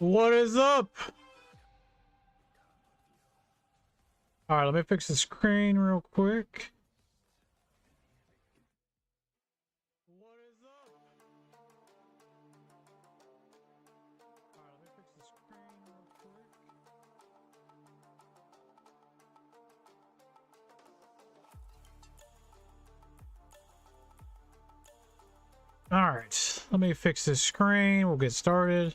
What is up? All right, let me fix the screen real quick. What is up? All right, let me fix the screen real quick. All right, let me fix this screen. We'll get started.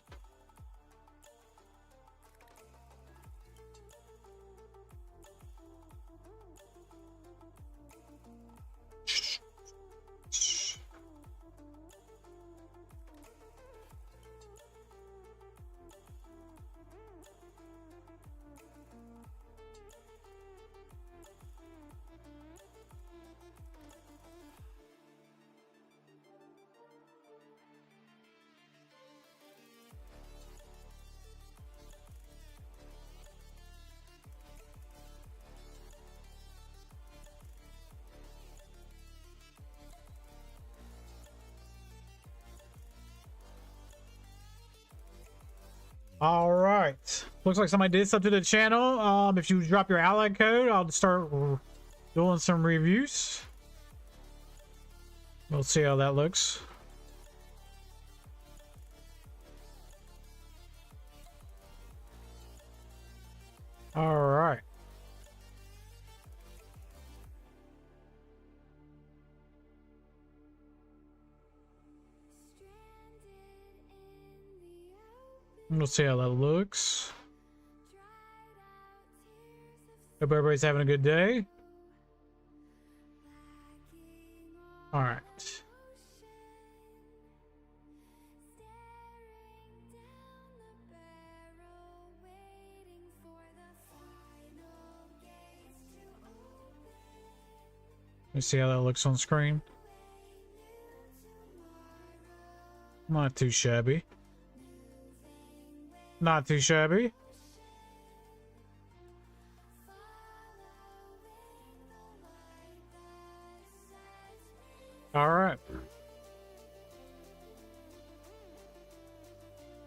All right, looks like somebody did sub to the channel. If you drop your ally code, I'll start doing some reviews. We'll see how that looks. All right. We'll see how that looks. Hope everybody's having a good day. All right. Let's see how that looks on screen. Not too shabby. Not too shabby. All right.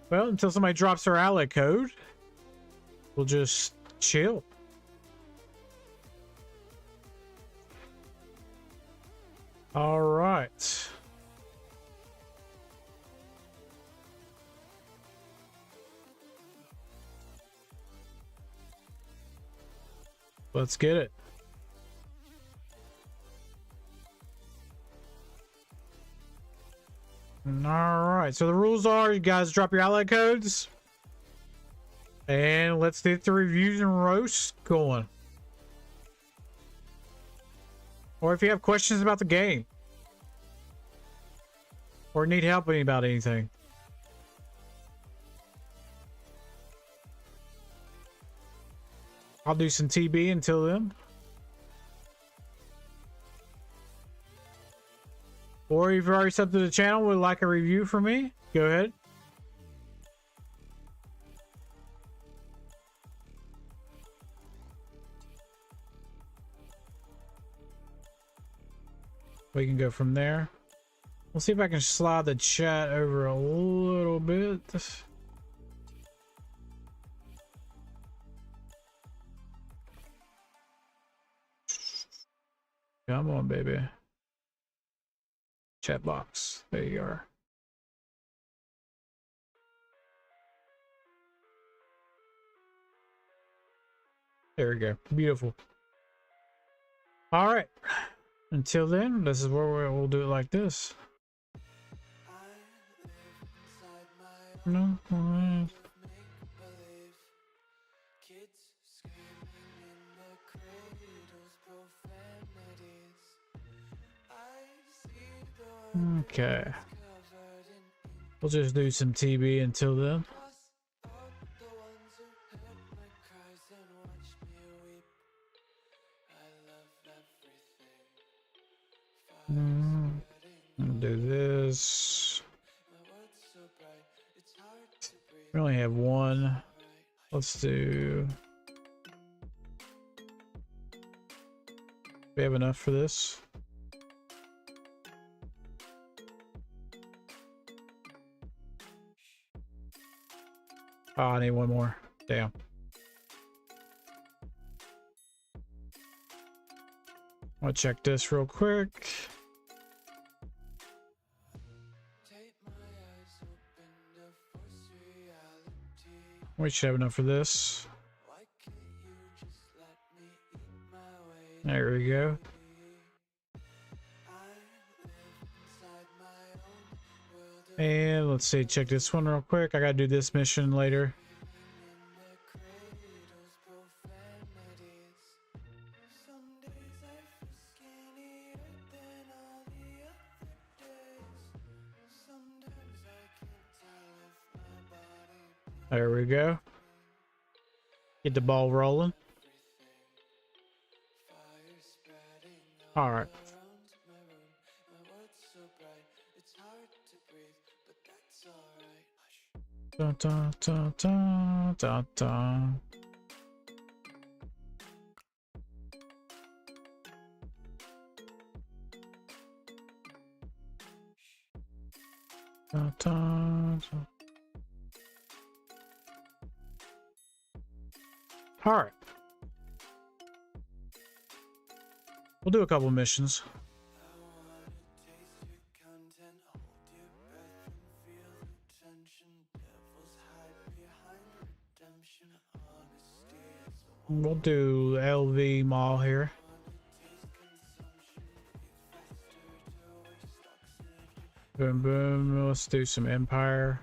Well, until somebody drops their ally code, we'll just chill. All right. Let's get it. All right. So the rules are, you guys drop your ally codes. And let's get the reviews and roasts going. Or if you have questions about the game. Or need help about anything. I'll do some TB until then. Or if you've already subbed to the channel, would like a review from me, go ahead. We can go from there. We'll see if I can slide the chat over a little bit. Come on, baby. Chat box. There you are. There we go. Beautiful. All right. Until then, this is where we'll do it like this. No. Okay. We'll just do some TB until then. I'll do this. We only have one. Let's do... We have enough for this. Oh, I need one more. Damn. I'll check this real quick. We should have enough for this. There we go. And let's see, check this one real quick. I gotta do this mission later. There we go. Get the ball rolling. All right. Da, da, da, da, da, da. Da, da, da. All right. We'll do a couple missions. We'll do LV Mall here. Boom, boom. Let's do some Empire.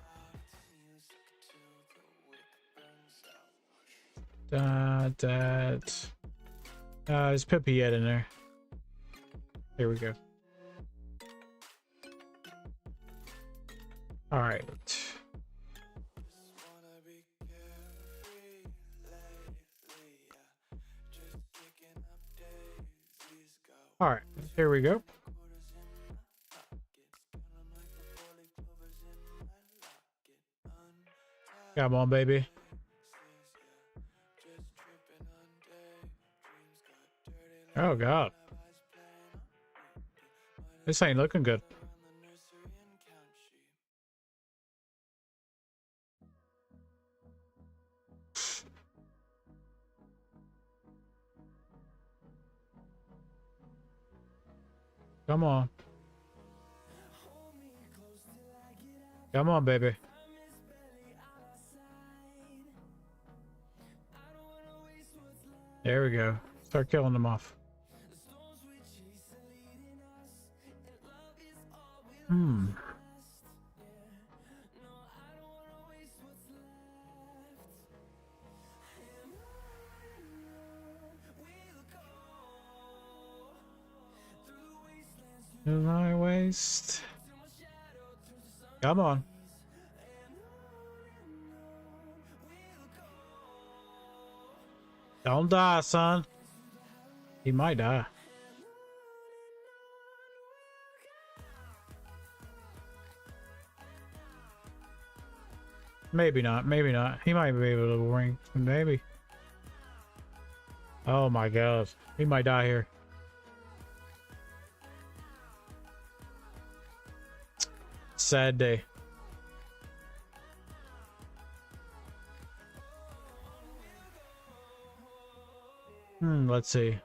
Let's put Piet in there. Here we go. All right. All right, here we go. Come on, baby. Oh, God. This ain't looking good. Come on. Come on, baby. There we go. Start killing them off. In my waist. Come on. Don't die, son. He might die. Maybe not. Maybe not. He might be able to ring. Maybe. Oh my gosh. He might die here. Sad day. Let's see.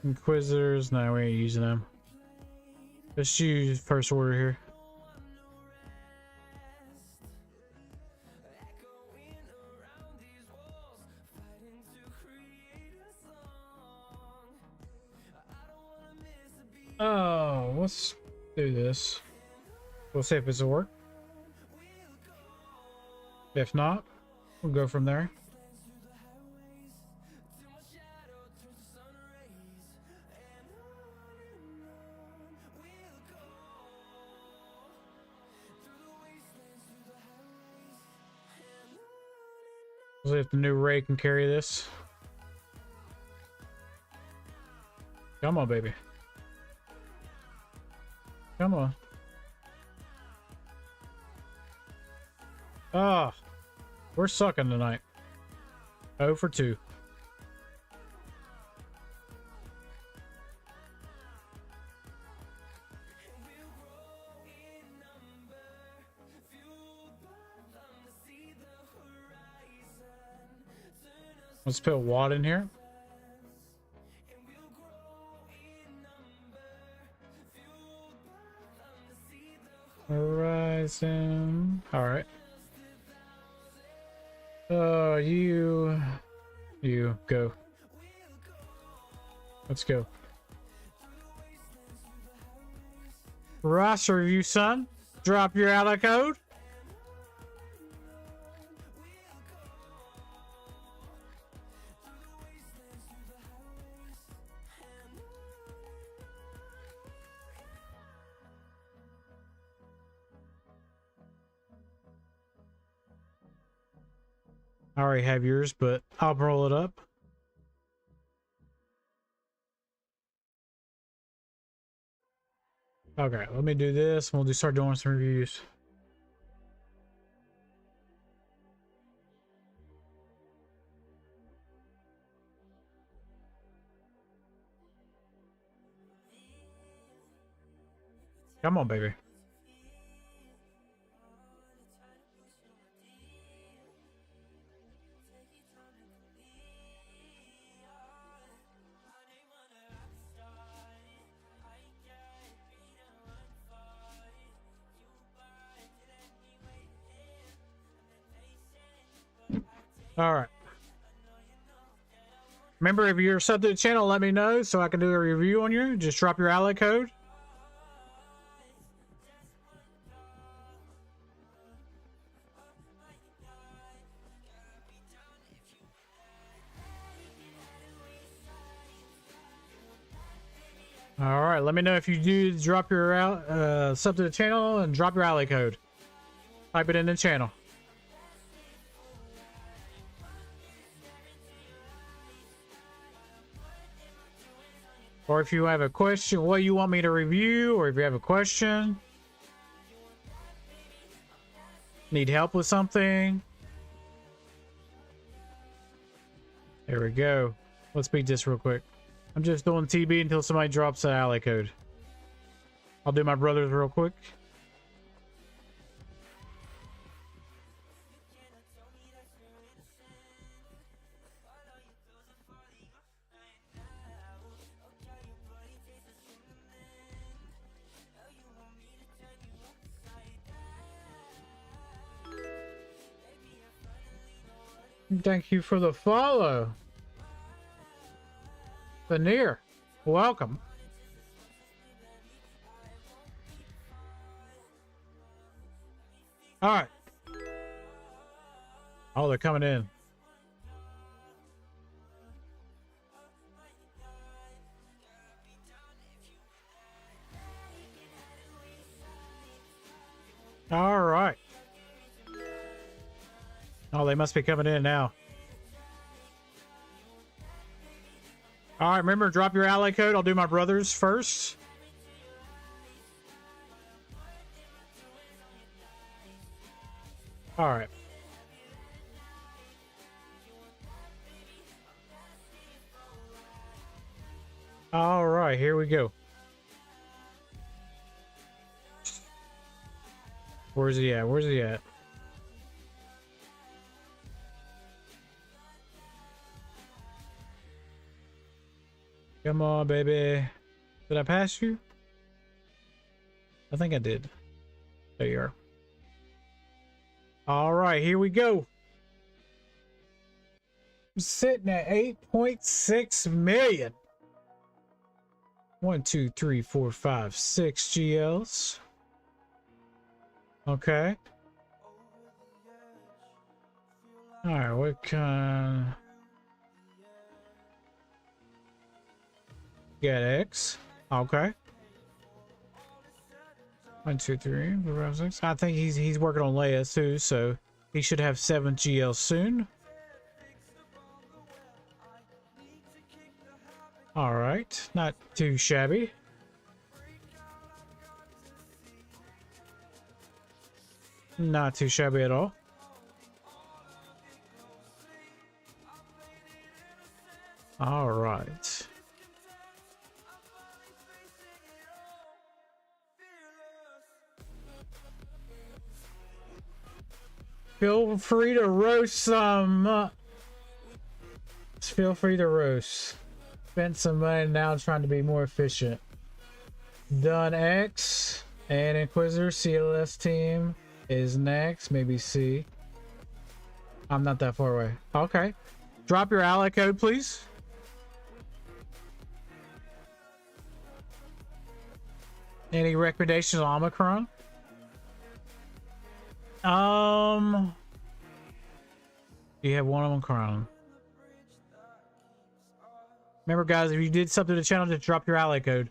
Inquisitors. No, we ain't using them. Let's use first order here. Oh, let's do this. We'll see if it's a work. If not, we'll go from there. We'll see if the new Ray can carry this. Come on, baby. Come on. Ah, we're sucking tonight. 0 for 2. Let's put Watt in here. Horizon. All right. You go. Let's go. Roster review, son. Drop your ally code. I already have yours, but I'll roll it up. Okay, let me do this. We'll start doing some reviews. Come on, baby. All right. Remember, if you're subbed to the channel, let me know so I can do a review on you. Just drop your ally code. All right, let me know if you do drop your sub to the channel and drop your ally code. Type it in the channel. Or if you have a question, what you want me to review, or if you have a question, need help with something. There we go. Let's beat this real quick. I'm just doing TB until somebody drops the ally code. I'll do my brothers real quick. Thank you for the follow. Veneer, welcome. All right. Oh, they're coming in. All right. Oh, they must be coming in now. All right, remember, drop your ally code. I'll do my brothers first. All right. All right, here we go. Where's he at? Where's he at? Come on, baby. Did I pass you? I think I did. There you are. All right, here we go. I'm sitting at 8.6 million. 1, 2, 3, 4, 5, 6 GLs. Okay. All right, what kind? Get X. Okay. 1, 2, 3, 4, 5, 6. I think he's working on Leia too, so he should have 7 GL soon. All right, not too shabby. Not too shabby at all. All right. Feel free to roast some. Feel free to roast. Spent some money, now trying to be more efficient. Done X and Inquisitor CLS team is next. Maybe C. I'm not that far away. Okay. Drop your ally code, please. Any recommendations on Omicron? You have one Omicron. Remember, guys, if you did something to the channel, just drop your ally code.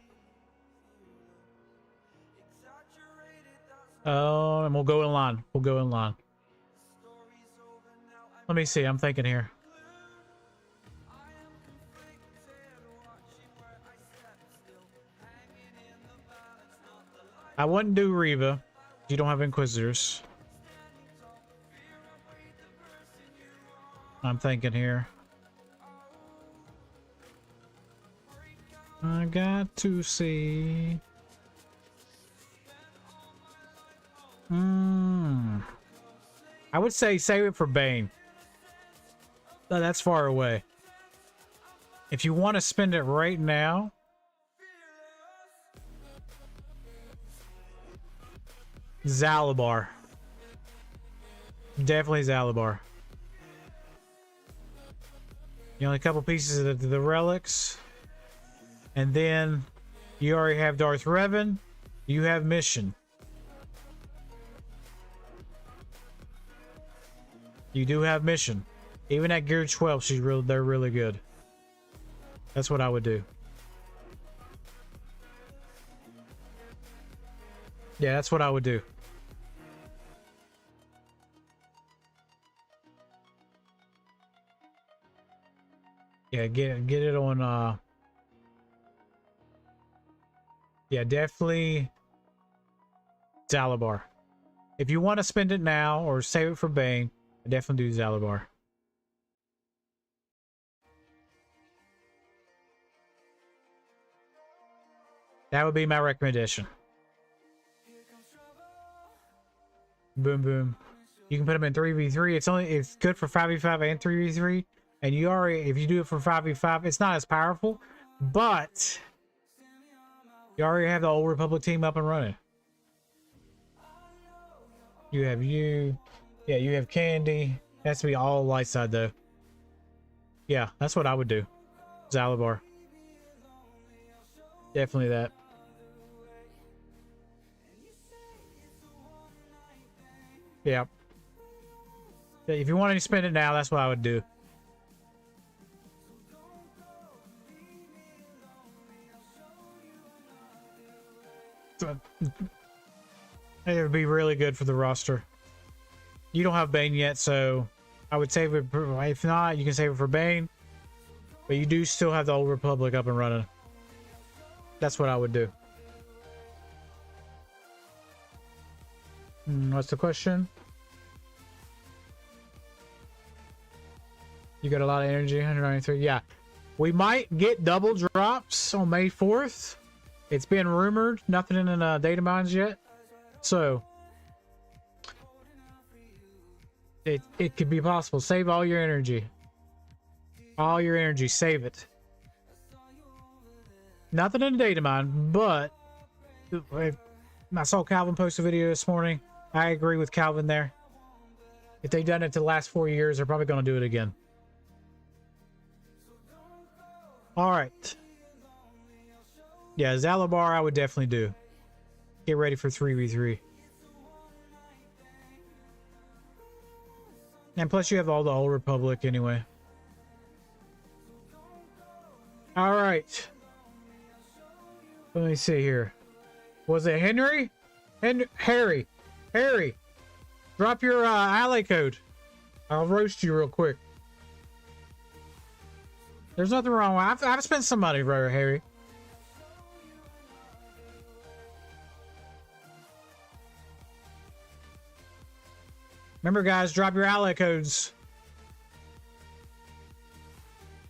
And we'll go in line. We'll go in line. Let me see. I'm thinking here. I wouldn't do Reva. You don't have Inquisitors. I'm thinking here. I got to see. I would say save it for Bane. That's far away. If you want to spend it right now, Zalabar. Definitely Zalabar. You only a couple pieces of the relics. And then you already have Darth Revan. You have Mission. You do have Mission. Even at Gear 12, they're really good. That's what I would do. Yeah, that's what I would do. Yeah, get it on yeah, definitely Zalabar. If you want to spend it now or save it for Bane, I definitely do Zalabar. That would be my recommendation. Boom, boom. You can put them in 3v3. It's good for 5v5 and 3v3. And you already, if you do it for 5v5, it's not as powerful, but you already have the Old Republic team up and running. You have you have Candy. It has to be all light side though. Yeah, that's what I would do. Zalabar. Definitely that. Yeah. If you want to spend it now, that's what I would do. It would be really good for the roster. You don't have Bane yet, so I would save it. If not, you can save it for Bane. But you do still have the Old Republic up and running. That's what I would do. What's the question? You got a lot of energy, 193. Yeah. We might get double drops on May 4th. It's been rumored. Nothing in the data mines yet. So it could be possible. Save all your energy. All your energy. Save it. Nothing in the data mine, but I saw Calvin post a video this morning. I agree with Calvin there. If they've done it the last 4 years, they're probably going to do it again. All right. Yeah, Zalabar I would definitely do. Get ready for 3v3. And plus you have all the Old Republic anyway. All right. Let me see here. Was it Henry? Harry. Harry. Drop your ally code. I'll roast you real quick. There's nothing wrong with it. I've spent some money, brother Harry. Remember, guys, drop your ally codes.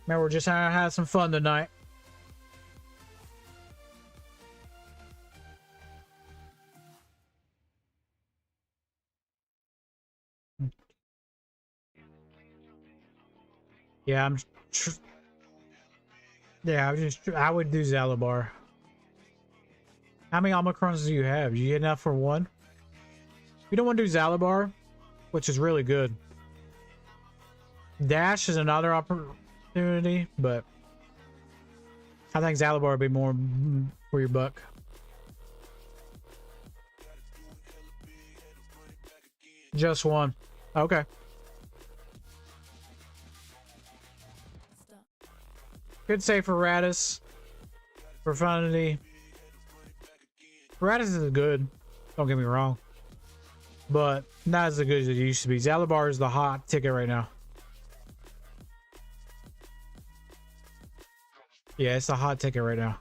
Remember, we're just trying to have some fun tonight. Yeah, I would do Zalabar. How many Omicrons do you have? You get enough for one? You don't want to do Zalabar, which is really good. Dash is another opportunity, but I think Zalabar would be more for your buck. Just one. Okay. Could say for Radis. Profundity. Radis is good. Don't get me wrong. But not as good as it used to be. Zalabar is the hot ticket right now. Yeah, it's the hot ticket right now.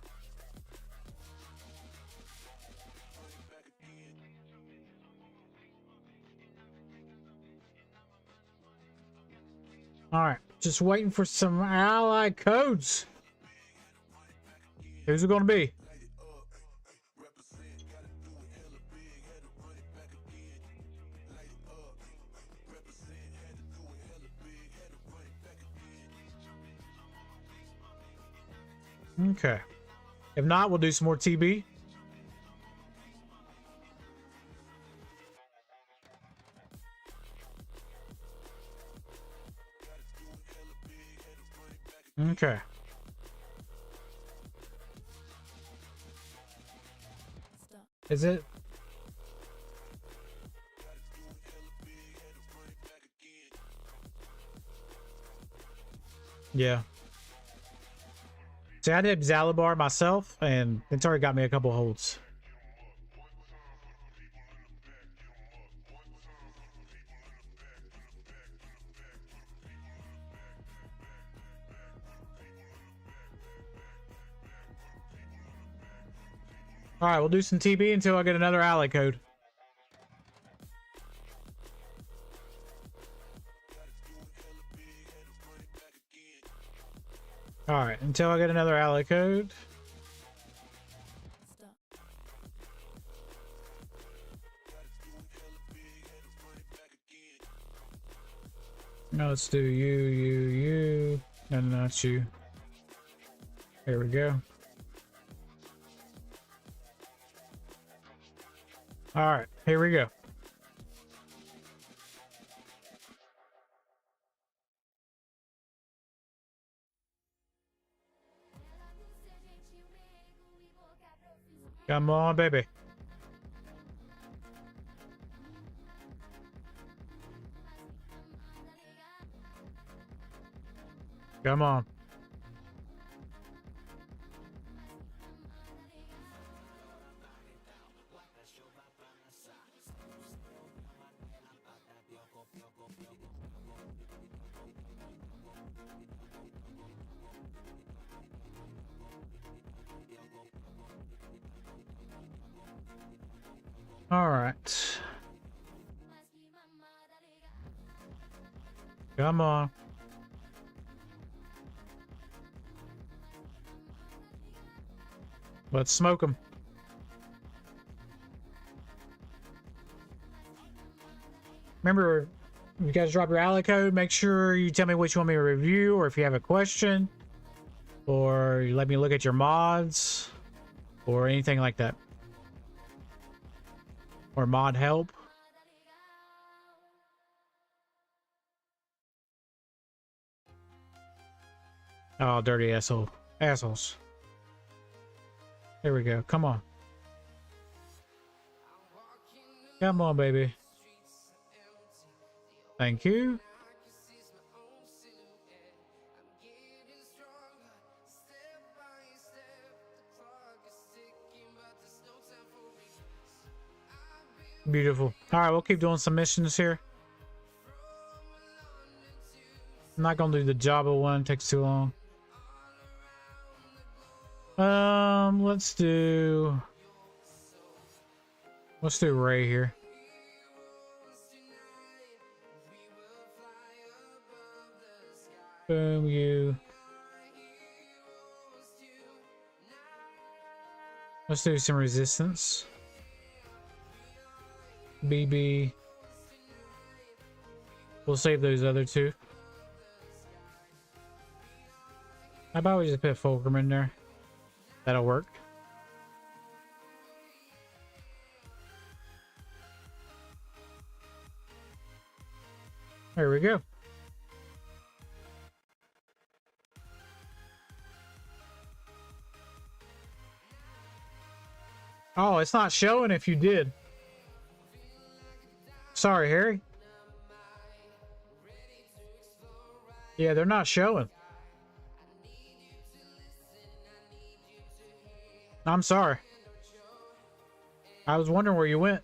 Alright. Just waiting for some ally codes. Who's it going to be? Okay. If not, we'll do some more TB. Okay. Is it? Yeah. See, I did Zalabar myself, and it's already got me a couple holds. All right, we'll do some TB until I get another ally code. All right, until I get another ally code. No, let's do you. No, not you. There we go. All right, here we go. Come on, baby. Come on. All right. Come on. Let's smoke them. Remember, you guys drop your ally code. Make sure you tell me what you want me to review, or if you have a question, or you let me look at your mods, or anything like that. Or mod help. Oh, dirty assholes. There we go. Come on. Come on, baby. Thank you. Beautiful. All right, we'll keep doing some missions here. I'm not gonna do the Java one. It takes too long. Let's do Ray here. Boom, you. Let's do some resistance. BB. We'll save those other two. How about we just put Fulcrum in there? That'll work. There we go. Oh, it's not showing if you did. Sorry, Harry. Yeah, they're not showing. I'm sorry. I was wondering where you went.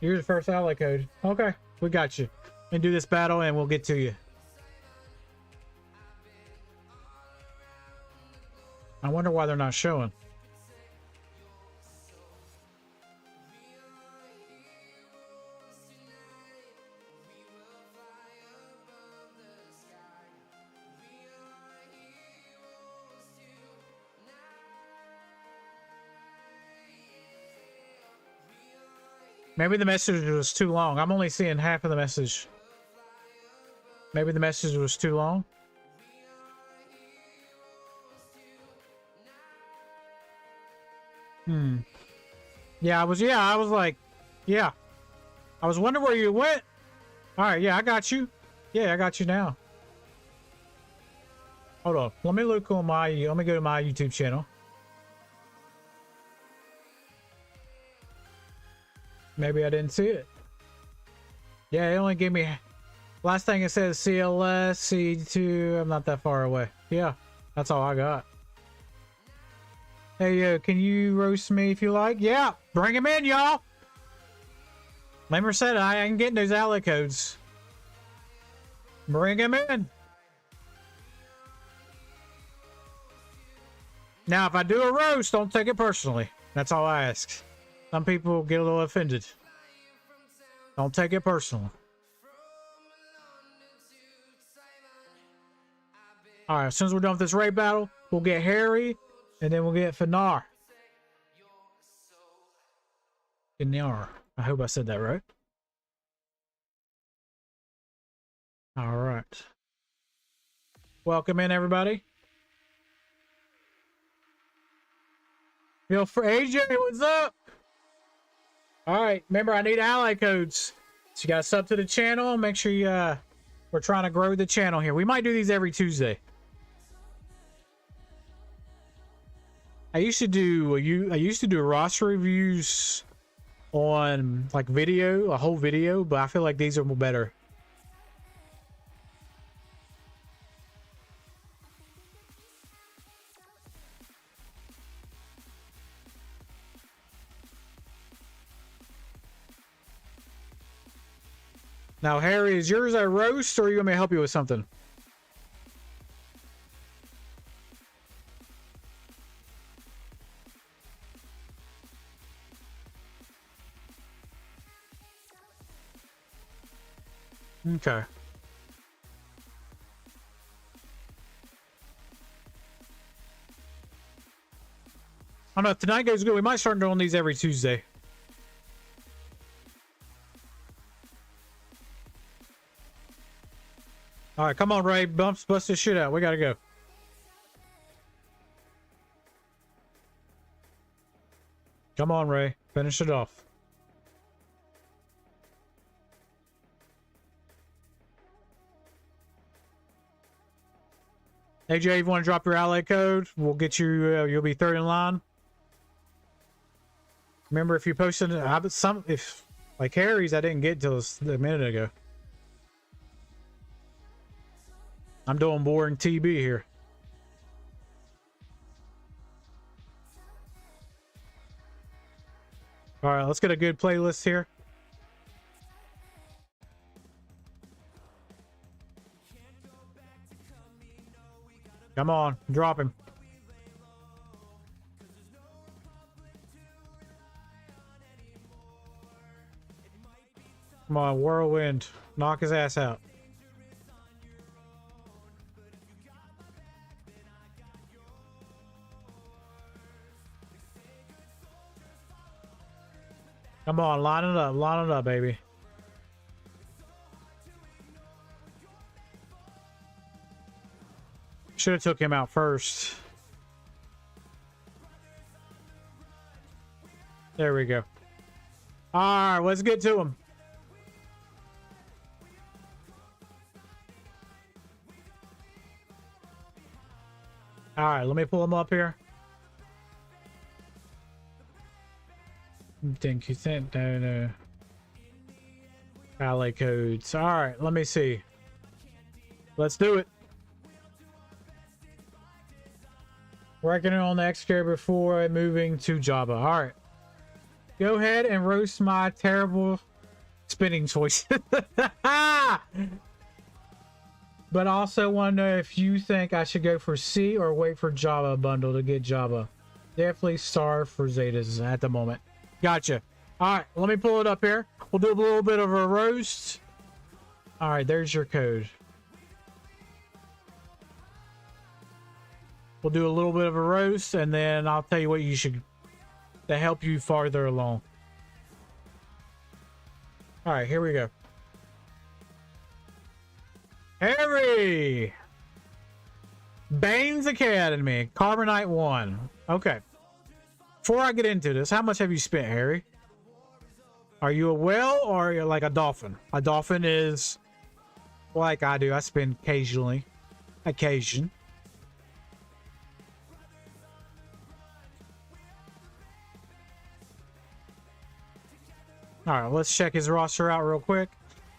You're the first ally code. Okay, we got you. And do this battle and we'll get to you. I wonder why they're not showing. Maybe the message was too long. I'm only seeing half of the message. Maybe the message was too long. Yeah, I was like, yeah. I was wondering where you went. All right, yeah, I got you. Yeah, I got you now. Hold on. Let me look on let me go to my YouTube channel. Maybe I didn't see it. Yeah, it only gave me... Last thing it says CLS, C2. I'm not that far away. Yeah, that's all I got. Hey, yo, can you roast me if you like? Yeah, bring him in, y'all. Lemmer said I ain't getting those ally codes. Bring him in. Now, if I do a roast, don't take it personally. That's all I ask. Some people get a little offended. Don't take it personal. Alright, as soon as we're done with this raid battle, we'll get Harry, and then we'll get Finar. Finar. I hope I said that right. Alright. Welcome in, everybody. Yo, for AJ, what's up? Alright, remember I need ally codes. So you gotta sub to the channel. Make sure you we're trying to grow the channel here. We might do these every Tuesday. I used to do roster reviews on like video, a whole video, but I feel like these are more better. Now, Harry, is yours a roast, or you want me to help you with something? Okay. I don't know, if tonight goes good, we might start doing these every Tuesday. All right, come on, Ray. Bumps, bust this shit out. We gotta go. Come on, Ray. Finish it off. AJ, if you want to drop your ally code, we'll get you. You'll be third in line. Remember, if you posted if like Harry's, I didn't get till a minute ago. I'm doing boring TB here. All right, let's get a good playlist here. Come on, drop him. Come on, whirlwind. Knock his ass out. Come on, line it up, baby. Should have took him out first. There we go. All right, let's get to him. All right, let me pull him up here. Think you sent down ally codes. All right, let me see. Let's do it. Working on the excavator before moving to Java. All right. Go ahead and roast my terrible spinning choice. But also want to know if you think I should go for C or wait for Java bundle to get Java. Definitely star for Zetas at the moment. Gotcha. All right, let me pull it up here. We'll do a little bit of a roast. All right, there's your code. We'll do a little bit of a roast, and then I'll tell you what you should to help you farther along. All right, here we go. Harry! Bane's Academy, Carbonite 1. Okay. Before I get into this, how much have you spent, Harry? Are you a whale or are you like a dolphin? A dolphin is like I do. I spend occasionally. Occasion. All right, let's check his roster out real quick.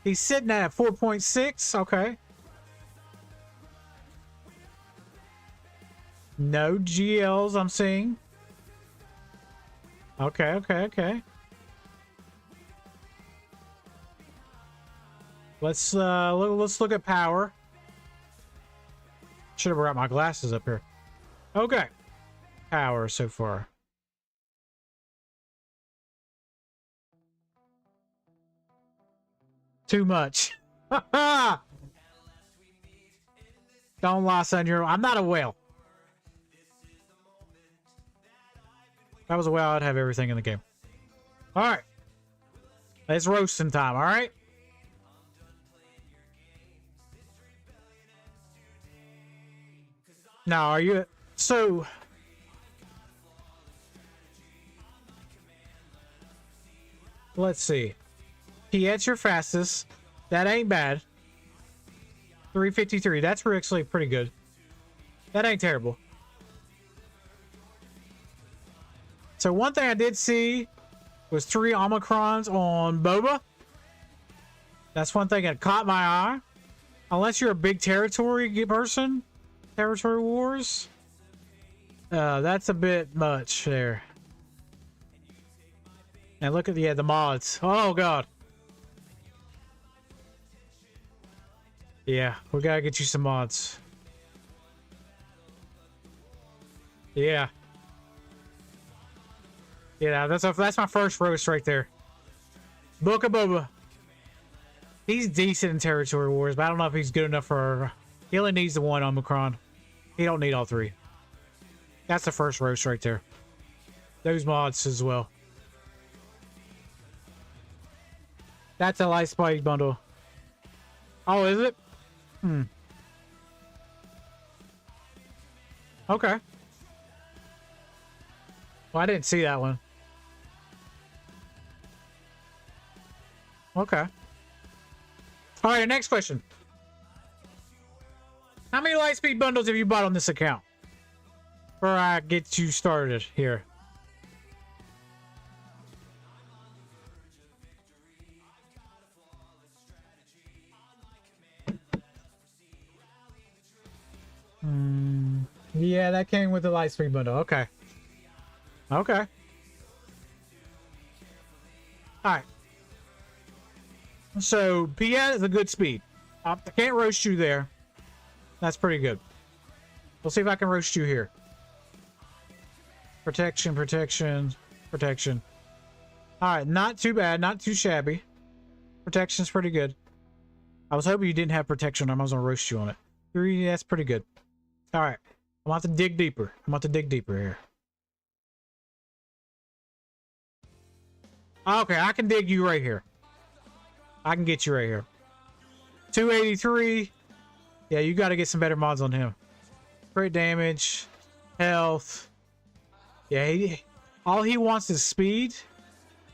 He's sitting at 4.6. Okay. No GLs I'm seeing. Okay. Let's look at power. Should have brought my glasses up here. Okay. Power so far. Too much. Don't lie, son. I'm not a whale. If I was a whale, I'd have everything in the game. All right. It's roasting time, all right? Now, are you... So... Let's see. Piet's your fastest. That ain't bad. 353. That's actually pretty good. That ain't terrible. So one thing I did see was 3 Omicrons on Boba. That's one thing that caught my eye. Unless you're a big territory person, territory wars, that's a bit much there. And look at the mods. Oh god. Yeah, we gotta get you some mods. Yeah. Yeah, that's my first roast right there. Book of Boba. He's decent in territory wars, but I don't know if he's good enough for... He only needs the 1 Omicron. He don't need all 3. That's the first roast right there. Those mods as well. That's a light spike bundle. Oh, is it? Hmm. Okay. Well, I didn't see that one. Okay. All right, next question. How many Lightspeed bundles have you bought on this account? Before I get you started here. Yeah, that came with the Lightspeed bundle. Okay. Okay. Alright. So, Piet is a good speed. I can't roast you there. That's pretty good. We'll see if I can roast you here. Protection, protection, protection. Alright, not too bad, not too shabby. Protection's pretty good. I was hoping you didn't have protection. I was gonna roast you on it. 3, that's pretty good. Alright. I'm about to dig deeper. I'm about to dig deeper here. Okay, I can dig you right here. I can get you right here. 283. Yeah, you got to get some better mods on him. Crit damage, health. Yeah, all he wants is speed.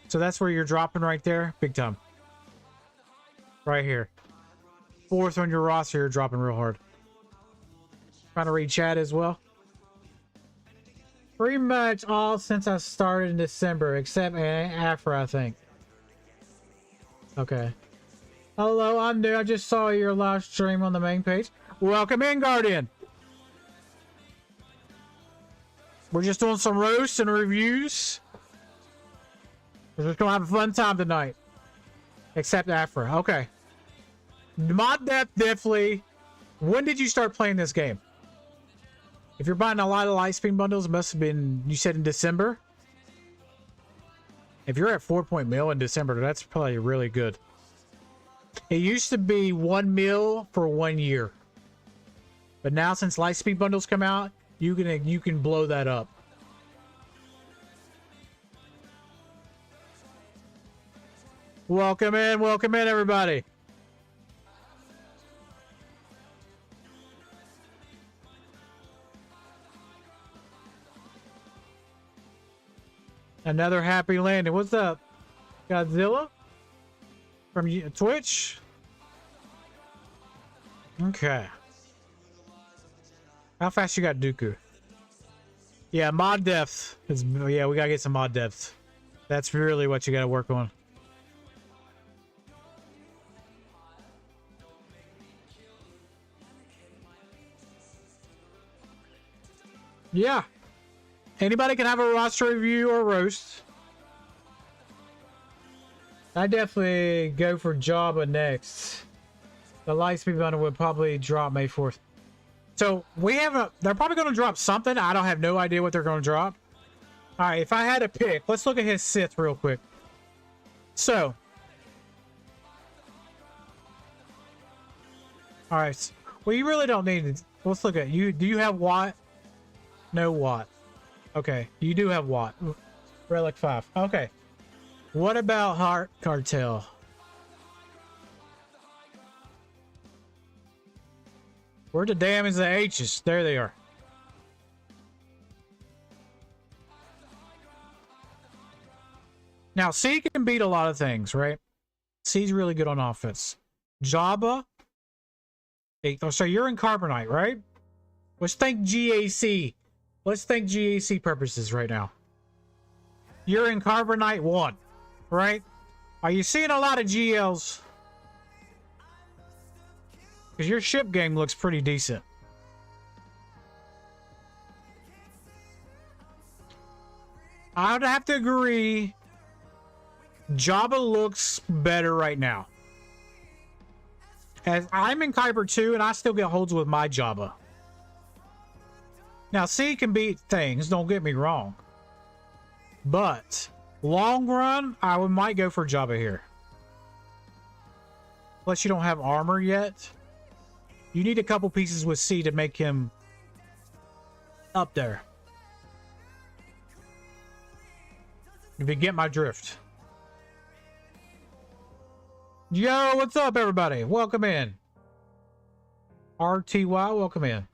So that's where you're dropping right there. Big time. Right here. 4th on your roster, you're dropping real hard. Trying to read chat as well. Pretty much all since I started in December, except Afra, I think. Okay. Hello, I'm new. I just saw your live stream on the main page. Welcome in, Guardian. We're just doing some roasts and reviews. We're just gonna have a fun time tonight. Except Afra. Okay. Mod depth, definitely. When did you start playing this game? If you're buying a lot of Lightspeed bundles, it must have been, you said in December? If you're at 4 mil in December, that's probably really good. It used to be 1 mil for 1 year. But now since Lightspeed bundles come out, you can blow that up. Welcome in everybody. Another happy landing. What's up, Godzilla? From Twitch? Okay. How fast you got Dooku? Yeah, mod depth. Yeah, we gotta get some mod depth. That's really what you gotta work on. Yeah. Anybody can have a roster review or roast. I definitely go for Jabba next. The Lightspeed bundle would probably drop May 4th. So we have they're probably going to drop something. I don't have no idea what they're going to drop. All right, if I had to pick, let's look at his Sith real quick. So. All right. Well, you really don't need it. Let's look at you. Do you have Watt? No Watt. Okay, you do have Watt. Relic 5. Okay. What about Heart Cartel? Where the damn is the H's? There they are. Now, C can beat a lot of things, right? C's really good on offense. Jabba. Oh, so you're in Carbonite, right? Let's think GAC. Let's think GAC purposes right now. You're in Carbonite 1, right? Are you seeing a lot of GLs? Because your ship game looks pretty decent. I would have to agree. Java looks better right now. As I'm in Kyber 2 and I still get holds with my Java. Now C can beat things, don't get me wrong. But long run, I might go for Java here. Plus you don't have armor yet. You need a couple pieces with C to make him up there. If you get my drift. Yo, what's up, everybody? Welcome in. RTY, welcome in.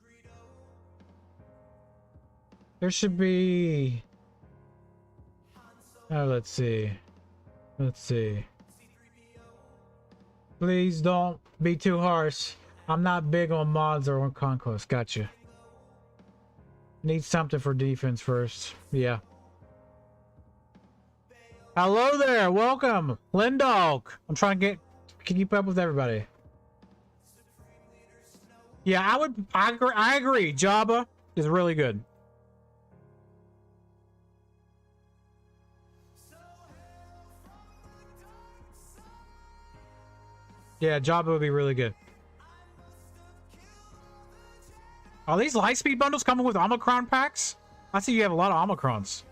There should be... Oh, let's see. Let's see. Please don't be too harsh. I'm not big on mods or on conquest. Gotcha. Need something for defense first. Yeah. Hello there. Welcome. Lindog. I'm trying to keep up with everybody. Yeah, I agree. Java is really good. Yeah, Java would be really good. Are these Lightspeed bundles coming with Omicron packs? I see you have a lot of Omicrons.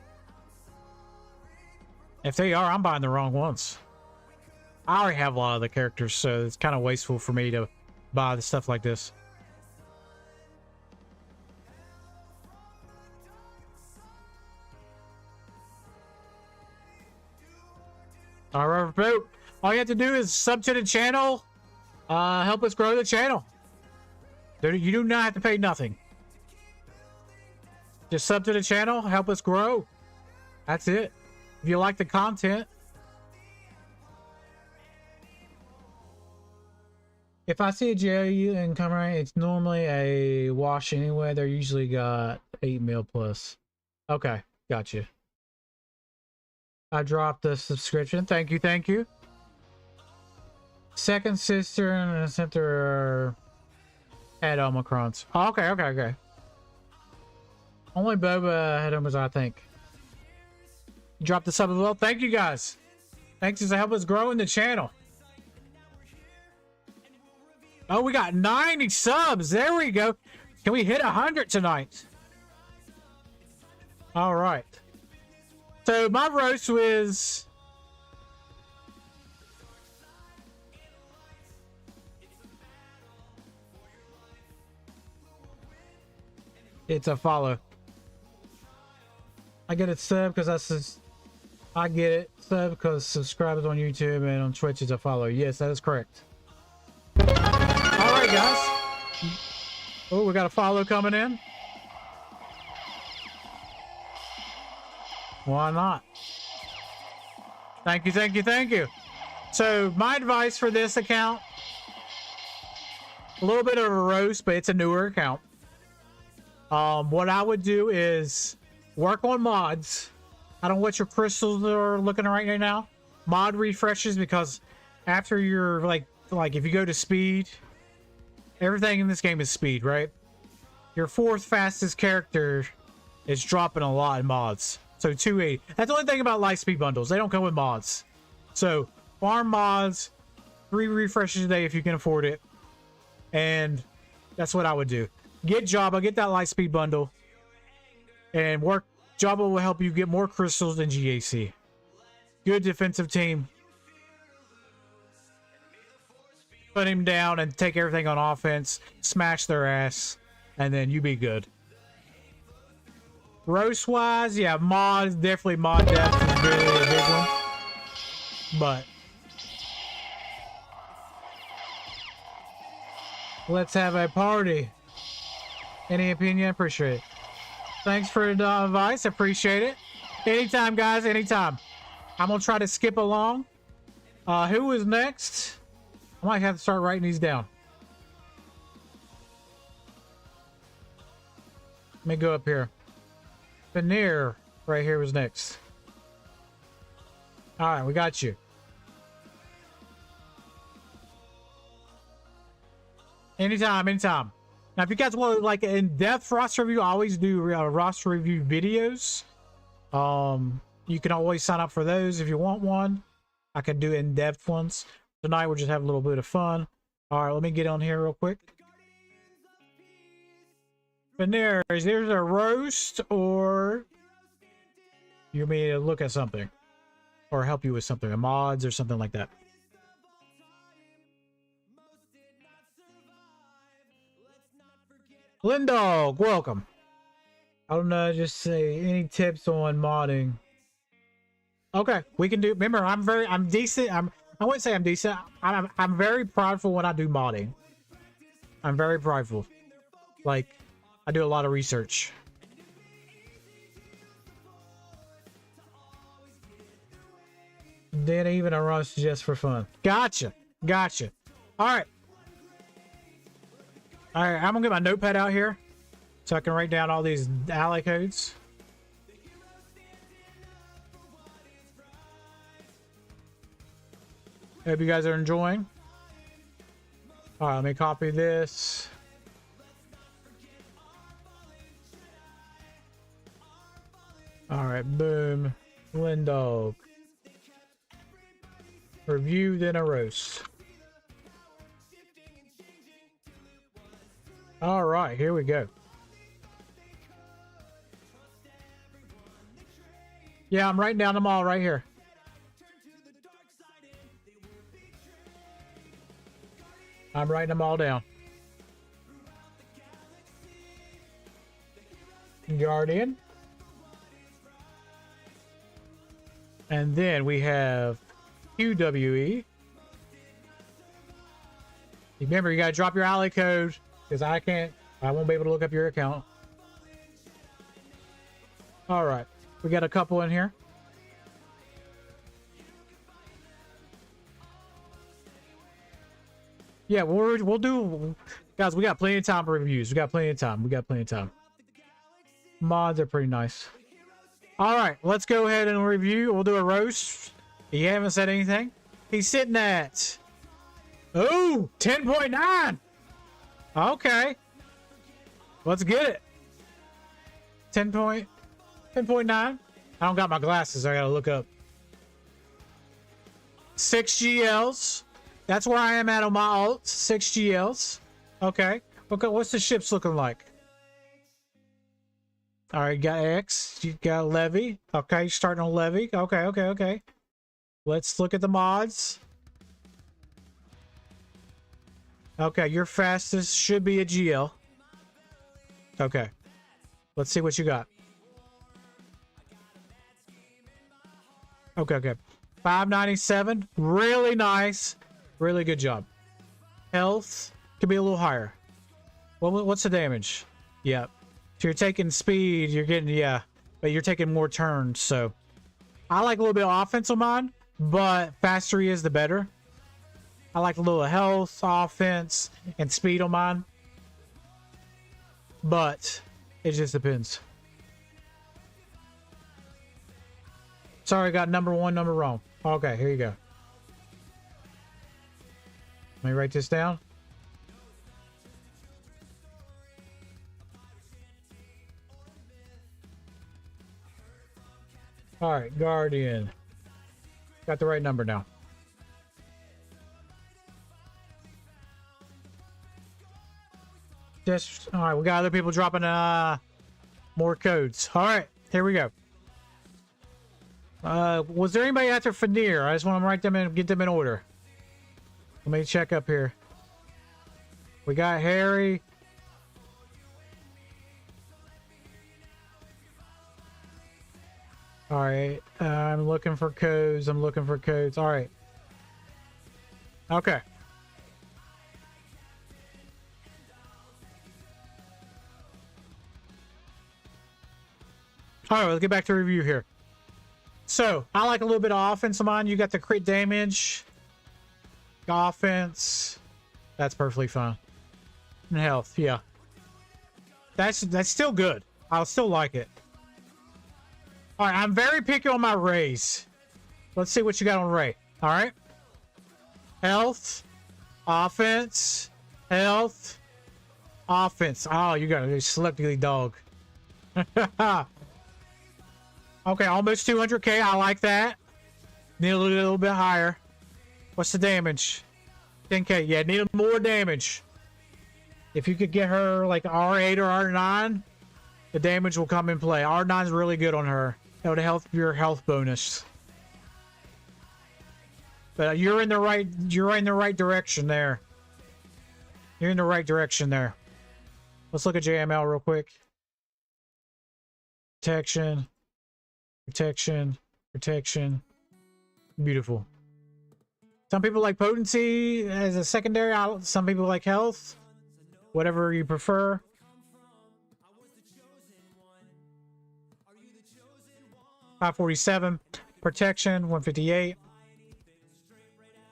If they are, I'm buying the wrong ones. I already have a lot of the characters, so it's kind of wasteful for me to buy the stuff like this. Alright, all you have to do is sub to the channel. Help us grow the channel. You do not have to pay nothing. Just sub to the channel, help us grow. That's it. If you like the content. If I see a JU in Carbonite, it's normally a wash anyway. They're usually got 8 mil plus. Okay, gotcha. I dropped the subscription. Thank you, thank you. Second sister and a center had Omicrons. Oh, okay, okay, okay. Only Boba had Omicrons, I think. Drop the sub as well. Thank you guys. Thanks to help us grow in the channel. Oh, we got 90 subs. There we go. Can we hit 100 tonight? All right. So my roast was... It's a follow. I get it sub because I get it sub because subscribers on YouTube and on Twitch is a follow. Yes, that is correct. All right, guys. Oh, we got a follow coming in. Why not? Thank you, thank you, thank you. So my advice for this account, a little bit of a roast, but it's a newer account. What I would do is work on mods. I don't know what your crystals are looking right now. Mod refreshes, because after you're like if you go to speed, everything in this game is speed, right? Your fourth fastest character is dropping a lot in mods. So 280. That's the only thing about Lightspeed bundles. They don't come with mods. So farm mods, 3 refreshes a day if you can afford it. And that's what I would do. Get Java, get that Lightspeed bundle, and work. Java will help you get more crystals than GAC. Good defensive team. Put him down and take everything on offense, smash their ass, and then you be good. Roast wise, yeah, mods, definitely mod depth is really a big one. But let's have a party. Any opinion? Appreciate it. Thanks for the advice. Appreciate it. Anytime, guys. Anytime. I'm gonna try to skip along. Who is next? I might have to start writing these down. Let me go up here. Veneer right here was next. All right, we got you. Anytime, anytime. Now, if you guys want like an in-depth roster review, I always do roster review videos. You can always sign up for those if you want one. I can do in-depth ones. Tonight, we'll just have a little bit of fun. All right, let me get on here real quick. Veneers, there's a roast, or you may look at something, or help you with something, a mods or something like that. Lindog, welcome. I don't know, just say any tips on modding. Okay, we can do. Remember, I'm decent. I wouldn't say I'm decent. I'm very prideful when I do modding. I'm very prideful. Like, I do a lot of research. Then even a rush just for fun. Gotcha. Gotcha. All right. All right, I'm gonna get my notepad out here so I can write down all these ally codes. Hope you guys are enjoying. All right, let me copy this. All right, boom. Lindog. Review, then a roast. All right, here we go. Yeah, I'm writing down them all right here. I'm writing them all down. Guardian. And then we have QWE. Remember, you gotta drop your ally code, because I won't be able to look up your account. All right, we got a couple in here. Yeah, we'll do, guys. We got plenty of time for reviews. We got plenty of time. Mods are pretty nice. All right, let's go ahead and review. We'll do a roast. He haven't said anything. He's sitting at 10.9. Okay, let's get it. 10.9. I don't got my glasses. I gotta look up. 6 GLs. That's where I am at on my alt. 6 GLs. Okay. Okay. What's the ships looking like? All right. You got X. You got Levy. Okay. You're starting on Levy. Okay. Okay. Okay. Let's look at the mods. Okay. Your fastest should be a GL. Okay. Let's see what you got. Okay. Okay. 597. Really nice. Really good job. Health could be a little higher. What's the damage? Yeah. So you're taking speed. You're getting, yeah. But you're taking more turns. So I like a little bit of offense on mine, but faster he is, the better. I like a little health, offense, and speed on mine. But it just depends. Sorry, I got number wrong. Okay, here you go. Let me write this down. All right, Guardian. Got the right number now. Just all right. We got other people dropping more codes. All right, here we go. Was there anybody after Veneer? I just want to write them in, get them in order. Let me check up here. We got Harry. All right. I'm looking for codes. All right. Okay. All right. Let's get back to review here. So I like a little bit of offense on mine. You got the crit damage. Offense, that's perfectly fine. And health, yeah, that's still good. I'll still like it. All right, I'm very picky on my raise. Let's see what you got on Ray. All right. Health, offense, health, offense. Oh, you got a selectively dog. Okay, almost 200k. I like that. Need a little bit higher. What's the damage? 10k. Yeah, need more damage. If you could get her like R8 or R9, the damage will come in play. R9 is really good on her. It would help your health bonus. But you're in the right direction there. You're in the right direction there. Let's look at JML real quick. Protection. Protection. Protection. Beautiful. Some people like potency as a secondary. Some people like health. Whatever you prefer. $547. Protection. 158.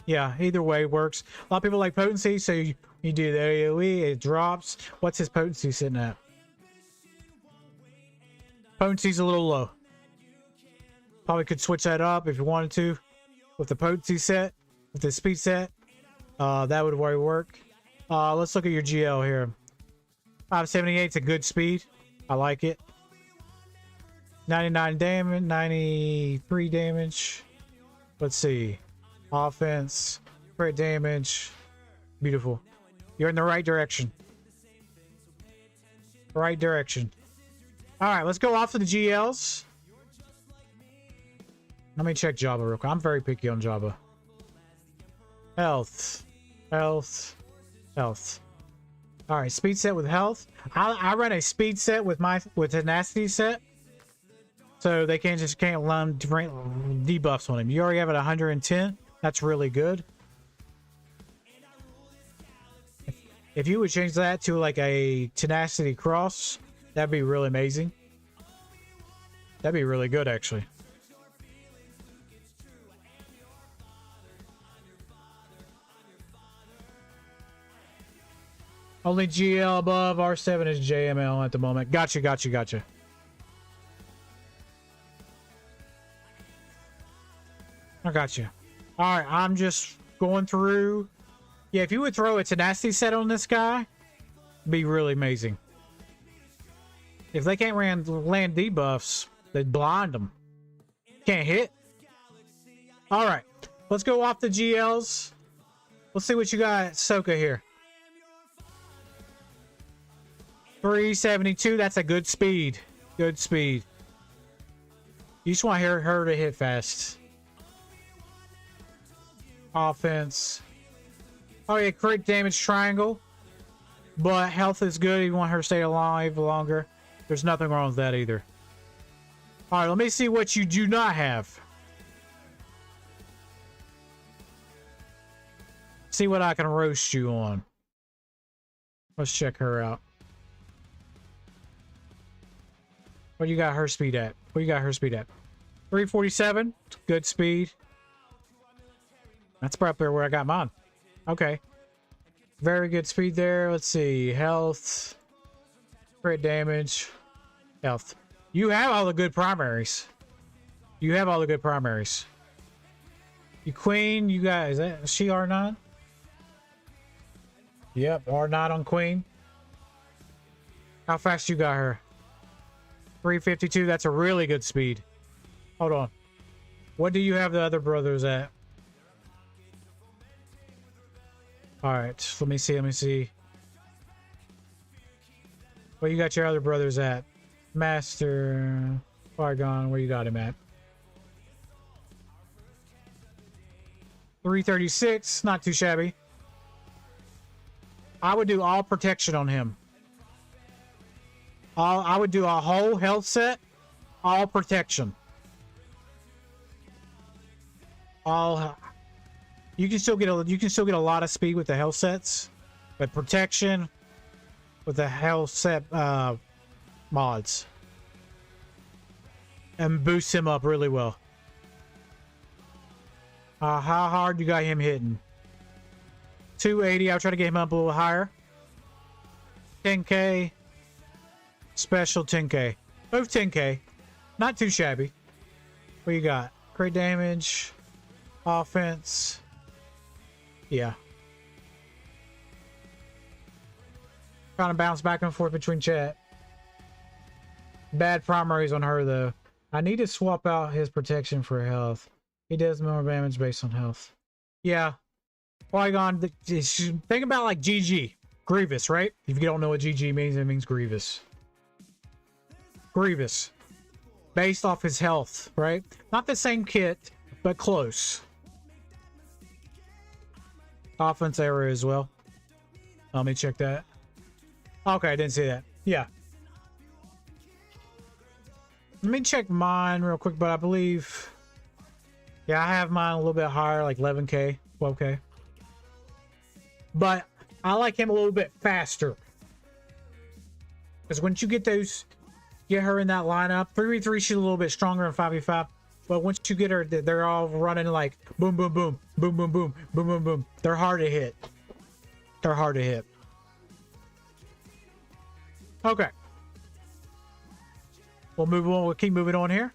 Yeah, either way works. A lot of people like potency, so you do the AoE, it drops. What's his potency sitting at? Potency's a little low. Probably could switch that up if you wanted to. With the potency set, with the speed set. That would work. Let's look at your GL here. 578 is a good speed. I like it. 99 damage, 93 damage. Let's see. Offense, crit damage. Beautiful. You're in the right direction. Right direction. Alright, let's go off to the GLs. Let me check Java real quick. I'm very picky on Java. Health. Health. Health. Alright, speed set with health. I ran a speed set with tenacity set. So they can't land debuffs on him. You already have it 110. That's really good. If you would change that to like a tenacity cross, that'd be really amazing. That'd be really good, actually. Only GL above R7 is JML at the moment. Gotcha, gotcha, gotcha. I got you. All right, I'm just going through. Yeah, if you would throw a tenacity set on this guy, it'd be really amazing. If they can't land debuffs, they'd blind them. Can't hit. All right, let's go off the GLs. Let's see what you got, Soka here. 372. That's a good speed. Good speed. You just want her to hit fast. Offense. Oh yeah, crit damage triangle. But health is good. You want her to stay alive longer. There's nothing wrong with that either. Alright, let me see what you do not have. See what I can roast you on. Let's check her out. What you got her speed at? What you got her speed at? 347. Good speed. That's up there where I got mine. Okay. Very good speed there. Let's see. Health. Crit damage. Health. You have all the good primaries. You have all the good primaries. You queen, you got, is she R9? Yep, R9 on queen. How fast you got her? 352, that's a really good speed. Hold on. What do you have the other brothers at? Alright, let me see. Where you got your other brothers at? Master... Fargon, where you got him at? 336, not too shabby. I would do all protection on him. I would do a whole health set, all protection. All... You can still get a lot of speed with the health sets, but protection with the health set mods and boost him up really well. How hard you got him hitting? 280. I'll try to get him up a little higher. 10k. Special 10k. Both 10k. Not too shabby. What you got? Crit damage. Offense. Yeah. Trying to bounce back and forth between chat. Bad primaries on her though. I need to swap out his protection for health. He does more damage based on health. Yeah. Polygon, think about like GG. Grievous, right? If you don't know what GG means, it means Grievous. Grievous. Based off his health, right? Not the same kit, but close. Offense area as well. Let me check that. Okay, I didn't see that. Yeah. Let me check mine real quick, but I believe... Yeah, I have mine a little bit higher, like 11k, 12k. But I like him a little bit faster. Because once you get those... Get her in that lineup. 3v3, she's a little bit stronger than 5v5. But once you get her, they're all running like boom, boom, boom, boom, boom, boom, boom, boom, boom. They're hard to hit. They're hard to hit. Okay. We'll move on. We'll keep moving on here.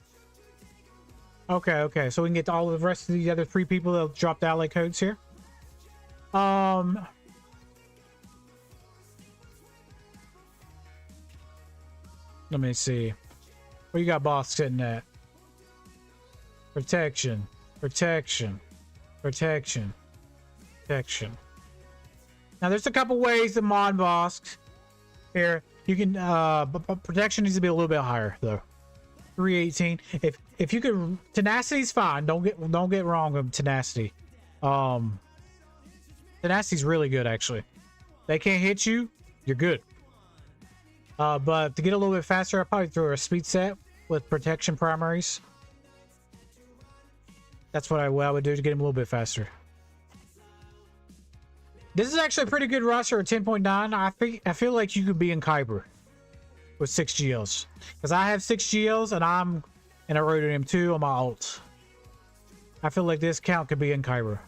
Okay, okay. So we can get to all of the rest of the other 3 people that dropped ally codes here. Let me see. What you got, boss, sitting at? Protection. Protection. Protection. Protection. Now, there's a couple ways to mod boss here. You can, but protection needs to be a little bit higher, though. 318. If you could, tenacity's fine. Don't get wrong with tenacity. Tenacity's really good, actually. They can't hit you, you're good. But to get a little bit faster, I'd probably throw a speed set with protection primaries. That's what I would do to get him a little bit faster. This is actually a pretty good roster at 10.9. I feel like you could be in Kyber with 6 GLs. Because I have 6 GLs and I'm in a road M2 on my ult. I feel like this count could be in Kyber.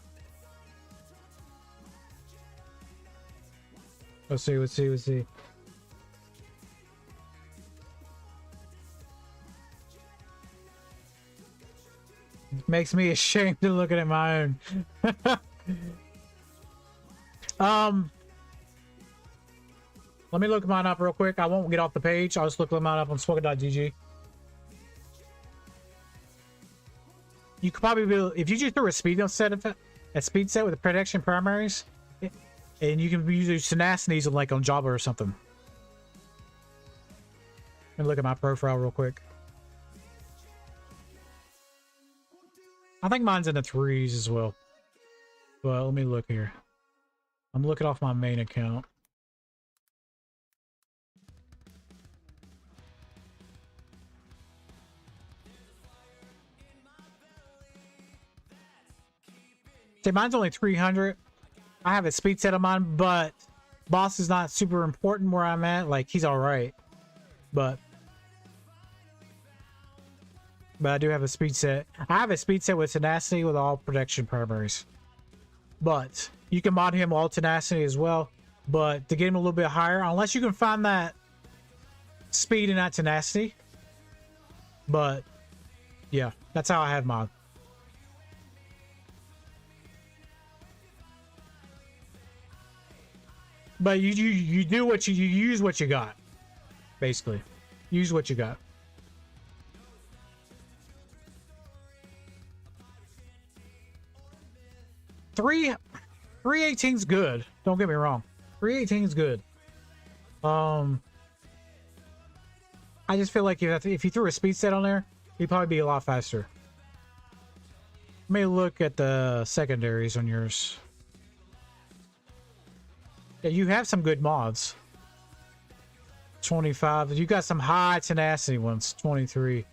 Let's see, let's see, let's see. Makes me ashamed to look at my own. Let me look mine up real quick. I won't get off the page. I'll just look mine up on SWGoH. You could probably be, if you just threw a speed set with the protection primaries, and you can use those tenacities like on Java or something. Let me look at my profile real quick. I think mine's in the 3s as well. Well, let me look here. I'm looking off my main account. See, mine's only 300. I have a speed set on mine, but boss is not super important where I'm at. Like, he's alright. But I do have a speed set. I have a speed set with tenacity with all protection primaries. But you can mod him all tenacity as well. But to get him a little bit higher, unless you can find that speed and that tenacity. But yeah, that's how I have mine. But you do what you use what you got. Basically. Use what you got. Three 318's good. Don't get me wrong. 318's good. I just feel like if you threw a speed set on there, he'd probably be a lot faster. Let me look at the secondaries on yours. Yeah, you have some good mods. 25. You got some high tenacity ones. 23.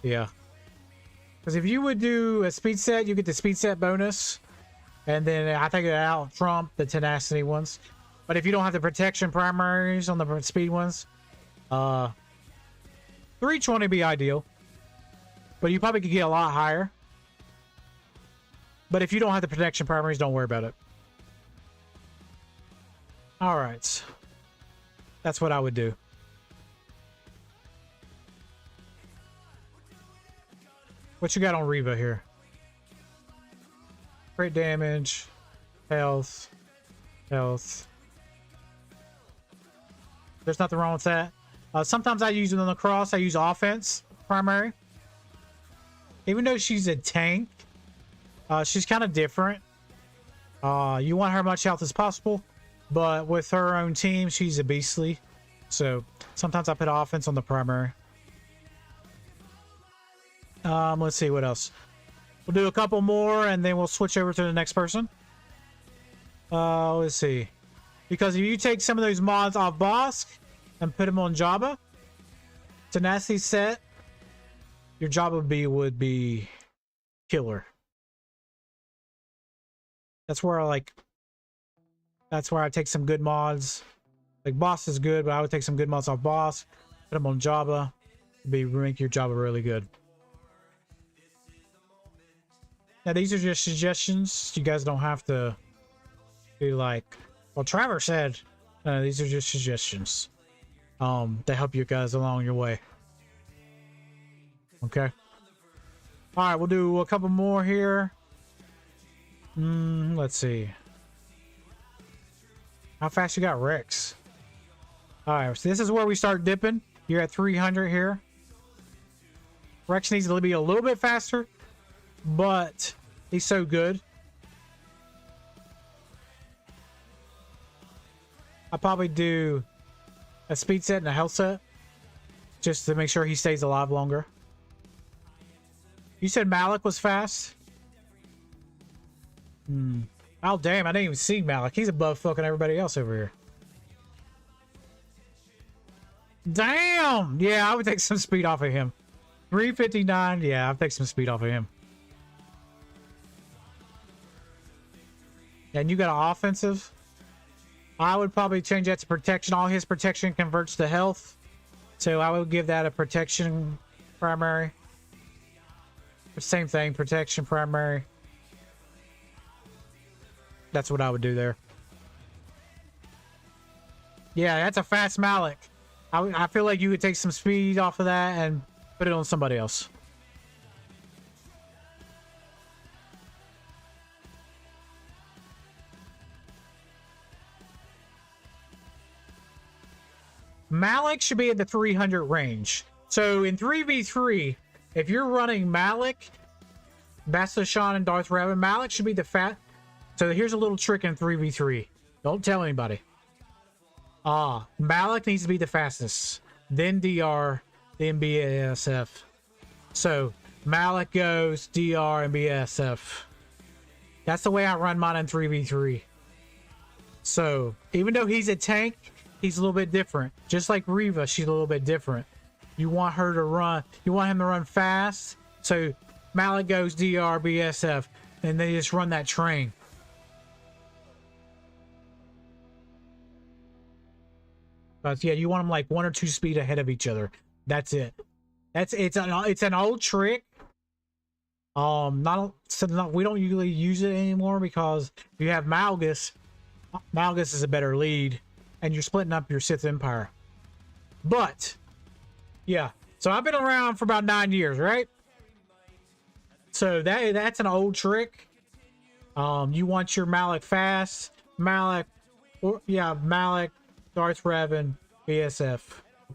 Yeah. Because if you would do a speed set, you get the speed set bonus. And then I think it out trump the tenacity ones. But if you don't have the protection primaries on the speed ones, 320 be ideal. But you probably could get a lot higher. But if you don't have the protection primaries, don't worry about it. Alright. That's what I would do. What you got on Reva here? Crit damage, health, health. There's nothing wrong with that. Sometimes I use it on the cross. I use offense primary. Even though she's a tank, she's kind of different. You want her as much health as possible, but with her own team, she's a beastly. So sometimes I put offense on the primary. Let's see what else. We'll do a couple more and then we'll switch over to the next person. Let's see. Because if you take some of those mods off Bosk and put them on Jabba, Tenacity set, your Jabba would be killer. That's where I take some good mods. Like Boss is good, but I would take some good mods off Boss, put them on Jabba, make your Jabba really good. Now these are just suggestions. You guys don't have to be like, well, Trevor said. These are just suggestions. To help you guys along your way. Okay. All right, we'll do a couple more here. Let's see. How fast you got, Rex? All right, so this is where we start dipping. You're at 300 here. Rex needs to be a little bit faster, but he's so good. I'll probably do a speed set and a health set just to make sure he stays alive longer. You said Malik was fast? Oh, damn, I didn't even see Malik. He's above fucking everybody else over here. Damn! Yeah, I would take some speed off of him. 359, yeah, I'll take some speed off of him. And you got an offensive? I would probably change that to protection. All his protection converts to health. So I would give that a protection primary. Same thing, protection primary. That's what I would do there. Yeah, that's a fast Malik. I feel like you could take some speed off of that and put it on somebody else. Malik should be in the 300 range. So in 3v3, if you're running Malik, Bastila, and Darth Revan, Malik should be the fat. So here's a little trick in 3v3. Don't tell anybody. Malik needs to be the fastest. Then DR, then BASF. So Malik goes DR and BASF. That's the way I run mine in 3v3. So even though he's a tank, he's a little bit different. Just like Reva, she's a little bit different. You want her to run, you want him to run fast. So Malik goes DR, BSF, and they just run that train. But yeah, you want them like 1 or 2 speed ahead of each other. That's it. It's an old trick. We don't usually use it anymore because if you have Malgus is a better lead, and you're splitting up your Sith Empire. But yeah, so I've been around for about 9 years, right? So that's an old trick. You want your Malik fast, Malik, Darth Revan, BSF,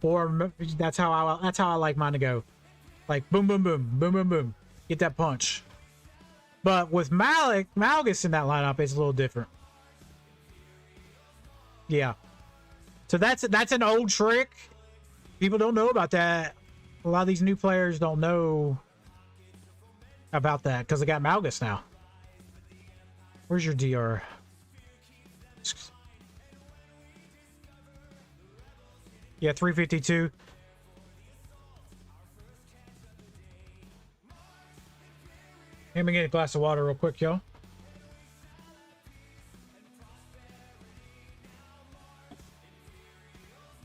or that's how I like mine to go, like boom, boom, boom, boom, boom, boom, get that punch. But with Malgus in that lineup, it's a little different. Yeah. So that's an old trick. People don't know about that. A lot of these new players don't know about that because they got Malgus now. Where's your DR? Yeah, 352. Let me get a glass of water real quick, y'all.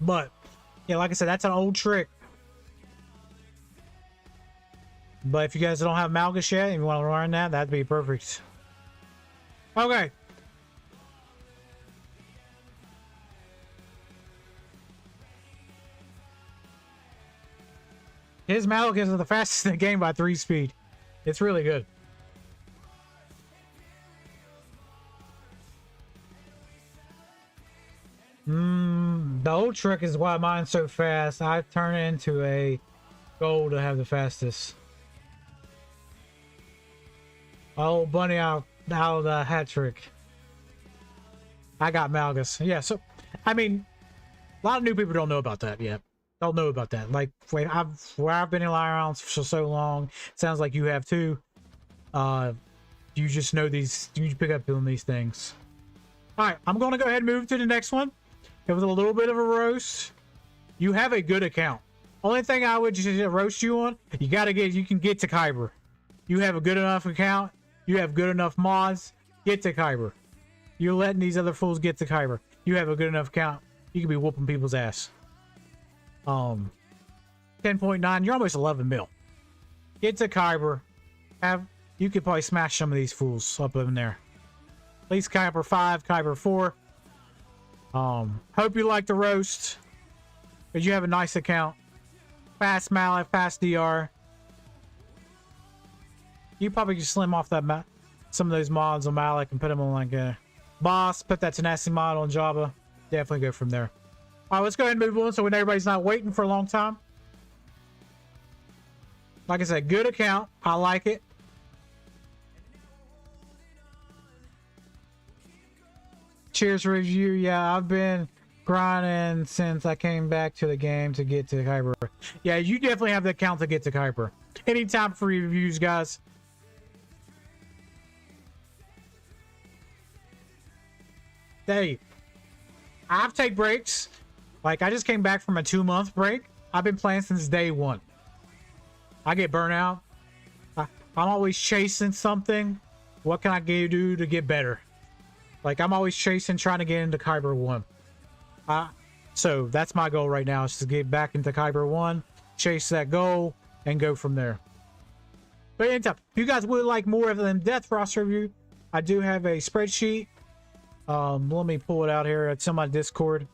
But yeah, like I said, that's an old trick. But if you guys don't have Malgus yet and you want to learn that, that'd be perfect. Okay. His Malgus is the fastest in the game by 3 speed. It's really good. The old trick is why mine's so fast. I turn it into a goal to have the fastest. Oh, bunny out of the hat trick. I got Malgus. Yeah, so I mean, a lot of new people don't know about that yet. Don't know about that. Like where I've been in Lyre for so long. Sounds like you have too. You just know these. You pick up on these things. All right, I'm gonna go ahead and move to the next one. It was a little bit of a roast. You have a good account. Only thing I would just roast you on, you can get to Kyber. You have a good enough account. You have good enough mods. Get to Kyber. You're letting these other fools get to Kyber. You have a good enough account. You can be whooping people's ass. 10.9. You're almost 11 mil. Get to Kyber. You could probably smash some of these fools up in there. At least Kyber 5, Kyber 4. Hope you like the roast. Because you have a nice account. Fast mallet, fast DR. You probably just slim off that some of those mods on Malik and put them on like a boss. Put that tenacity mod on Java. Definitely go from there. All right, let's go ahead and move on so when everybody's not waiting for a long time. Like I said, good account. I like it. Cheers review. Yeah, I've been grinding since I came back to the game to get to Kyber. Yeah, you definitely have the account to get to Kyber. Anytime for reviews, guys. Hey, I've take breaks. Like I just came back from a 2-month break. I've been playing since day one. I get burnout. I'm always chasing something. What can I do to get better? Like I'm always chasing, trying to get into Kyber 1. So that's my goal right now, is to get back into Kyber 1, chase that goal, and go from there. But anytime, if you guys would like more of them death roster review, I do have a spreadsheet. Let me pull it out here. It's on my Discord.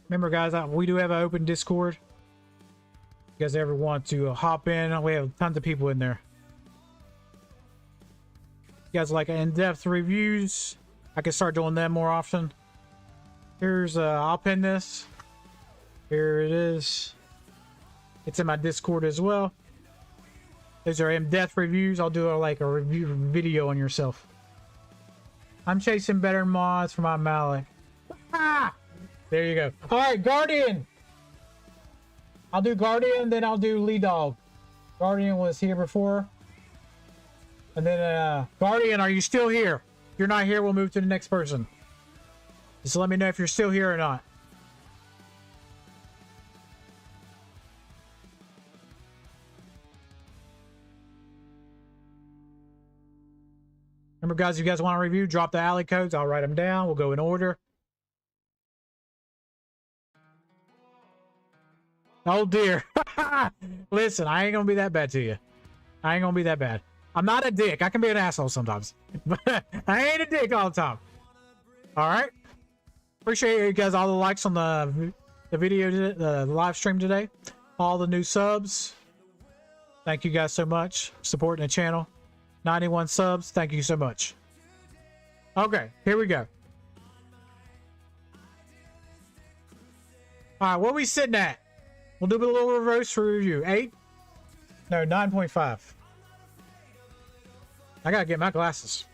Remember, guys, we do have an open Discord. If you guys ever want to hop in, we have tons of people in there. If you guys like in-depth reviews, I can start doing them more often. Here's, I'll pin this. Here it is. It's in my Discord as well. These are in-depth reviews. I'll do like a review video on yourself. I'm chasing better mods for my Malik. Ah! There you go. All right, Guardian. I'll do Guardian, then I'll do Lead Dog. Guardian was here before. And then, Guardian, are you still here? If you're not here, we'll move to the next person. Just let me know if you're still here or not. Remember, guys, if you guys want a review, drop the alley codes. I'll write them down. We'll go in order. Oh, dear. Listen, I ain't going to be that bad to you. I ain't going to be that bad. I'm not a dick. I can be an asshole sometimes. But I ain't a dick all the time. All right? Appreciate you guys, all the likes on the video, the live stream today. All the new subs. Thank you guys so much. Supporting the channel. 91 subs. Thank you so much. Okay, here we go. All right, what are we sitting at? We'll do a little reverse review. 8? No, 9.5. I gotta get my glasses.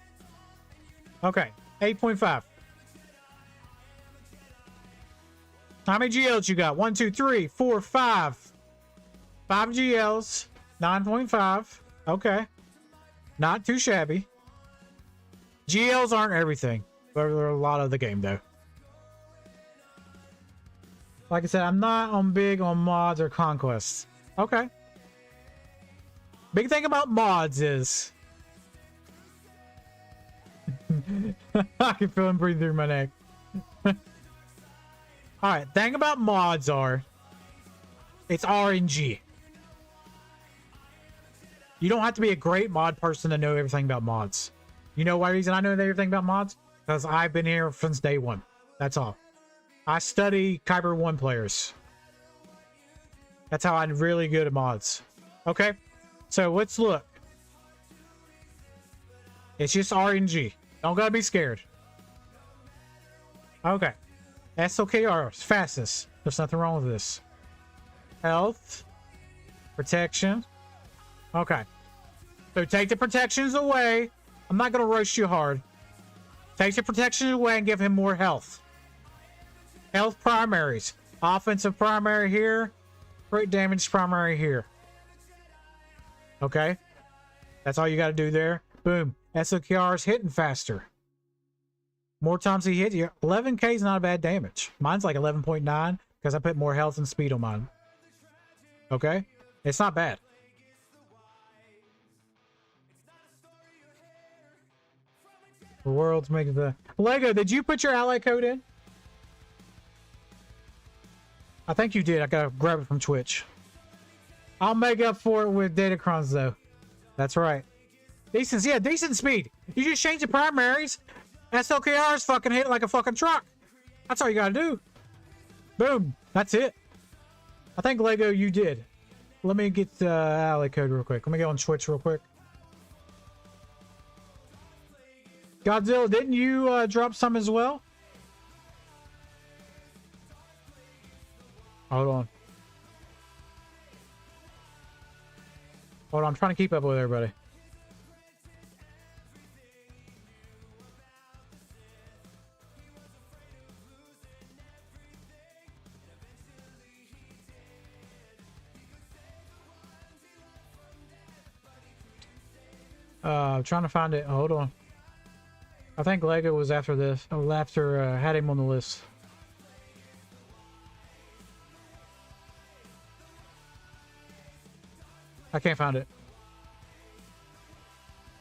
Okay, 8.5. How many GLs you got? 1, 2, 3, 4, 5. 5 GLs. 9.5. Okay. Not too shabby. GLs aren't everything, but they're a lot of the game, though. Like I said, I'm not big on mods or conquests. Okay. Big thing about mods is... I can feel him breathe through my neck. Alright, thing about mods are... It's RNG. You don't have to be a great mod person to know everything about mods. You know why reason I know everything about mods? Because I've been here since day one. That's all. I study Kyber 1 players. That's how I'm really good at mods. Okay, so let's look. It's just RNG. Don't gotta be scared. Okay. SWGoH, fastest. There's nothing wrong with this. Health. Protection. Okay. So take the protections away. I'm not gonna roast you hard. Take the protections away and give him more health. Health primaries. Offensive primary here. Crit damage primary here. Okay. That's all you gotta do there. Boom. SWGoH is hitting faster. More times he hit you. 11k is not a bad damage. Mine's like 11.9 because I put more health and speed on mine. Okay? It's not bad. The world's making the... Lego, did you put your ally code in? I think you did. I gotta grab it from Twitch. I'll make up for it with Datacrons though. That's right. Decent, yeah, decent speed. You just change the primaries. SWGoH is fucking hit like a fucking truck. That's all you gotta do. Boom. That's it. I think Lego, you did. Let me get the ally code real quick. Let me go on Twitch real quick. Godzilla, didn't you drop some as well? Hold on. Hold on, I'm trying to keep up with everybody. I'm trying to find it. Hold on. I think Lego was after this. Oh, after had him on the list. I can't find it.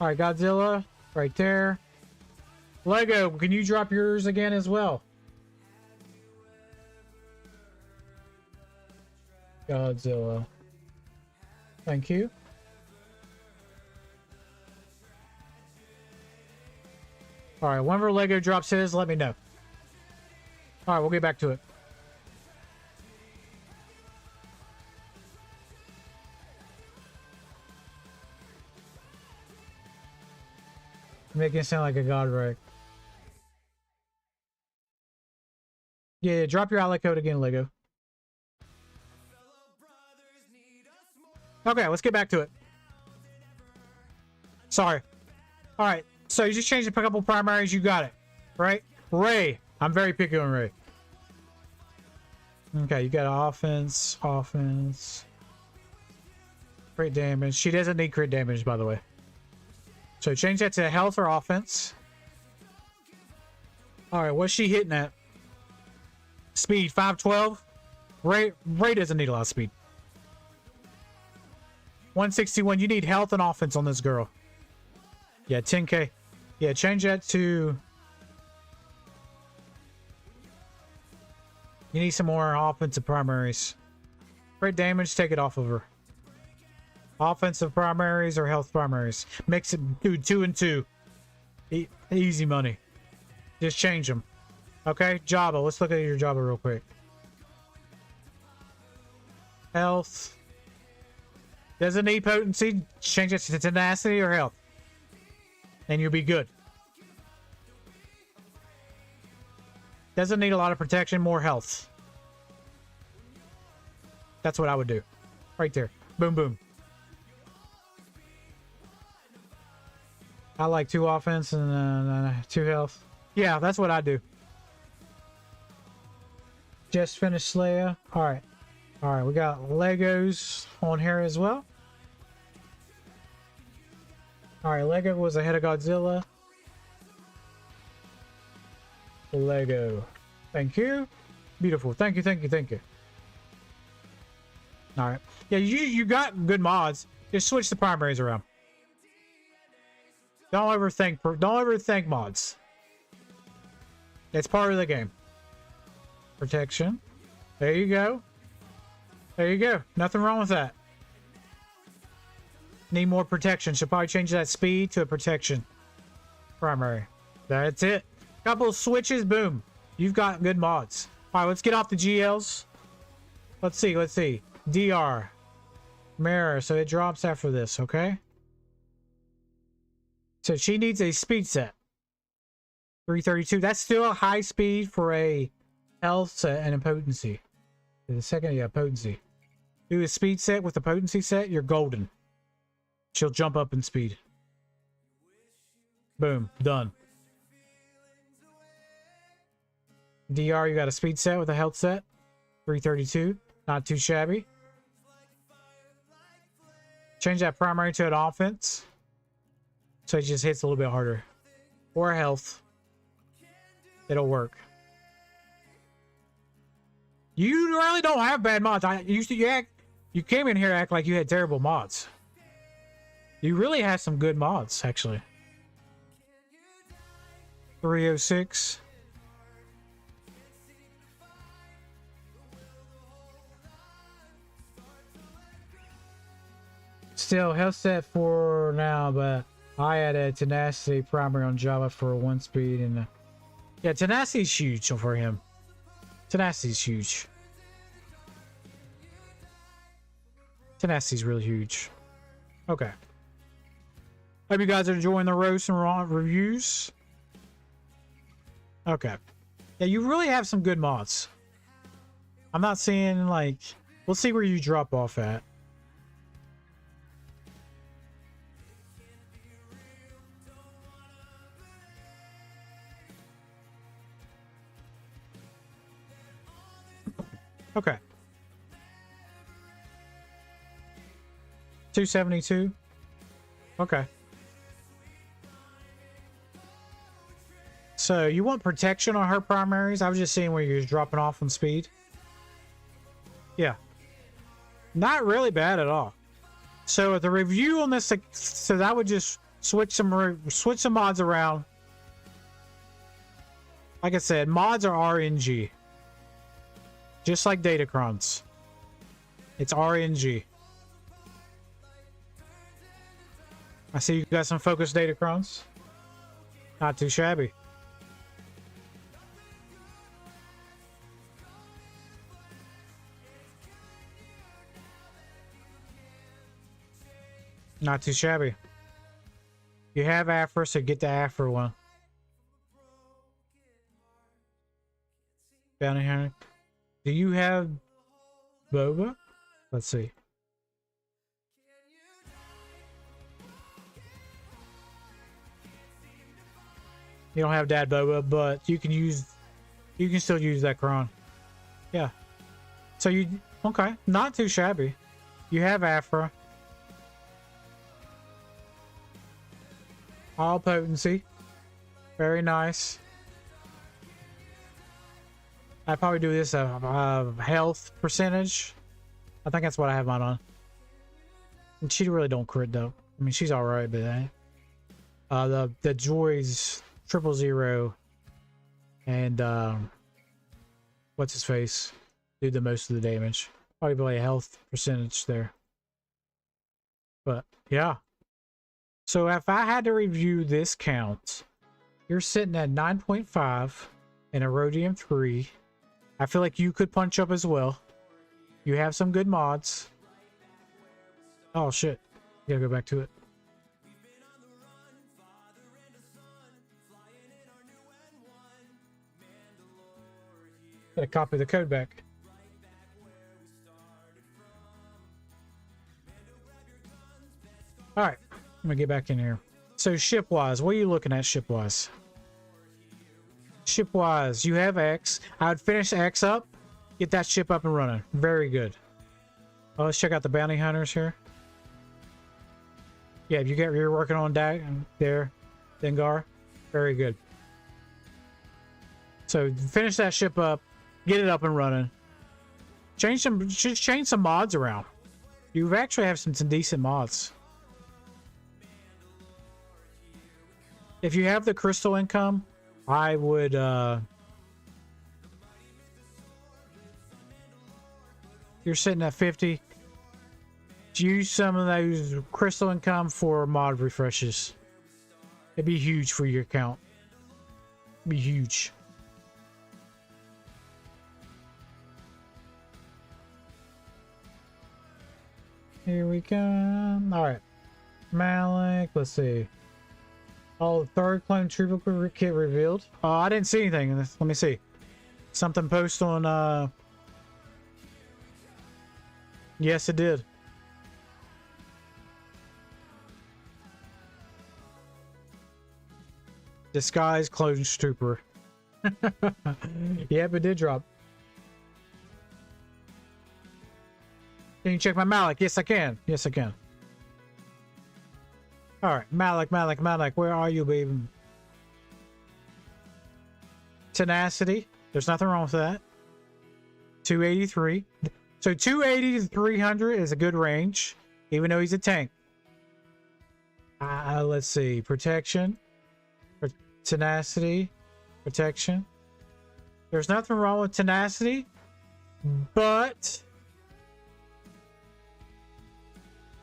All right, Godzilla, right there. Lego, can you drop yours again as well? Godzilla. Thank you. All right, whenever Lego drops his, let me know. All right, we'll get back to it. Making it sound like a god wreck. Yeah, drop your ally code again, Lego. Okay, let's get back to it. Sorry. All right, so you just changed a couple primaries. You got it, right? Ray. I'm very picky on Ray. Okay, you got offense. Crit damage. She doesn't need crit damage, by the way. So change that to health or offense. All right, what's she hitting at? Speed 512. Ray doesn't need a lot of speed. 161. You need health and offense on this girl. Yeah, 10k. Yeah, change that to... You need some more offensive primaries. Crit damage, take it off of her. Offensive primaries or health primaries. Mix it, do 2 and 2. Easy money. Just change them. Okay, Jabba. Let's look at your Jabba real quick. Health. Doesn't need potency. Change it to tenacity or health. And you'll be good. Doesn't need a lot of protection, more health. That's what I would do. Right there. Boom, boom. I like 2 offense and 2 health. Yeah, that's what I do. Just finished Slayer. Alright. Alright, we got Legos on here as well. Alright, Lego was ahead of Godzilla. Lego. Thank you. Beautiful. Thank you, thank you, thank you. Alright. Yeah, you got good mods. Just switch the primaries around. Don't overthink mods. It's part of the game. Protection. There you go. There you go. Nothing wrong with that. Need more protection. Should probably change that speed to a protection. Primary. That's it. Couple of switches. Boom. You've got good mods. Alright, let's get off the GLs. Let's see. DR. Mirror, so it drops after this, okay? So she needs a speed set. 332. That's still a high speed for a health set and a potency. The second, yeah, potency. Do a speed set with the potency set, you're golden. She'll jump up in speed. Boom, done. DR, you got a speed set with a health set. 332. Not too shabby. Change that primary to an offense. So it just hits a little bit harder. Or health. It'll work. You really don't have bad mods. You came in here act like you had terrible mods. You really have some good mods, actually. 306. Still health set for now, but I had a tenacity primary on Java for 1 speed, and yeah, tenacity is huge for him. Tenacity is huge. Tenacity is really huge. Okay. Hope you guys are enjoying the roast and raw reviews. Okay. Yeah, you really have some good mods. I'm not saying like, we'll see where you drop off at. Okay. 272. Okay. So you want protection on her primaries? I was just seeing where you're dropping off on speed. Yeah. Not really bad at all. So the review on this, so that would just switch some mods around. Like I said, mods are RNG. Just like Datacrons. It's RNG. I see you got some focused Datacrons. Not too shabby. Not too shabby. You have Afro, so get the Afro one. Bounty Hunter. Do you have Boba? Let's see. You don't have Dad Boba, but you can still use that Kron. Yeah. So okay, not too shabby. You have Afra. All potency. Very nice. I probably do this health percentage. I think that's what I have mine on. And she really don't crit though. I mean, she's all right, but the Joy's 000 and what's his face do the most of the damage. Probably a health percentage there. But yeah. So if I had to review this count, you're sitting at 9.5 and a Rhodium 3. I feel like you could punch up as well. You have some good mods. Oh shit. Gotta go back to it. Gotta copy the code back. Alright. I'm gonna get back in here. So ship-wise, what are you looking at ship-wise? Ship-wise, you have X. I would finish X up, get that ship up and running. Very good. Oh, let's check out the bounty hunters here. Yeah, you're working on that there, Dengar. Very good. So finish that ship up, get it up and running. Change some mods around. You actually have some decent mods. If you have the crystal income, I would you're sitting at 50. Use some of those crystal income for mod refreshes. It'd be huge for your account. It'd be huge. Here we come. Alright. Malik, let's see. Oh, the third clone trooper kit revealed. Oh, I didn't see anything. Let me see. Something post on, Yes, it did. Disguise clone trooper. Yep, it did drop. Can you check my Malik? Yes, I can. Yes, I can. Alright, Malik, where are you, baby? Tenacity. There's nothing wrong with that. 283. So 280 to 300 is a good range, even though he's a tank. Let's see. Protection. Tenacity. Protection. There's nothing wrong with tenacity, but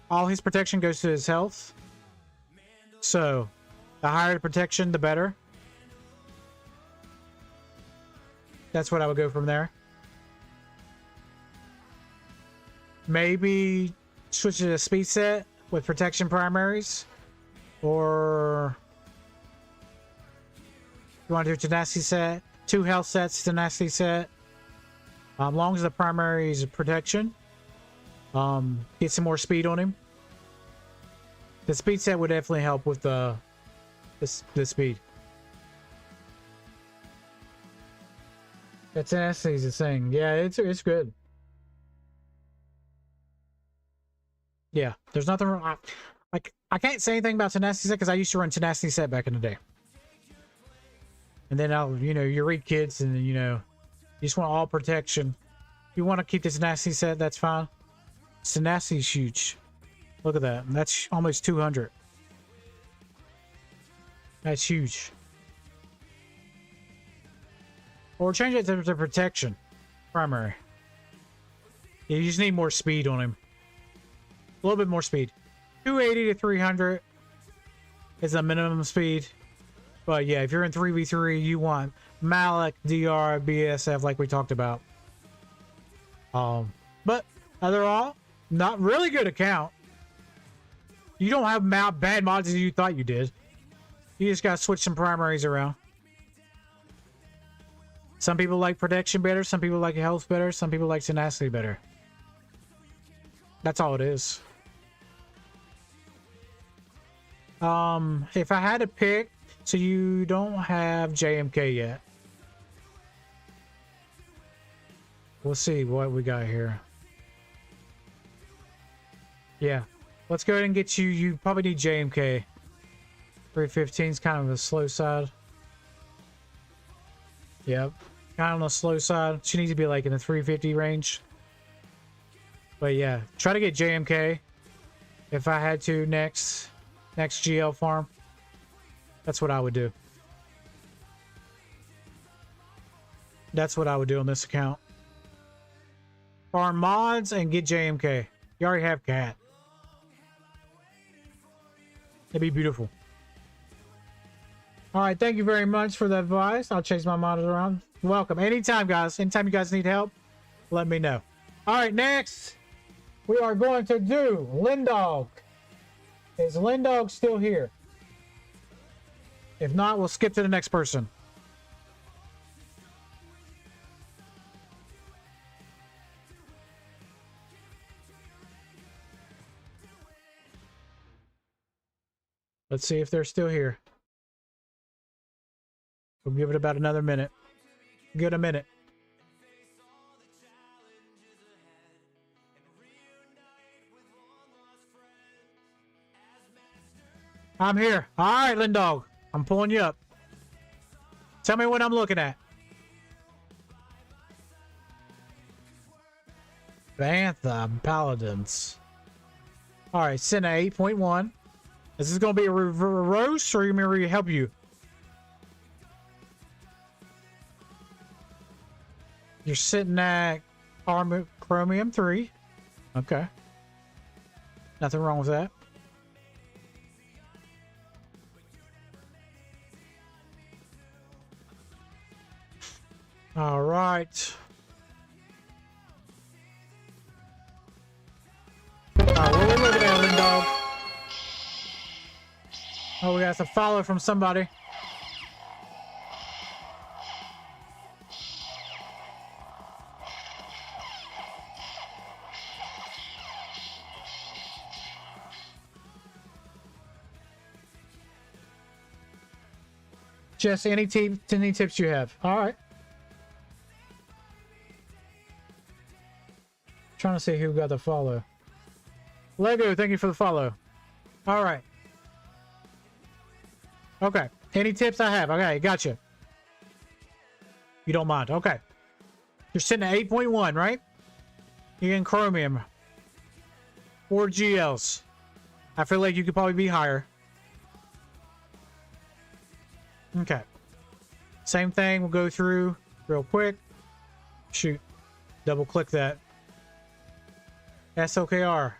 all his protection goes to his health. So the higher the protection, the better. That's what I would go from there. Maybe switch to a speed set with protection primaries, or you want to do a tenacity set, 2 health sets, tenacity set. As long as the primary is protection, get some more speed on him. The speed set would definitely help with the speed. That tenacity is the thing. Yeah, it's good. Yeah, there's nothing wrong. I can't say anything about tenacity set because I used to run tenacity set back in the day. And then you read kids and then, you just want all protection. You want to keep this tenacity set, that's fine. Tenacity is huge. Look at that. That's almost 200. That's huge. Or change it to protection. Primary. Yeah, you just need more speed on him. A little bit more speed. 280 to 300 is the minimum speed. But yeah, if you're in 3v3, you want Malik, DR, BSF like we talked about. But overall, not really good account. You don't have bad mods as you thought you did. You just gotta switch some primaries around. Some people like protection better, some people like health better, some people like tenacity better. That's all it is. If I had to pick, so you don't have JMK yet. We'll see what we got here. Yeah. Let's go ahead and get you. You probably need JMK. 315 is kind of the slow side. Yep. Kind of on the slow side. She needs to be like in the 350 range. But yeah, try to get JMK. If I had to next GL farm. That's what I would do. That's what I would do on this account. Farm mods and get JMK. You already have Cat. It'd be beautiful. Alright, thank you very much for the advice. I'll chase my mods around. Welcome. Anytime, guys. Anytime you guys need help, let me know. Alright, next, we are going to do Lindog. Is Lindog still here? If not, we'll skip to the next person. Let's see if they're still here. We'll give it about another minute. Good a minute. I'm here. All right, Lindog. I'm pulling you up. Tell me what I'm looking at. Bantha Paladins. All right, Senna 8.1. Is this going to be a roast or are you going to help you? You're sitting at Chromium 3. Okay. Nothing wrong with that. All right. Oh, we got a follow from somebody. Just any tips you have. All right. Trying to see who got the follow. Lego, thank you for the follow. All right. Okay. Any tips I have? Okay, gotcha. You don't mind. Okay. You're sitting at 8.1, right? You're in chromium. 4 GLs. I feel like you could probably be higher. Okay. Same thing. We'll go through real quick. Shoot. Double click that. SWGoH.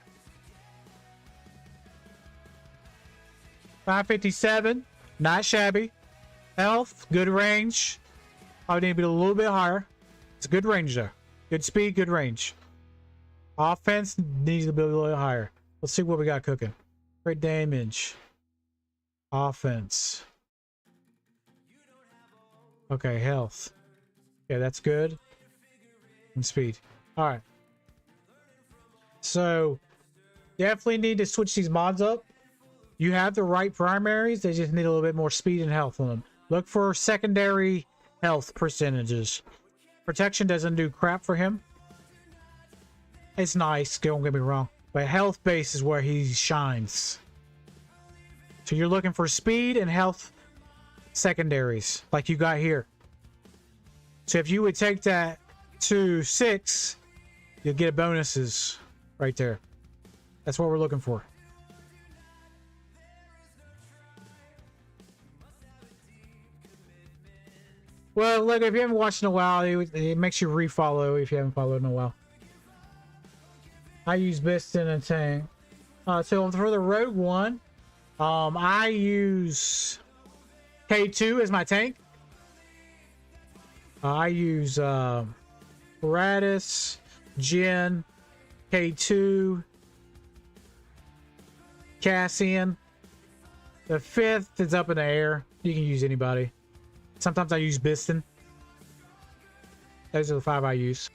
557. Not shabby. Health. Good range. Probably need to be a little bit higher. It's good range though. Good speed, good range. Offense needs to be a little higher. Let's see what we got cooking. Great damage. Offense. Okay, health. Yeah, that's good. And speed. Alright. So, definitely need to switch these mods up. You have the right primaries, they just need a little bit more speed and health on them. Look for secondary health percentages. Protection doesn't do crap for him. It's nice, don't get me wrong. But health base is where he shines. So you're looking for speed and health secondaries, like you got here. So if you would take that to 6, you'll get bonuses right there. That's what we're looking for. Well, look, if you haven't watched in a while, it makes you refollow if you haven't followed in a while. I use Biston and Tank. So for the Rogue one, I use K2 as my tank. I use Radis, Jin, K2, Cassian. The 5th is up in the air. You can use anybody. Sometimes I use Biston. Those are the 5 I use.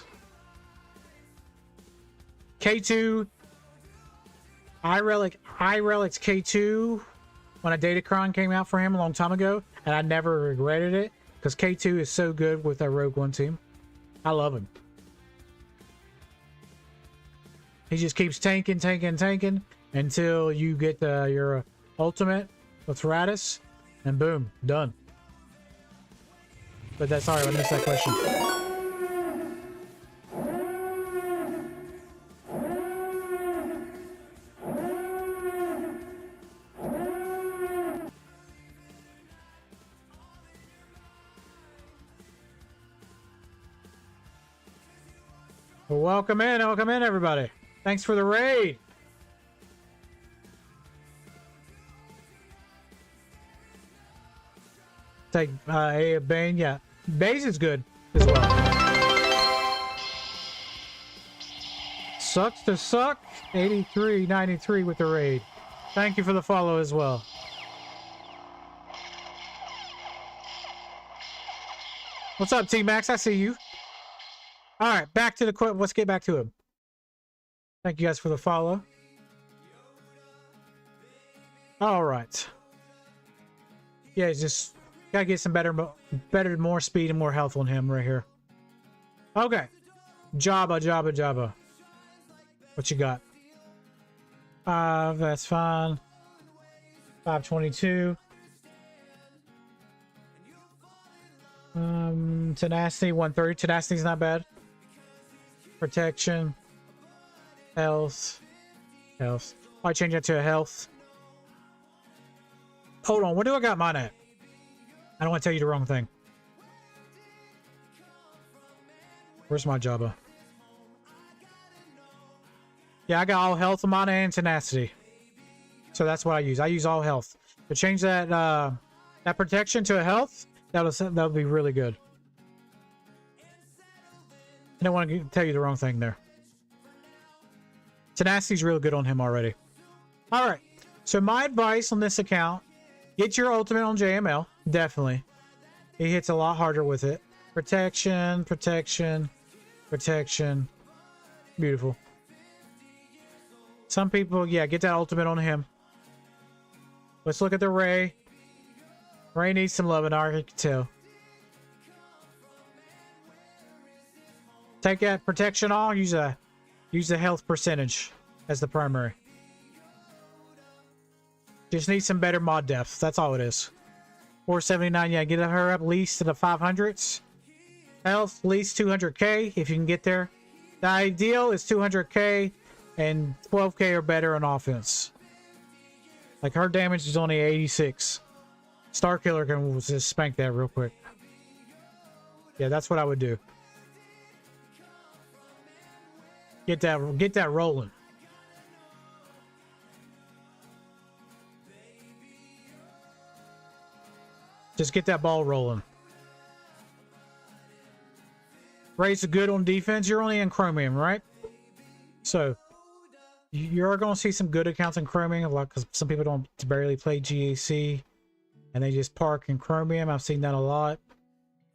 K2. iRelic's K2 when a Datacron came out for him a long time ago, and I never regretted it because K2 is so good with that Rogue One team. I love him. He just keeps tanking until you get your ultimate with Radis, and boom, done. But that's sorry, I missed that question. Well, welcome in, everybody. Thanks for the raid. Take A of Bane, yeah. Base is good as well. Sucks to suck. 83.93 with the raid. Thank you for the follow as well. What's up, T-Max? I see you. All right, back to the quote. Let's get back to him. Thank you guys for the follow. All right. Yeah, just gotta get some better, more speed and more health on him right here. Okay. Jabba. What you got? That's fine. 522. Tenacity 130. Tenacity's not bad. Protection. Health. I change that to a health. Hold on, what do I got mine at? I don't want to tell you the wrong thing. Where's my Jabba? Yeah, I got all health on mine and tenacity. So that's what I use. I use all health. To change that that protection to a health, that'll be really good. I don't want to tell you the wrong thing there. Tenacity's real good on him already. Alright, so my advice on this account Get your ultimate on JML. Definitely. He hits a lot harder with it. Protection, protection, protection. Beautiful. Some people, yeah, get that ultimate on him. Let's look at the Ray. Ray needs some love, and I can tell. Take that protection off. Use the health percentage as the primary. Just need some better mod depth. That's all it is. 479. Yeah, get her up at least to the 500s. Health, at least 200k if you can get there. The ideal is 200k and 12k or better on offense. Like, her damage is only 86. Star Killer can just spank that real quick. Yeah, that's what I would do. Get that rolling. Just get that ball rolling. Ray's good on defense. You're only in Chromium, right? So you're going to see some good accounts in Chromium, like, because some people don't barely play GAC and they just park in Chromium. I've seen that a lot.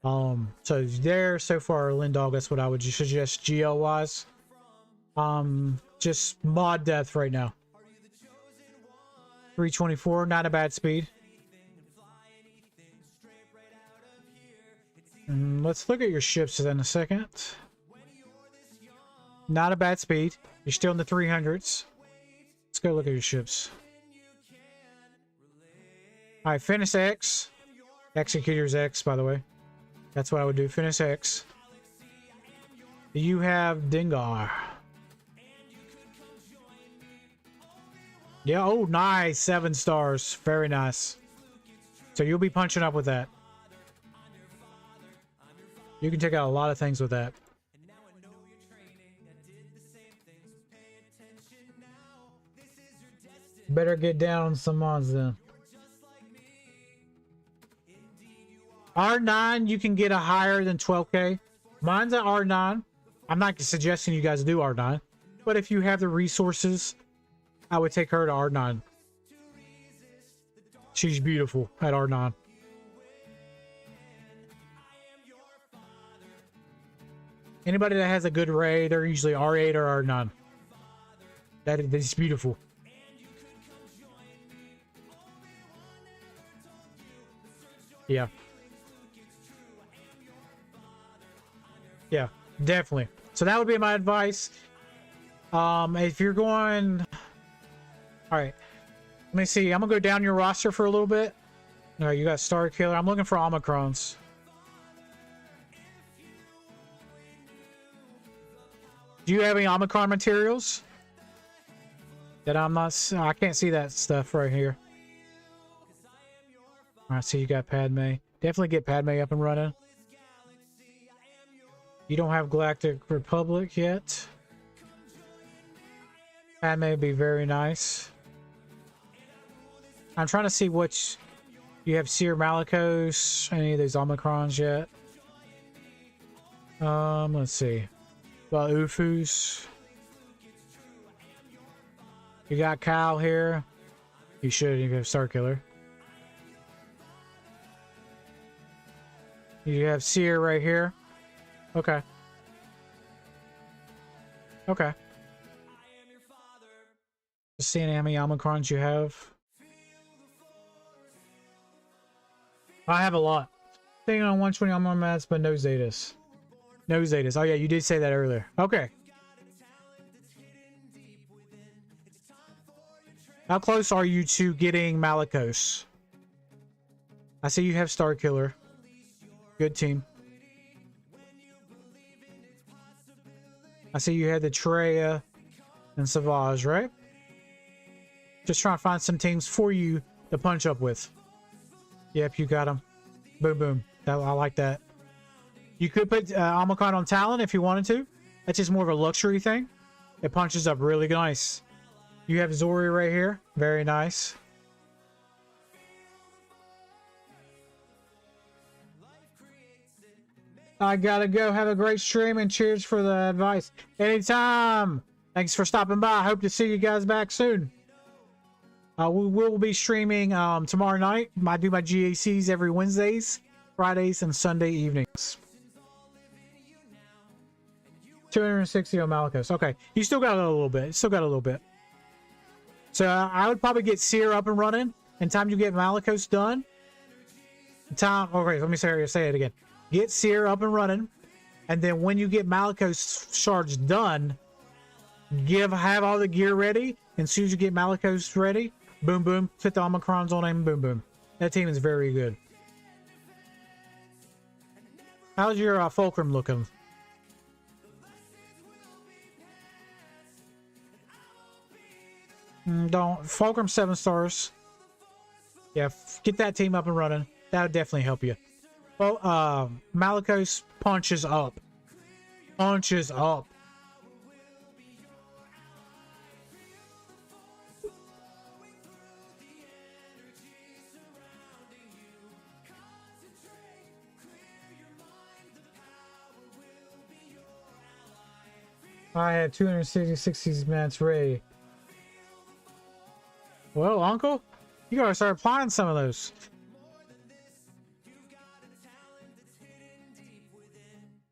So there, so far, Lindog, that's what I would suggest GL wise. Just mod depth right now. 324, not a bad speed. Let's look at your ships in a second. Not a bad speed. You're still in the 300s. Let's go look at your ships. All right, finish X. Executor's X, by the way. That's what I would do. Finish X. You have Dengar. Yeah, oh, nice. 7 stars. Very nice. So you'll be punching up with that. You can take out a lot of things with that. Better get down on some mods then. R9, you can get a higher than 12k. Mine's at R9. I'm not suggesting you guys do R9. But if you have the resources, I would take her to R9. She's beautiful at R9. Anybody that has a good Ray, they're usually R8 or R9. That is beautiful. Yeah. Yeah, definitely. So that would be my advice. If you're going... Alright. Let me see. I'm going to go down your roster for a little bit. Alright, you got Star Killer. I'm looking for Omicrons. Do you have any Omicron materials? That I'm not... I can't see that stuff right here. Alright, so you got Padme. Definitely get Padme up and running. You don't have Galactic Republic yet. Padme would be very nice. I'm trying to see which... You have Seer Malicos, any of those Omicrons yet? Let's see. Well, Ufus. You got Kyle here. You should if you have Star Killer. You have Seer right here. Okay. Okay. Just seeing how many Omicrons you have. I have a lot. Staying on 120 Omicron mats, but no Zetas. No Zetas. Oh yeah, you did say that earlier. Okay. How close are you to getting Malicos? I see you have Star Killer. Good team. I see you had the Treya and Savage, right? Just trying to find some teams for you to punch up with. Yep, you got them. Boom, boom. I like that. You could put Omicron on Talon if you wanted to. That's just more of a luxury thing. It punches up really nice. You have Zori right here. Very nice. I gotta go. Have a great stream and cheers for the advice. Anytime. Thanks for stopping by. I hope to see you guys back soon. We will be streaming tomorrow night. I do my GACs every Wednesdays, Fridays, and Sunday evenings. 260 on Malicos. Okay, you still got a little bit. Still got a little bit. So I would probably get Seer up and running. And time you get Malicos done. Okay, let me say it again. Get Seer up and running. And then when you get Malicos shards done, have all the gear ready. And as soon as you get Malicos ready, boom, boom, fit the Omicrons on him, boom, boom. That team is very good. How's your Fulcrum looking? Fulcrum 7 stars. Yeah, get that team up and running. That would definitely help you. Well, Malicos punches up. Punches up. I had 260 minutes ready. Well, Uncle, you gotta start applying some of those.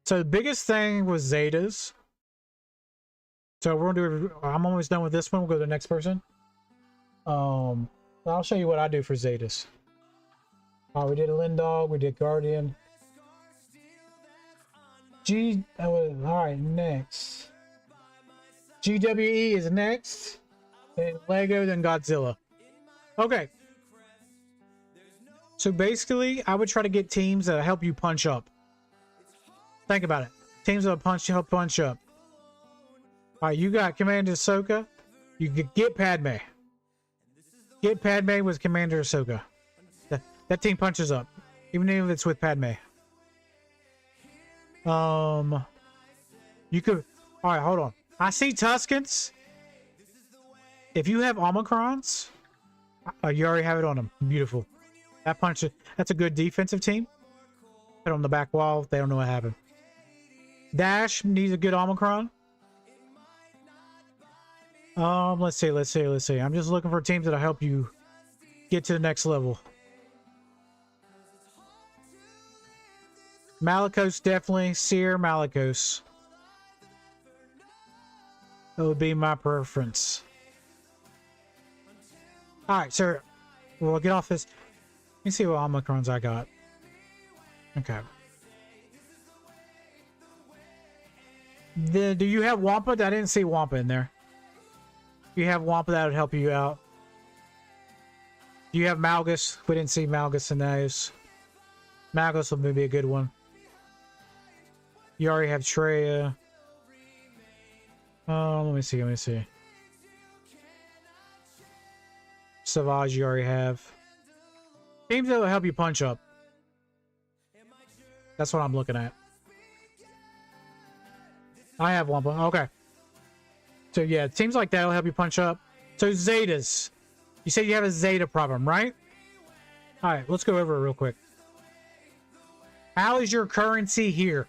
So the biggest thing was Zetas. So we're gonna do. I'm almost done with this one. We'll go to the next person. I'll show you what I do for Zetas. We did a Lindog. We did Guardian. All right, next. GWE is next. Then Lego, then Godzilla. Okay. So basically, I would try to get teams that help you punch up. Think about it. Teams that help punch up. All right, you got Commander Ahsoka. You could get Padme. Get Padme with Commander Ahsoka. That team punches up, even if it's with Padme. You could. All right, hold on. I see Tuskens. If you have Omicrons, you already have it on them. Beautiful. That punch. That's a good defensive team. Put on the back wall. They don't know what happened. Dash needs a good Omicron. Let's see. I'm just looking for teams that'll help you get to the next level. Malicos, definitely. Seer, Malicos. That would be my preference. Alright, sir. We'll get off this. Let me see what Omicrons I got. Okay. Do you have Wampa? I didn't see Wampa in there. If you have Wampa, that would help you out. Do you have Malgus? We didn't see Malgus in those. Malgus will be a good one. You already have Treya. Let me see. Savage, you already have. Teams that will help you punch up. That's what I'm looking at. I have Wampa. Okay. So yeah, teams like that will help you punch up. So Zetas. You said you have a Zeta problem, right? Alright, let's go over it real quick. How is your currency here?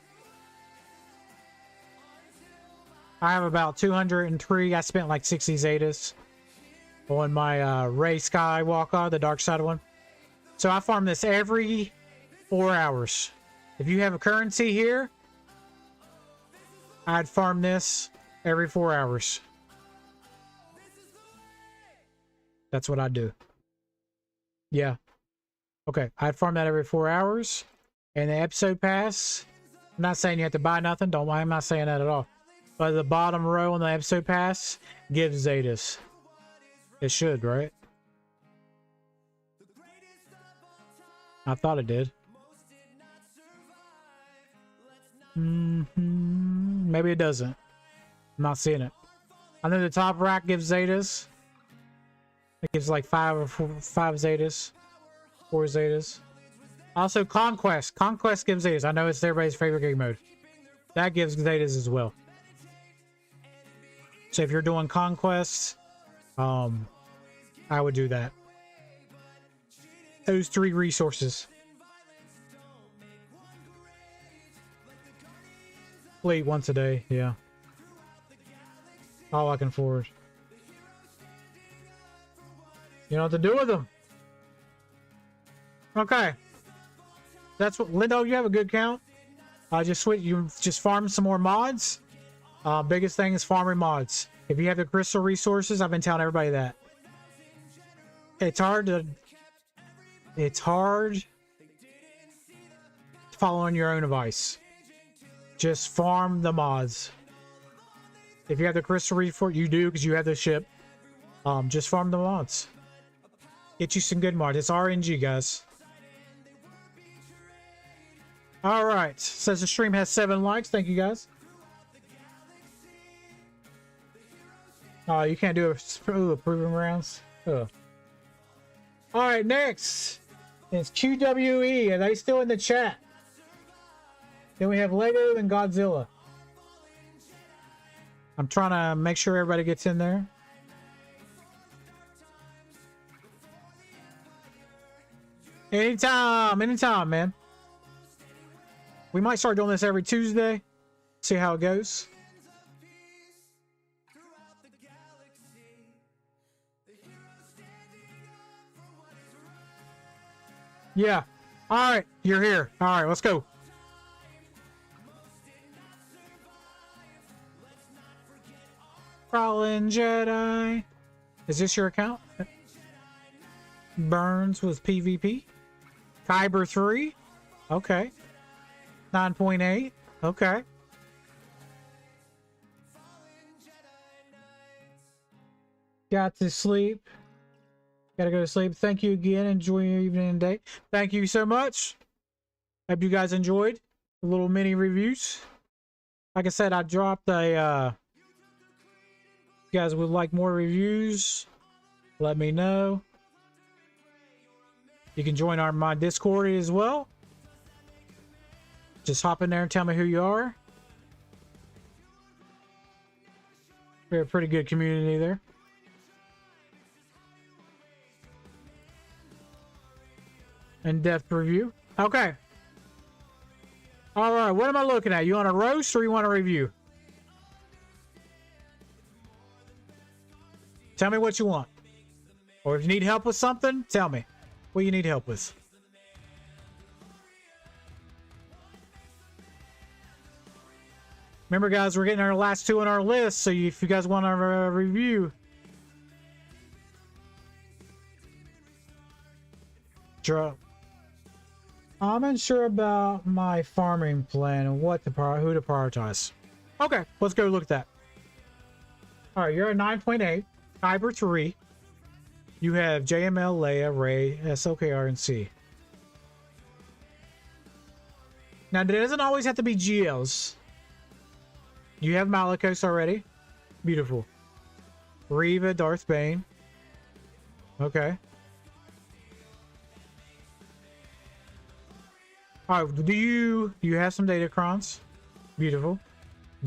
I have about 203. I spent like 60 Zetas on my Rey Skywalker, the dark side one. So I farm this every 4 hours. If you have a currency here, I'd farm this every 4 hours. That's what I do. Yeah. Okay, I'd farm that every 4 hours. And the episode pass, I'm not saying you have to buy nothing. Don't mind, I'm not saying that at all. But the bottom row on the episode pass gives Zetas. It should, right? I thought it did. Maybe it doesn't. I'm not seeing it. I know the top rack gives Zetas. It gives like 5 Zetas. 4 Zetas. Also, Conquest. Conquest gives Zetas. I know it's everybody's favorite game mode. That gives Zetas as well. So if you're doing Conquest, I would do that. Those 3 resources. Fleet once a day, yeah. All I can afford. You know what to do with them. Okay. That's what, Lindo, you have a good count. Just switch, you just farm some more mods. Biggest thing is farming mods. If you have the crystal resources, I've been telling everybody that. It's hard to follow on your own advice. Just farm the mods. If you have the crystal resource, you do because you have the ship. Just farm the mods. Get you some good mods. It's RNG, guys. All right. Says the stream has 7 likes. Thank you, guys. You can't do a proving rounds. All right, next is QWE. Are they still in the chat? Then we have Lego and Godzilla. I'm trying to make sure everybody gets in there. Anytime, man. We might start doing this every Tuesday. See how it goes. Yeah. All right, you're here. All right, let's go. Crawling Jedi. Is this your account? Burns with PvP. Kyber 3. Okay. 9.8. Okay. Got to sleep. Gotta go to sleep. Thank you again. Enjoy your evening and day. Thank you so much. Hope you guys enjoyed the little mini reviews. Like I said, I dropped a if you guys would like more reviews, let me know. You can join my Discord as well. Just hop in there and tell me who you are. We're a pretty good community there. In-depth review. Okay. All right. What am I looking at? You want a roast or you want a review? Tell me what you want. Or if you need help with something, tell me what you need help with. Remember, guys, we're getting our last 2 on our list, so if you guys want a review, drop. I'm unsure about my farming plan and who to prioritize. Okay, let's go look at that. All right, you're at 9.8, Kyber 3. You have JML, Leia, Ray, SLKR, and C. Now, it doesn't always have to be GLs. You have Malicos already. Beautiful. Reva, Darth Bane. Okay. All right, do you have some Datacrons? Beautiful.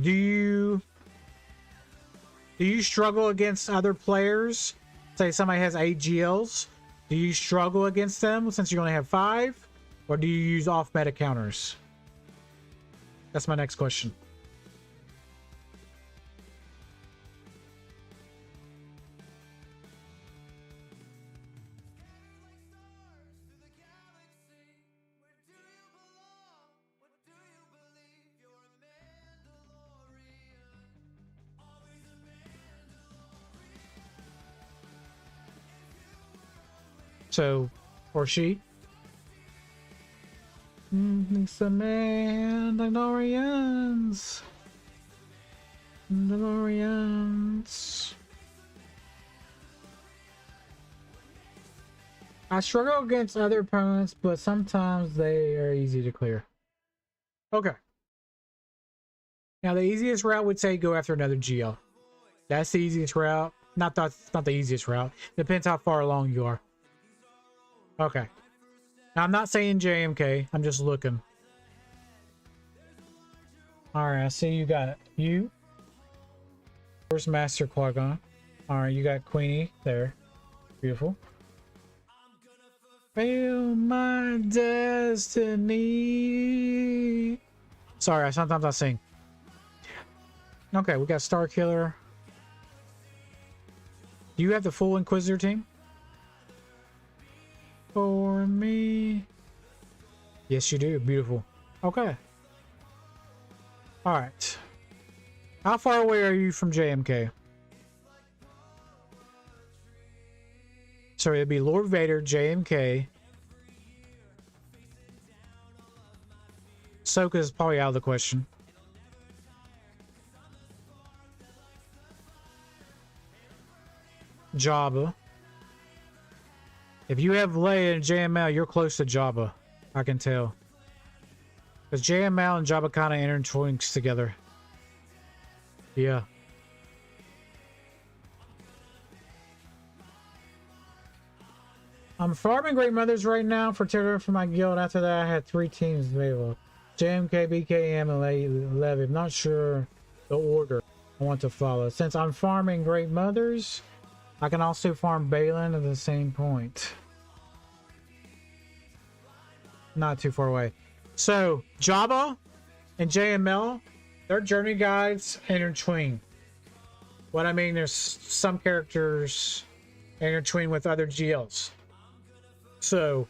Do you struggle against other players? Say somebody has 8 GLs. Do you struggle against them since you only have 5? Or do you use off-meta counters? That's my next question. So, or she. Lisa Mandalorians. Mandalorians. I struggle against other opponents, but sometimes they are easy to clear. Okay. Now the easiest route would say go after another GL. That's the easiest route. Not the easiest route. Depends how far along you are. Okay. Now, I'm not saying JMK. I'm just looking. Alright, I see you got you. Where's Master Qui-Gon? Alright, you got Queenie there. Beautiful. Feel my destiny. Sorry, sometimes I sing. Okay, we got Star Killer. Do you have the full Inquisitor team? for me. Yes, you do. Beautiful. Okay. All right. How far away are you from JMK? So it'd be Lord Vader, JMK. Ahsoka's probably out of the question. Jabba. If you have Leia and JML, you're close to Jabba. I can tell. Because JML and Jabba kind of intertwines together. Yeah. I'm farming Great Mothers right now for Terror for my guild. After that, I had 3 teams available. JMK, BKM, and Levy. I'm not sure the order I want to follow. Since I'm farming Great Mothers, I can also farm Balin at the same point. Not too far away. So, Jabba and JML, their journey guides intertwine. What I mean, there's some characters intertwine with other GLs. So,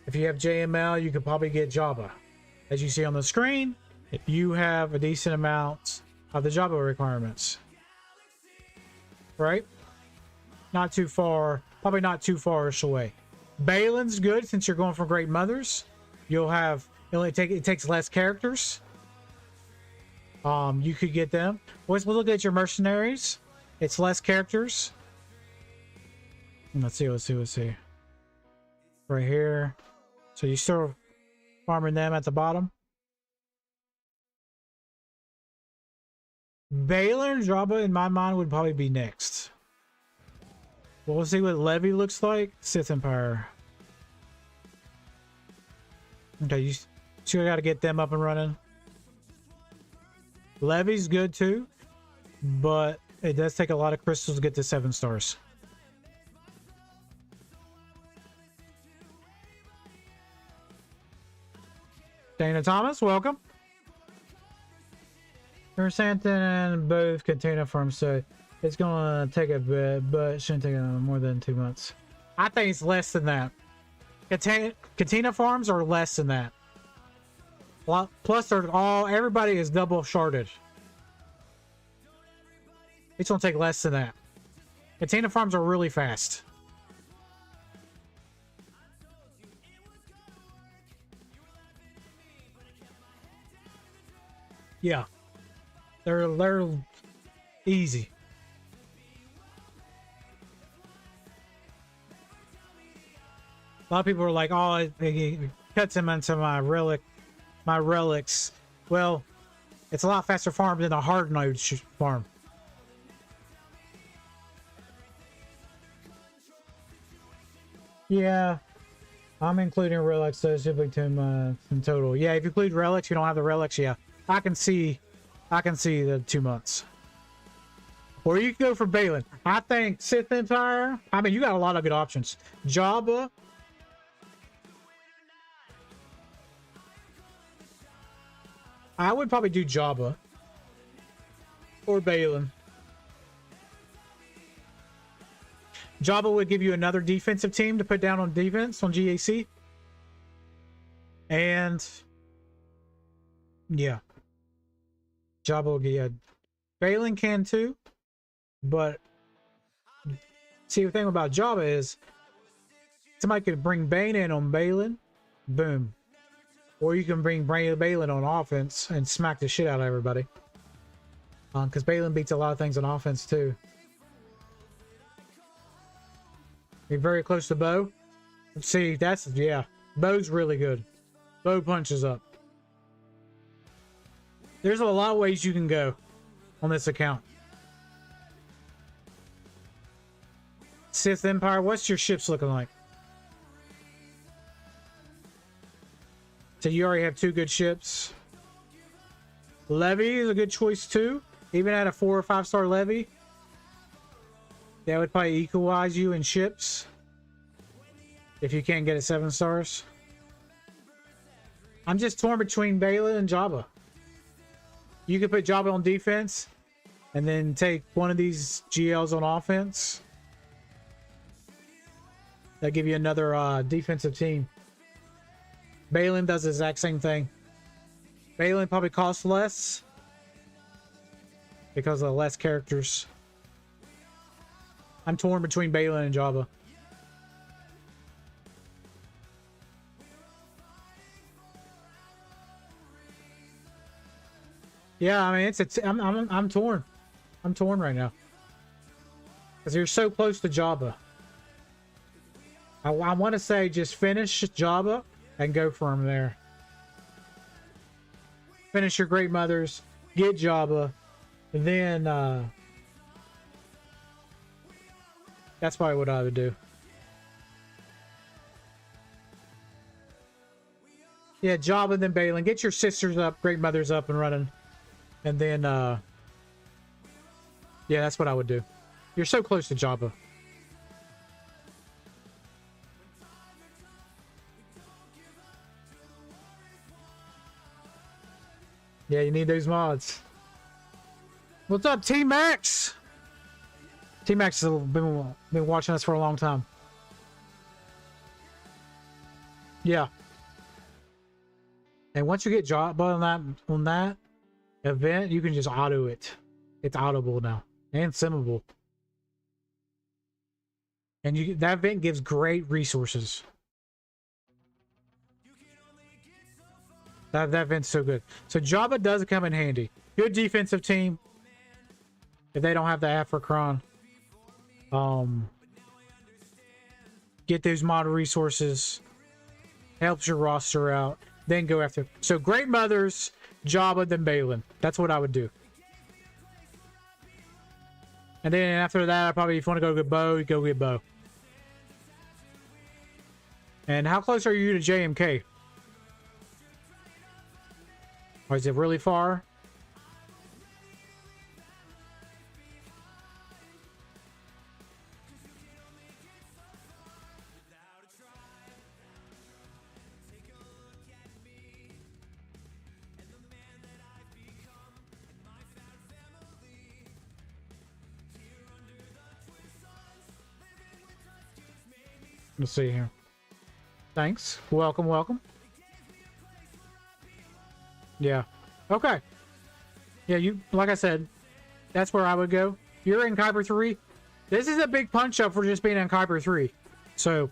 if you have JML, you could probably get Jabba. As you see on the screen, you have a decent amount of the Jabba requirements. Right? Not too far, probably not too far away. Balin's good since you're going for Great Mothers. You'll have, it takes less characters. You could get them. Let's look at your mercenaries. It's less characters. Let's see. Right here. So you still farming them at the bottom. Balin, Jabba, in my mind, would probably be next. Well, we'll see what Levy looks like. Sith Empire. Okay, you still got to get them up and running. Levy's good too, but it does take a lot of crystals to get to 7 stars. Dana Thomas, welcome. There's Santon and both container farms, so it's gonna take a bit, but it shouldn't take more than 2 months. I think it's less than that. Container farms are less than that. Plus, everybody is double sharded. It's gonna take less than that. Container farms are really fast. Yeah, they're easy. A lot of people are like, "Oh, it cuts him into my relics." Well, it's a lot faster farm than a hard node farm. Yeah, I'm including relics, so it should be 2 months in total. Yeah, if you include relics, you don't have the relics. Yeah, I can see the 2 months. Or you can go for Balin. I think Sith Empire. I mean, you got a lot of good options. Jabba. I would probably do Jabba or Balin. Jabba would give you another defensive team to put down on defense on GAC. And yeah, Jabba will get Balin can too. But see, the thing about Jabba is somebody could bring Bane in on Balin. Boom. Or you can bring Balin on offense and smack the shit out of everybody. Because Balin beats a lot of things on offense too. You're very close to Bo. See, yeah. Bo's really good. Bo punches up. There's a lot of ways you can go on this account. Sith Empire, what's your ships looking like? So you already have 2 good ships. Levy is a good choice too. Even at a 4 or 5 star Levy, that would probably equalize you in ships. If you can't get it 7 stars. I'm just torn between Balin and Jabba. You could put Jabba on defense and then take one of these GLs on offense. That give you another defensive team. Balin does the exact same thing. Balin probably costs less because of less characters. I'm torn between Balin and Jabba. Yeah, I mean I'm torn. I'm torn right now because you're so close to Jabba. I want to say just finish Jabba and go from there. Finish your Great Mothers, get Jabba, then that's probably what I would do. Yeah, Jabba, then Balin. Get your sisters up, Great Mothers up and running. And then, yeah, that's what I would do. You're so close to Jabba. Yeah, you need those mods. What's up, T-Max? T-Max has been watching us for a long time. Yeah. And once you get Jabba on that event, you can just auto it. It's audible now and simmable. And that event gives great resources. That event's so good. So Jabba does come in handy. Good defensive team. If they don't have the Africron. Get those mod resources. Helps your roster out. Then go after. So Great Mothers, Jabba, then Balin. That's what I would do. And then after that, probably if you want to go get Bo, you go get Bo. And how close are you to JMK? Or is it really far? Let's see here. Thanks. Welcome, welcome. Yeah. Okay. Yeah, you, like I said, that's where I would go. You're in Kyber 3. This is a big punch up for just being in Kyber 3. So,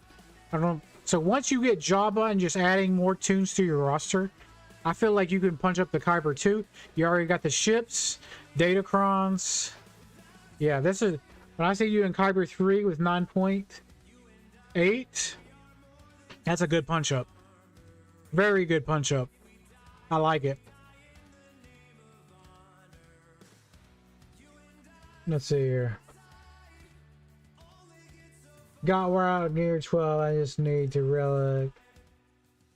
I don't know. So once you get Jabba and just adding more tunes to your roster, I feel like you can punch up the Kyber 2. You already got the ships, Datacrons. Yeah, this is, when I see you in Kyber 3 with 9.8, that's a good punch up. Very good punch up. I like it. Let's see here. Got where out near 12. I just need to relic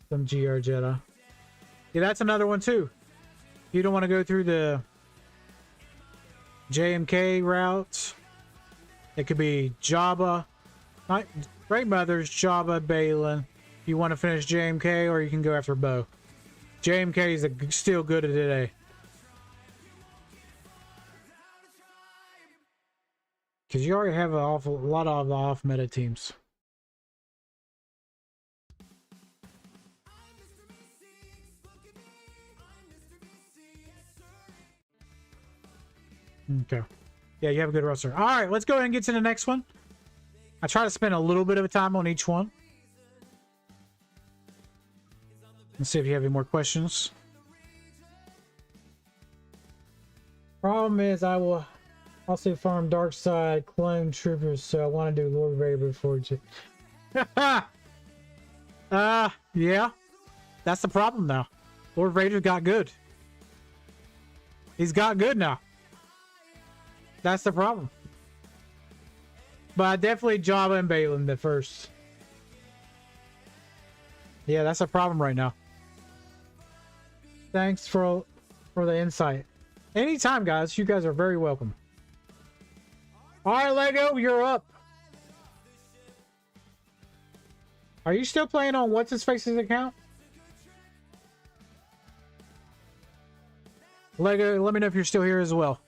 some GR Jetta. Yeah, that's another one too. You don't want to go through the JMK routes. It could be Jabba, not Great Mothers, Jabba, Balin. You want to finish JMK, or you can go after Bo. JMK is still good today. Because you already have a lot of off-meta teams. Okay. Yeah, you have a good roster. All right, let's go ahead and get to the next one. I try to spend a little bit of time on each one. Let's see if you have any more questions. Problem is, I will also farm Dark Side clone troopers, so I want to do Lord Vader before. Yeah, that's the problem now. Lord Vader got good. He's got good now. That's the problem. But definitely Jabba and Balin the first. Yeah, that's a problem right now. Thanks for the insight. Anytime, guys. You guys are very welcome. All right, Lego, you're up. Are you still playing on What's-His-Face's account? Lego, let me know if you're still here as well.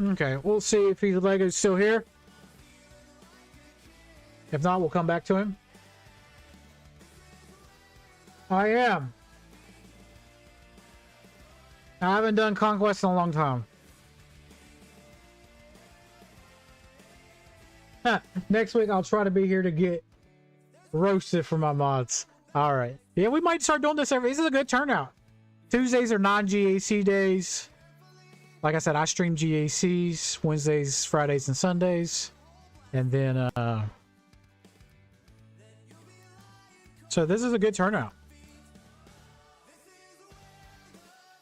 Okay, we'll see if his Lego's still here. If not, we'll come back to him. I am. I haven't done Conquest in a long time. Next week, I'll try to be here to get roasted for my mods. All right. Yeah, we might start doing this every... This is a good turnout. Tuesdays are non-GAC days. Like I said, I stream GACs Wednesdays, Fridays, and Sundays. And then, so this is a good turnout.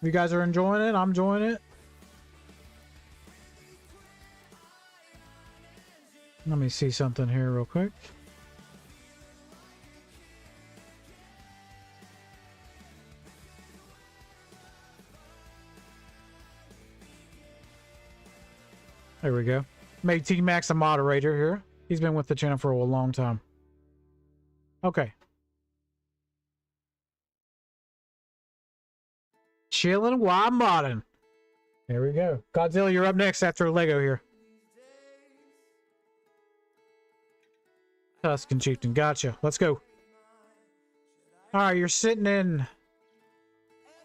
If you guys are enjoying it, I'm enjoying it. Let me see something here real quick. There we go. Made T-Max a moderator here. He's been with the channel for a long time. Okay. Chilling while modding. There we go. Godzilla, you're up next after Lego here. Tuscan Chieftain. Gotcha. Let's go. Alright, you're sitting in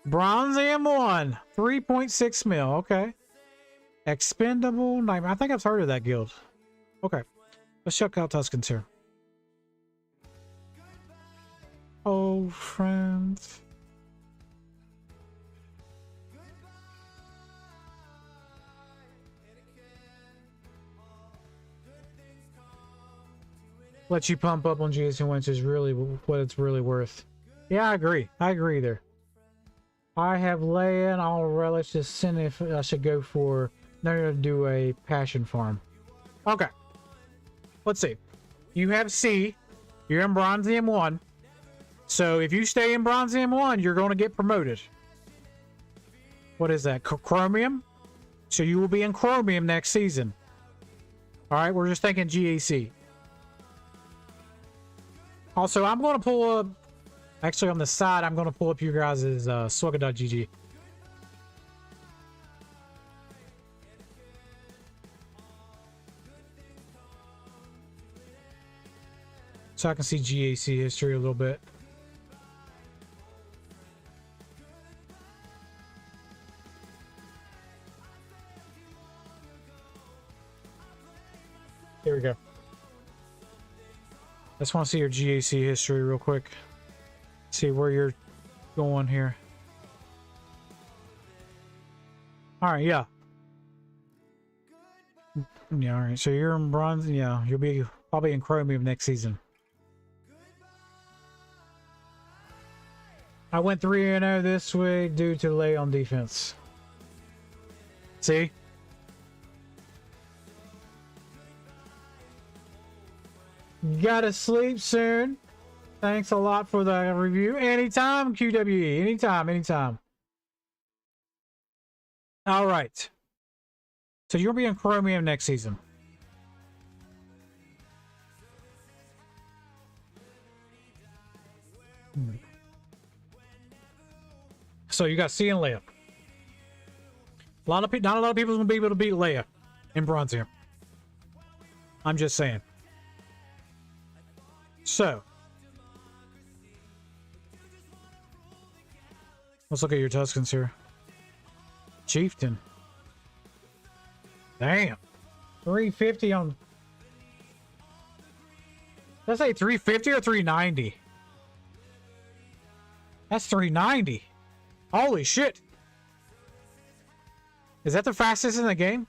Bronze M1. 3.6 mil. Okay. Expendable Nightmare. I think I've heard of that guild. Okay. Let's check out Tuscans here. Oh, friends. Let you pump up on Jason Wentz is really what it's really worth. Yeah, I agree. I agree there. I have Leia and I'll relish this sin if I should go for... They're going to do a passion farm. Okay. Let's see. You have C. You're in Bronze M1. So if you stay in Bronze M1, you're going to get promoted. What is that? Chromium? So you will be in Chromium next season. Alright, we're just thinking GAC. Also, I'm going to pull up... Actually, on the side, I'm going to pull up your guys' SWGoH. So I can see GAC history a little bit. Here we go. I just want to see your GAC history real quick. See where you're going here. Alright, yeah. Yeah, alright. So you're in Bronze. Yeah, you'll be probably in Chromium next season. I went 3-0 this week due to lay on defense. See? Gotta sleep soon. Thanks a lot for the review. Anytime, QWE. Anytime, anytime. All right. So you'll be in Chromium next season. So you got C and Leia. Not a lot of people will be able to beat Leia in Bronze here. I'm just saying. So let's look at your Tuscans here. Chieftain. Damn. 350 on... Did I say 350 or 390? That's 390. Holy shit. Is that the fastest in the game?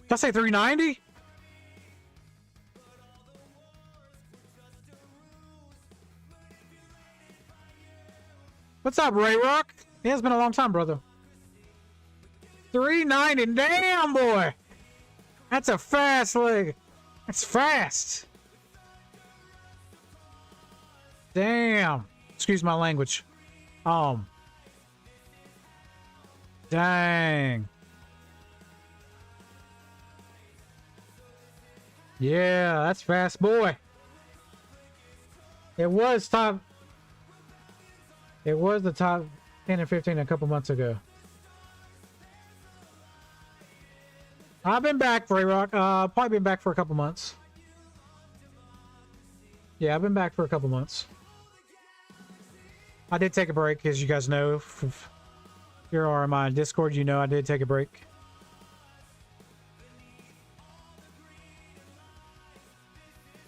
Did I say 390? What's up, Ray Rock? It has been a long time, brother. 390. Damn, boy. That's a fast leg. That's fast. Damn. Excuse my language. Dang. Yeah, that's fast, boy. It was top... It was the top 10 and 15 a couple months ago. I've been back, Ray Rock. Probably been back for a couple months. Yeah, I've been back for a couple months. I did take a break, as you guys know. If you're on my Discord, you know I did take a break.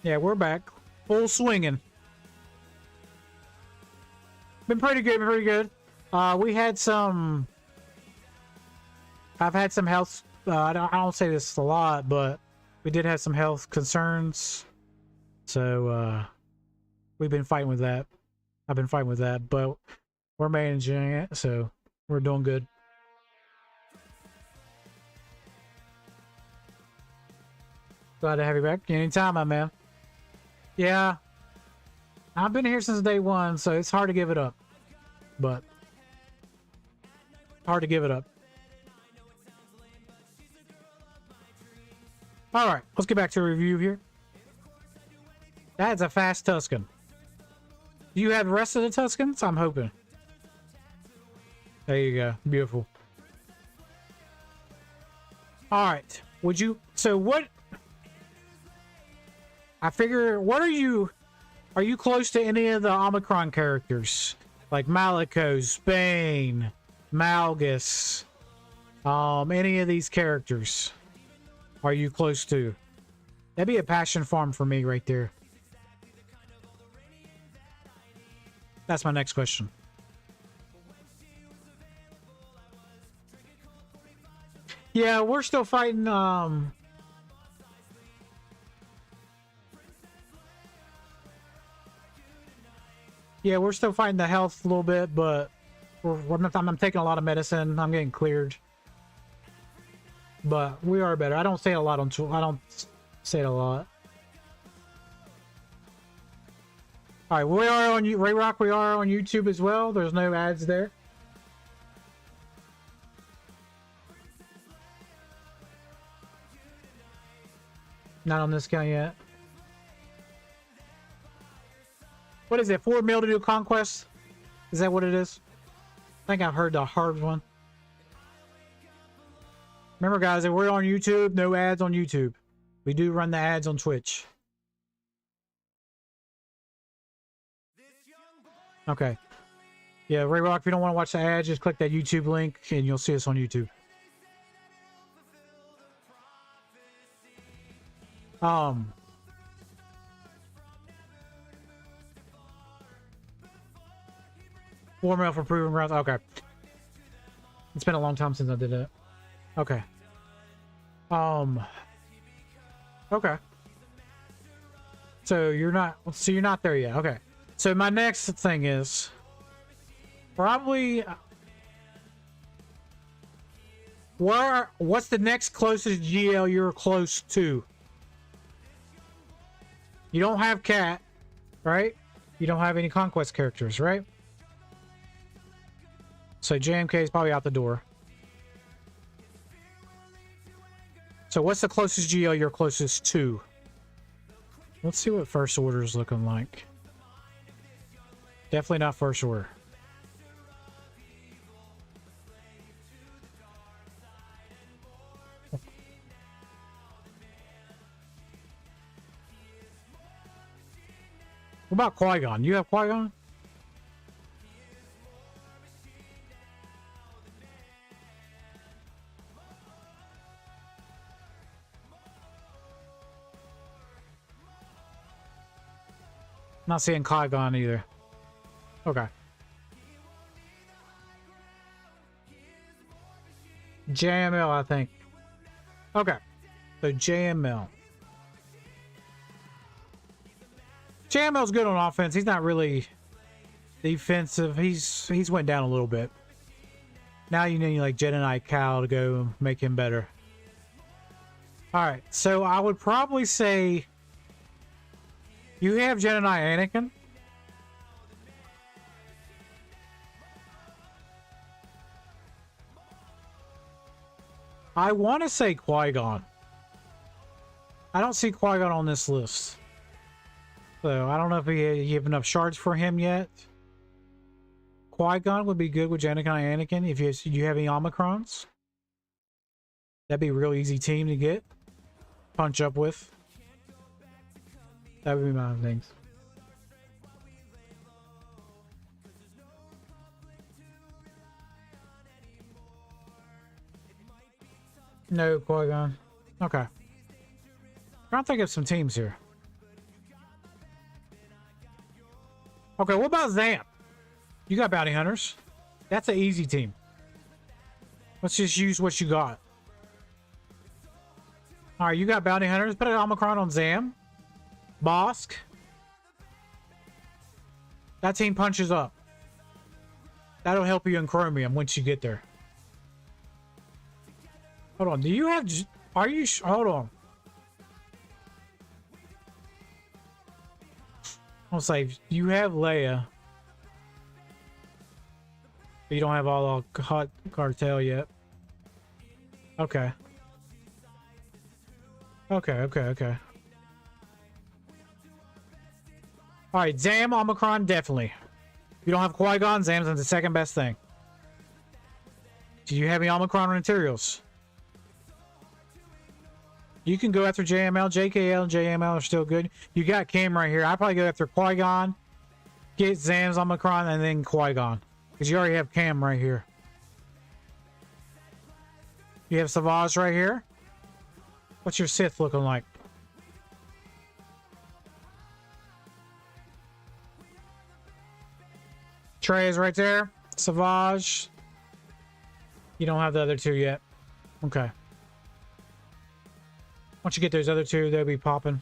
Yeah, we're back. Full swinging. Been pretty good, pretty good. We had some... I've had some health... I don't say this a lot, but we did have some health concerns. So, we've been fighting with that. I've been fighting with that, but we're managing it, so we're doing good. Glad to have you back. Anytime, my man. Yeah. I've been here since day one, so it's hard to give it up. But hard to give it up. Alright, let's get back to a review here. That's a fast Tuscan. Do you have the rest of the Tuscans? I'm hoping. There you go. Beautiful. Alright. Would you... So what... I figure... What are you... Are you close to any of the Omicron characters? Like Malico, Spain, Malgus. Any of these characters? Are you close to? That'd be a passion farm for me right there. That's my next question. Yeah, we're still fighting, yeah, we're still fighting the health a little bit, but I'm taking a lot of medicine. I'm getting cleared. But we are better. I don't say it a lot on... I don't say it a lot. Alright, we are on Ray Rock. We are on YouTube as well. There's no ads there. Not on this guy yet. What is it? 4 mil to do conquest? Is that what it is? I think I've heard the hard one. Remember, guys, if we're on YouTube, no ads on YouTube. We do run the ads on Twitch. Okay. Yeah, Ray Rock, if you don't want to watch the ads, just click that YouTube link and you'll see us on YouTube. 4 mil for Proving Grounds. Okay. It's been a long time since I did that. Okay. Okay. So you're not there yet. Okay. So my next thing is probably what's the next closest GL you're close to? You don't have Cat, right? You don't have any conquest characters, right? So JMK is probably out the door. So what's the closest GL you're closest to? Let's see what First Order is looking like. Definitely not First Order. What about Qui-Gon? You have Qui-Gon? Not seeing Qui-Gon either. Okay. JML, I think. Okay. So JML. JML's good on offense. He's not really defensive. He's went down a little bit. Now you need like Jedi Knight Cal to go make him better. Alright, so I would probably say you have Jedi Knight Anakin. I want to say Qui-Gon. I don't see Qui-Gon on this list. So I don't know if you have enough shards for him yet. Qui-Gon would be good with Jedi Knight Anakin if you have any Omicrons. That'd be a real easy team to get. Punch up with. That would be my things. No, Qui-Gon. Okay. I'm trying to think of some teams here. Okay, what about Zamp? You got bounty hunters. That's an easy team. Let's just use what you got. Alright, you got bounty hunters. Put an Omicron on Zam. Bosk. That team punches up. That'll help you in Chromium once you get there. Hold on. Do you have... Are you... Hold on. I'll say, you have Leia. But you don't have all the hot cartel yet. Okay. Okay. Alright, Zam, Omicron, definitely. If you don't have Qui-Gon, Zam's the second best thing. Do you have any Omicron materials? You can go after JML, JKL, and JML are still good. You got Cam right here. I'd probably go after Qui-Gon, get Zam's Omicron, and then Qui-Gon. Because you already have Cam right here. You have Savage right here. What's your Sith looking like? Trey is right there. Savage. You don't have the other two yet. Okay. Once you get those other two, they'll be popping.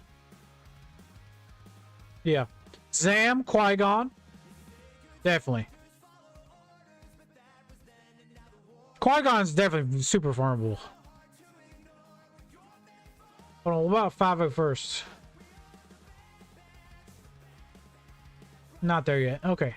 Yeah. Zam, Qui-Gon. Definitely. Qui-Gon's definitely super farmable. Hold on, what about 5 first? Not there yet. Okay.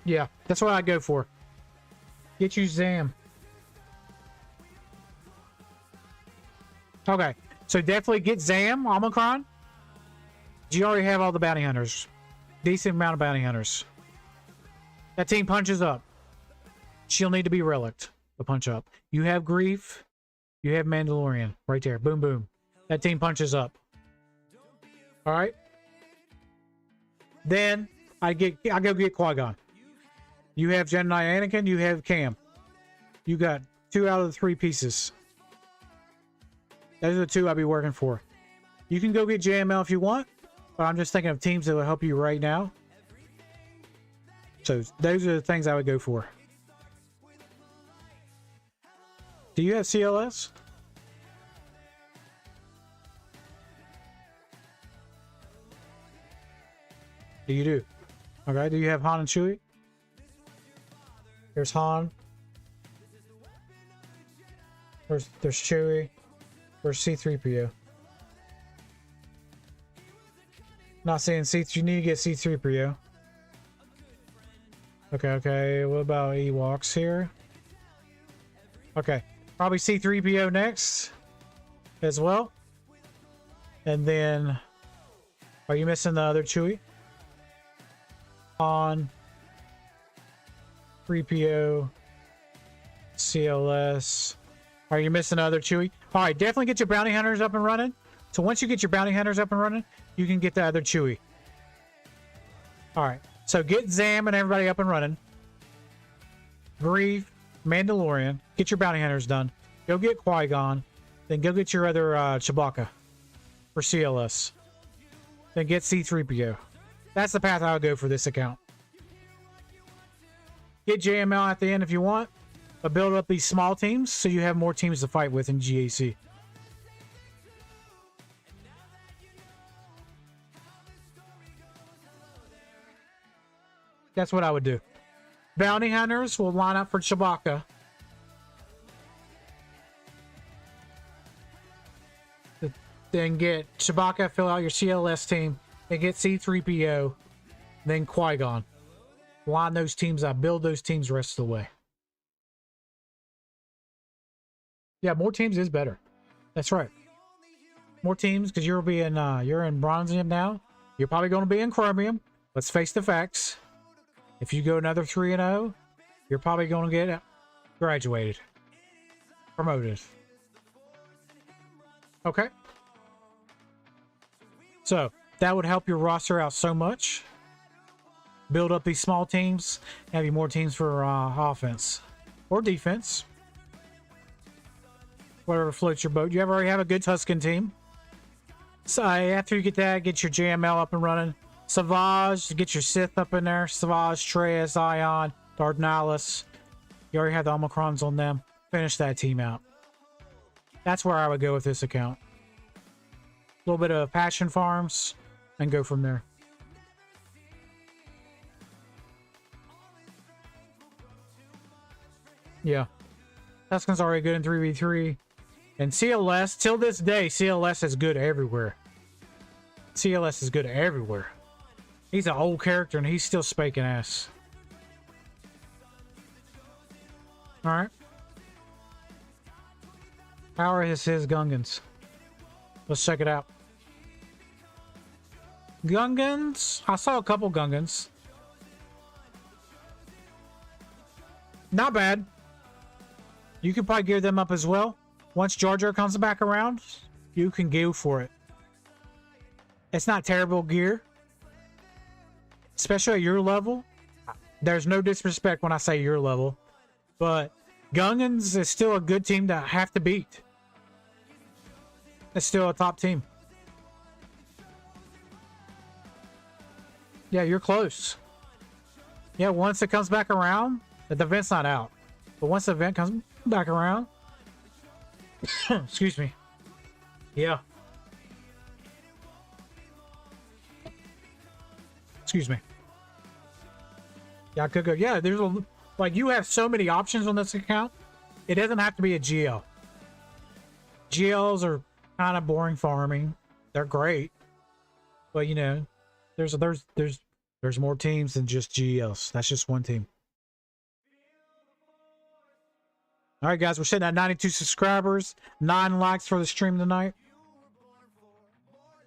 Yeah, that's what I go for. Get you Zam. Okay, so definitely get Zam, Omicron. You already have all the bounty hunters. Decent amount of bounty hunters. That team punches up. She'll need to be relicked to punch up. You have Grief. You have Mandalorian right there. Boom, boom. That team punches up. All right. Then I go get Qui-Gon. You have Jedi Anakin. You have Cam. You got 2 out of the 3 pieces. Those are the 2 I'll be working for. You can go get JML if you want, but I'm just thinking of teams that will help you right now. So those are the things I would go for. Do you have CLS? You do. Okay, do you have Han and Chewie? There's Han. There's Chewie. Where's C-3PO? Not saying C3. You need to get C-3PO. Okay. What about Ewoks here? Okay. Probably C-3PO next. As well. And then... Are you missing the other Chewie? Han. 3PO. CLS. Are you missing another Chewie? All right, definitely get your bounty hunters up and running. So once you get your bounty hunters up and running, you can get the other Chewie. All right, so get Zam and everybody up and running. Grief, Mandalorian. Get your bounty hunters done. Go get Qui-Gon. Then go get your other Chewbacca for CLS. Then get C-3PO. That's the path I would go for this account. Get JML at the end if you want. But build up these small teams so you have more teams to fight with in GAC. That's what I would do. Bounty hunters will line up for Chewbacca. Then get Chewbacca, fill out your CLS team. Then get C-3PO. Then Qui-Gon. Line those teams up. Build those teams the rest of the way. Yeah, more teams is better. That's right. More teams, because you're in bronzium now. You're probably going to be in chromium. Let's face the facts. If you go another 3-0, you're probably going to get graduated, promoted. Okay. So that would help your roster out so much. Build up these small teams, have you more teams for offense or defense. Whatever floats your boat. You already have a good Tuscan team. So after you get that, get your JML up and running. Savage, get your Sith up in there. Savage, Treyas, Ion, Dardanellus. You already have the Omicrons on them. Finish that team out. That's where I would go with this account. A little bit of passion farms and go from there. Yeah. Tuscan's already good in 3v3. And CLS, till this day, CLS is good everywhere. CLS is good everywhere. He's an old character and he's still spanking ass. Alright. Power is his Gungans. Let's check it out. Gungans. I saw a couple Gungans. Not bad. You could probably gear them up as well. Once Jar Jar comes back around, you can go for it. It's not terrible gear. Especially at your level. There's no disrespect when I say your level. But Gungans is still a good team to have to beat. It's still a top team. Yeah, you're close. Yeah, once it comes back around, the event's not out. But once the event comes back around, excuse me. Yeah. Excuse me. Yeah, I could go. Yeah, there's a, like, you have so many options on this account. It doesn't have to be a GL. GLs are kind of boring farming. They're great, but you know, there's more teams than just GLs. That's just one team. All right, guys, we're sitting at 92 subscribers, 9 likes for the stream tonight.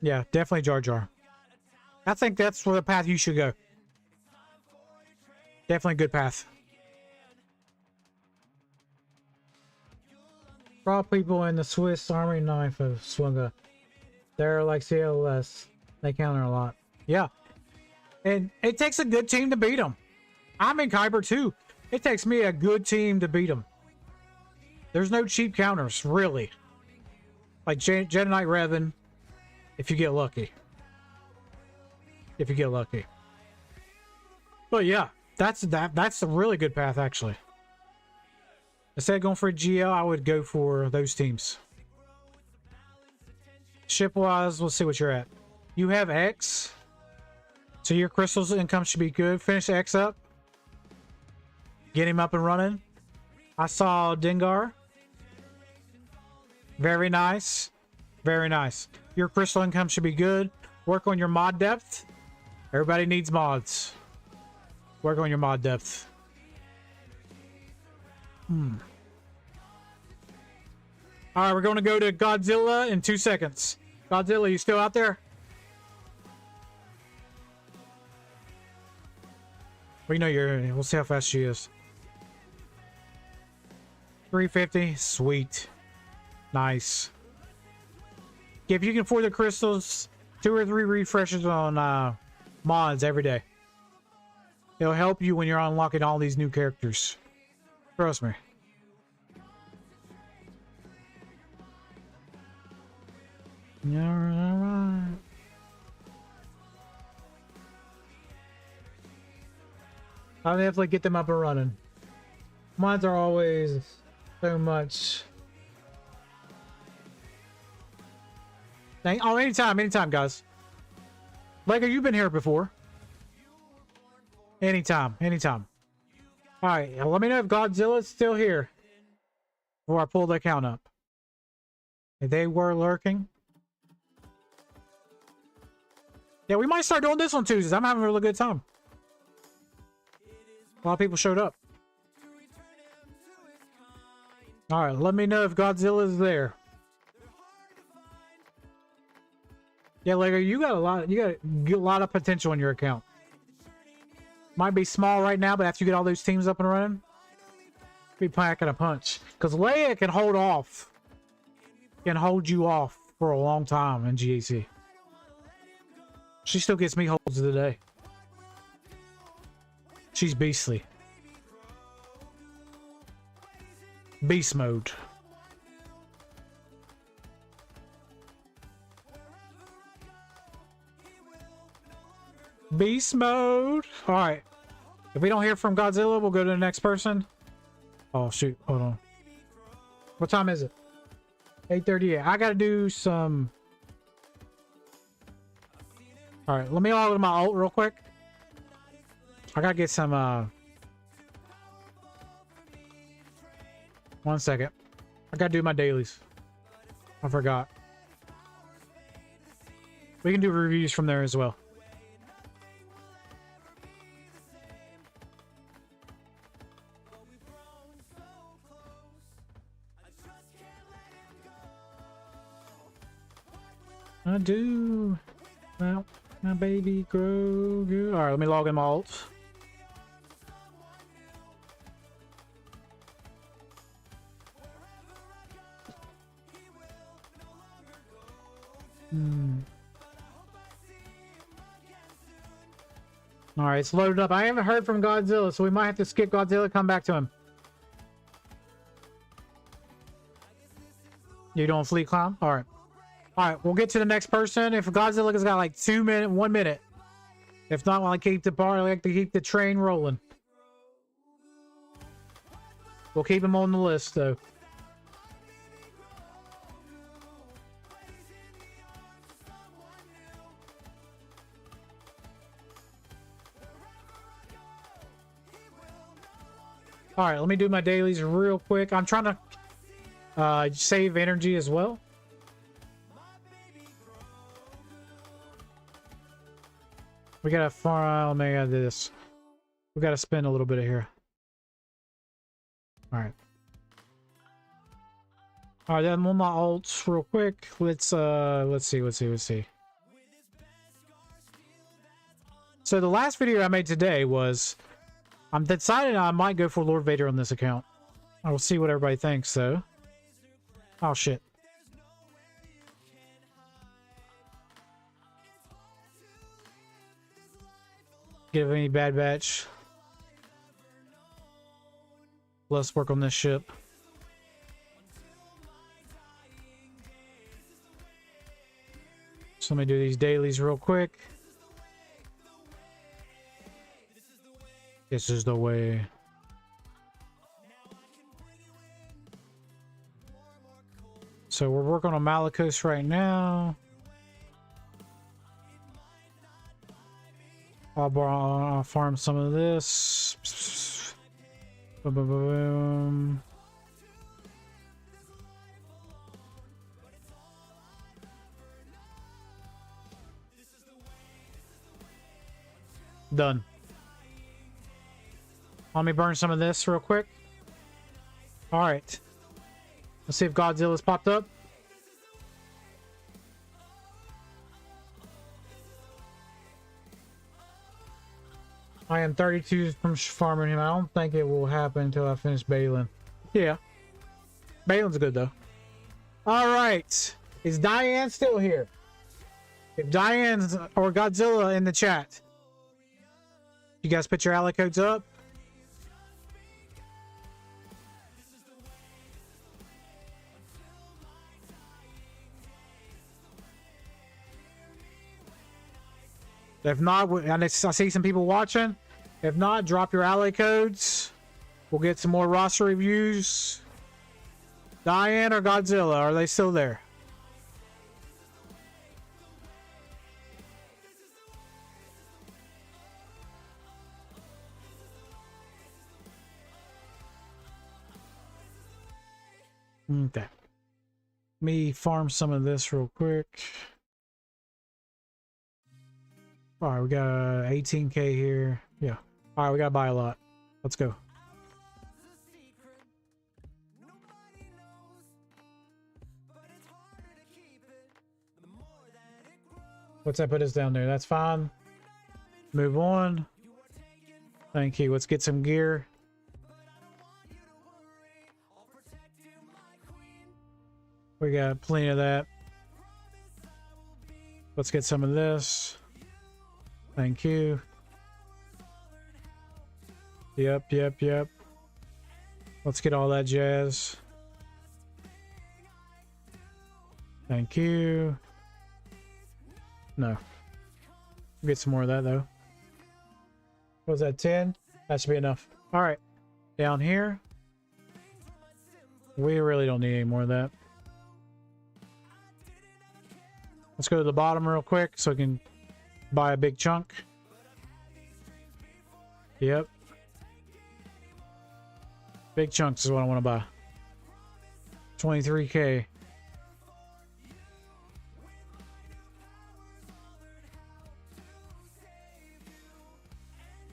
Yeah, definitely Jar Jar. I think that's where the path you should go. Definitely a good path. Raw people in the Swiss Army knife of SWGoH. They're like CLS. They counter a lot. Yeah. And it takes a good team to beat them. I'm in Kyber too. It takes me a good team to beat them. There's no cheap counters, really. Like Jedi Knight Revan, if you get lucky. If you get lucky. But yeah, that's a really good path, actually. Instead of going for a GL, I would go for those teams. Ship-wise, we'll see what you're at. You have X. So your crystals income should be good. Finish X up. Get him up and running. I saw Dengar. Very nice. Very nice. Your crystal income should be good. Work on your mod depth. Everybody needs mods. Work on your mod depth. Alright, we're going to go to Godzilla in 2 seconds. Godzilla, you still out there? We know you're in. We'll see how fast she is. 350. Sweet. Nice. If you can afford the crystals, 2 or 3 refreshes on mods every day. It'll help you when you're unlocking all these new characters. Trust me. Alright. I'll definitely get them up and running. Mods are always so much. Oh, anytime, guys. Lego, you've been here before. Anytime. Alright, let me know if Godzilla's still here before I pull the account up. If they were lurking. Yeah, we might start doing this on Tuesdays. I'm having a really good time. A lot of people showed up. Alright, let me know if Godzilla's there. Yeah, Lego, you got a lot of potential in your account. Might be small right now, but after you get all those teams up and running, be packing a punch. Because Leia can hold off. Can hold you off for a long time in GAC. She still gets me holds of the day. She's beastly. Beast mode. Beast mode. All right. If we don't hear from Godzilla, we'll go to the next person. Oh, shoot. Hold on. What time is it? 8:38. I got to do some... All right. Let me log into my ult real quick. I got to get some... 1 second. I got to do my dailies. I forgot. We can do reviews from there as well. I do. Well, my baby grow good. All right, let me log in my ult. All right, it's loaded up. I haven't heard from Godzilla, so we might have to skip Godzilla, come back to him. You doing Fleet Clown? All right. All right, we'll get to the next person. If Godzilla's got like 2 minutes, 1 minute. If not, we'll keep the bar, like to keep the train rolling. We'll keep him on the list, though. All right, let me do my dailies real quick. I'm trying to save energy as well. We gotta farm. Let me add this. We gotta spend a little bit of here. All right. All right, then on my ults real quick. Let's see. So the last video I made today was I'm deciding I might go for Lord Vader on this account. I will see what everybody thinks though. Oh shit. Give any bad batch. Let's work on this ship. So let me do these dailies real quick. This is the way. So we're working on Malicos right now. I'll farm some of this. Boom, boom, boom, boom. Done. Let me burn some of this real quick. All right. Let's see if Godzilla's popped up. I am 32 from farming him. I don't think it will happen until I finish Balin. Yeah. Balin's good though. All right. Is Diane still here? If Diane's or Godzilla in the chat. You guys put your ally codes up. If not, I see some people watching. If not, drop your ally codes. We'll get some more roster reviews. Diane or Godzilla, are they still there? Okay. Let me farm some of this real quick. All right, we got 18K here. Yeah. All right, we gotta buy a lot. Let's go. What's that put us down there? That's fine. Move on. Thank you. Let's get some gear. We got plenty of that. Let's get some of this. Thank you. Yep. Let's get all that jazz. Thank you. No. Get some more of that though. What was that, 10? That should be enough. All right. Down here. We really don't need any more of that. Let's go to the bottom real quick so we can buy a big chunk. Yep. Big chunks is what I want to buy. 23K.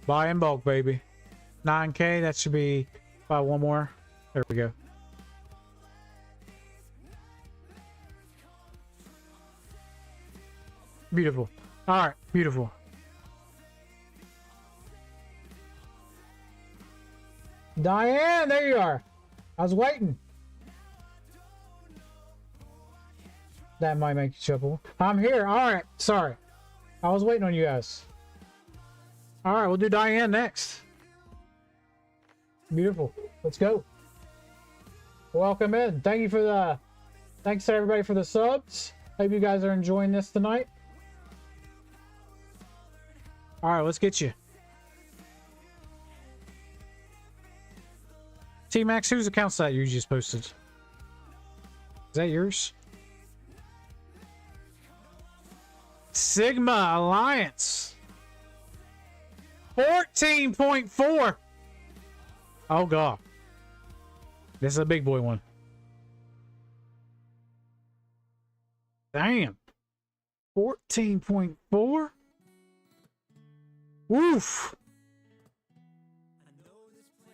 Buy in bulk, baby. 9K, that should be buy one more. There we go. Beautiful. All right, beautiful. Diane, there you are. I was waiting. That might make you chuckle. I'm here. All right, sorry. I was waiting on you guys. All right, we'll do Diane next. Beautiful. Let's go. Welcome in. Thank you for the... Thanks to everybody for the subs. Hope you guys are enjoying this tonight. All right, let's get you. T-Max, whose account's that you just posted? Is that yours? Sigma Alliance. 14.4. Oh, God. This is a big boy one. Damn. 14.4? Woof.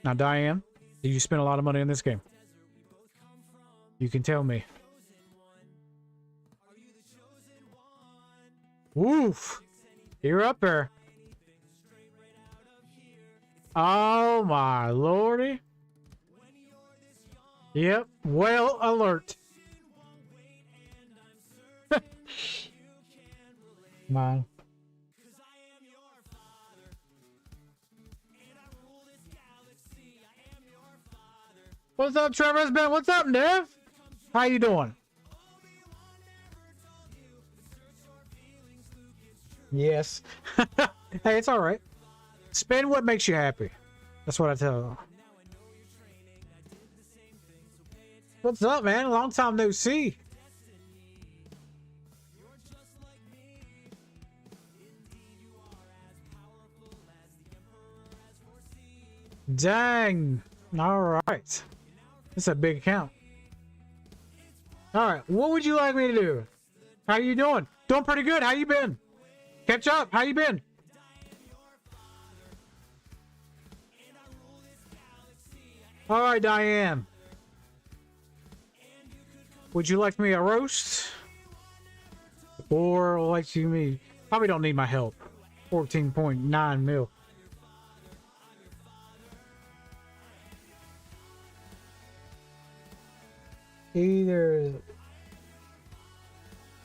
Now, Diane, did you spend a lot of money on this game? You can tell me. Woof. You're up there. Oh, my lordy. Yep. Well alert. Man. What's up, Trevor? It's Ben. What's up, Nev? How you doing? Yes. Hey, it's all right. Spend what makes you happy. That's what I tell them. What's up, man? Long time no see. Dang. All right. It's a big account. All right. What would you like me to do? How you doing? Doing pretty good. How you been? Catch up. How you been? All right, Diane. Would you like me a roast? Or like you me? Probably don't need my help. 14.9 mil. Either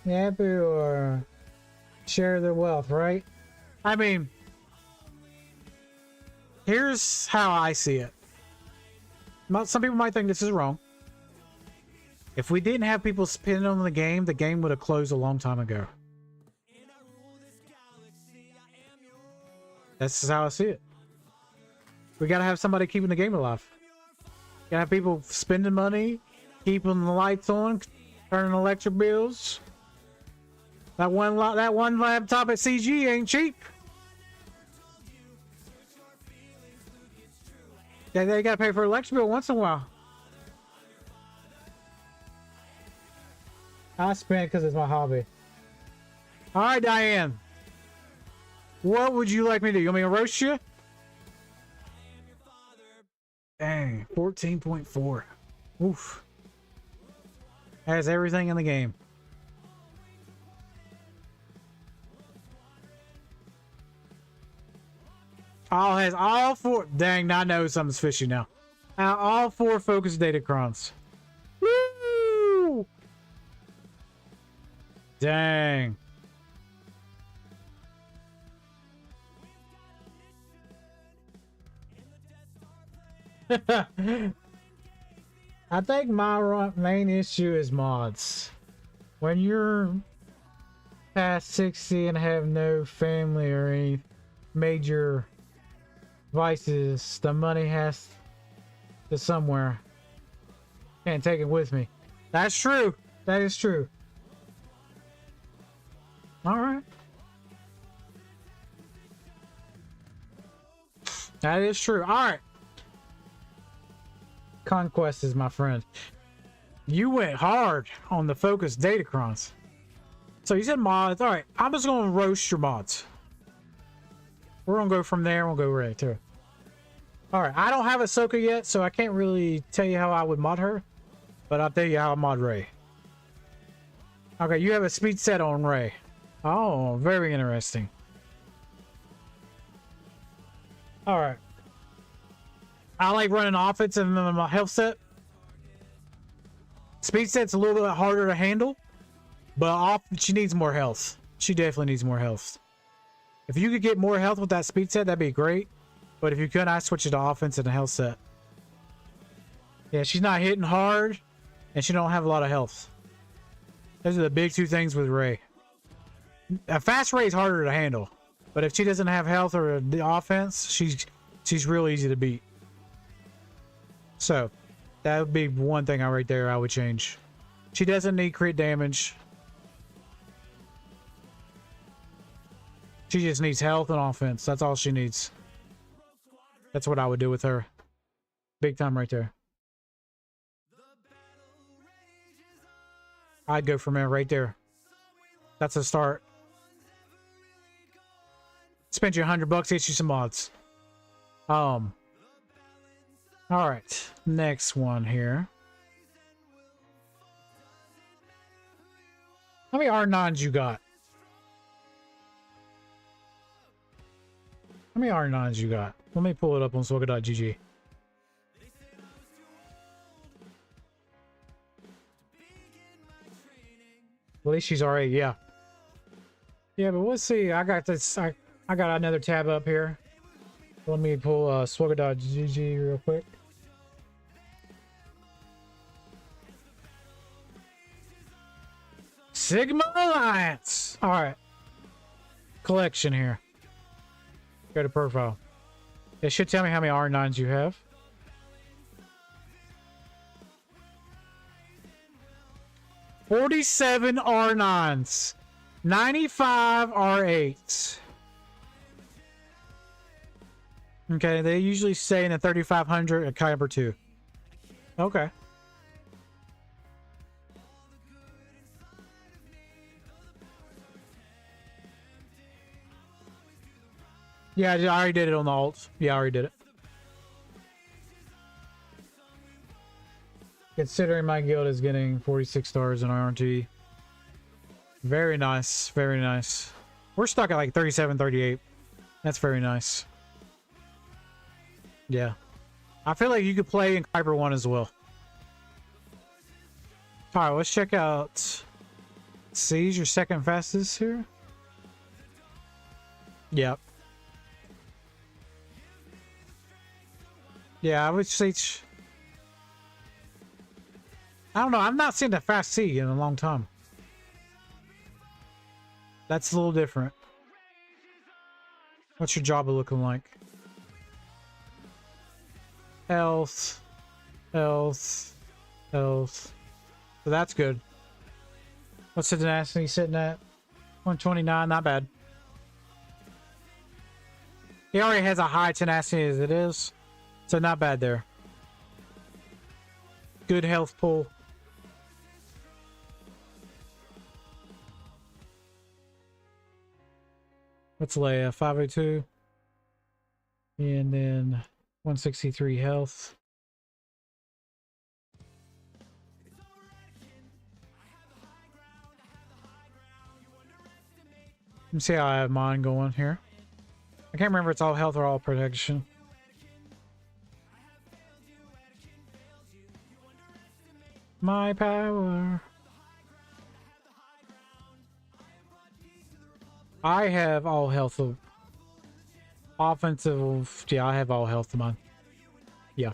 happy or share their wealth, right? I mean, here's how I see it. Some people might think this is wrong. If we didn't have people spending on the game would have closed a long time ago. That's how I see it. We gotta have somebody keeping the game alive. Gotta have people spending money, keeping the lights on, turning electric bills. That one laptop at CG ain't cheap. Yeah, they gotta pay for electric bill once in a while. I spend because it's my hobby. All right, Diane. What would you like me to do? You want me to roast you? Dang, 14.4. Oof. Has everything in the game. All has all four. Dang, I know something's fishy now. All four focus datacrons. Woo! Dang. I think my main issue is mods. When you're past 60 and have no family or any major vices, the money has to somewhere. Can't take it with me. That's true. That is true. All right. That is true. All right. Conquest is my friend. You went hard on the focus datacrons. So you said mods. All right. I'm just going to roast your mods. We're going to go from there. We'll go right there. All right. I don't have Ahsoka yet, so I can't really tell you how I would mod her. But I'll tell you how I mod Rey. Okay. You have a speed set on Rey. Oh, very interesting. All right. I like running offense and then my health set. Speed set's a little bit harder to handle, but she needs more health. She definitely needs more health. If you could get more health with that speed set, that'd be great. But if you couldn't, I'd switch it to offense and a health set. Yeah, she's not hitting hard, and she don't have a lot of health. Those are the big two things with Rey. A fast Rey is harder to handle, but if she doesn't have health or the offense, she's real easy to beat. So, that would be one thing right there I would change. She doesn't need crit damage. She just needs health and offense. That's all she needs. That's what I would do with her. Big time right there. I'd go from there right there. That's a start. Spend you $100, get you some mods. All right, next one here. How many R9s you got? How many R9s you got? Let me pull it up on SWGoH. At least she's already, yeah. Yeah, but let's see. I got this. I got another tab up here. Let me pull SWGoH real quick. Sigma Alliance. All right. Collection here. Go to profile. It should tell me how many R9s you have. $47 R9s. 95 R8s. Okay, they usually say in the 3500 at Kyber 2. Okay. Yeah, I already did it on the alts. Yeah, I already did it. Considering my guild is getting 46 stars in RNT. Very nice. Very nice. We're stuck at like 37, 38. That's very nice. Yeah. I feel like you could play in Kyber 1 as well. Alright, let's check out Siege, your second fastest here. Yep. Yeah, I would say... I don't know. I've not seen a fast C in a long time. That's a little different. What's your Jabba looking like? Health. Health. Health. So that's good. What's the tenacity sitting at? 129. Not bad. He already has a high tenacity as it is. So not bad there. Good health pool. What's Leia? 502. And then 163 health. Let me see how I have mine going here. I can't remember if it's all health or all protection. My power. I have all health of offensive. Yeah, I have all health of mine. Yeah.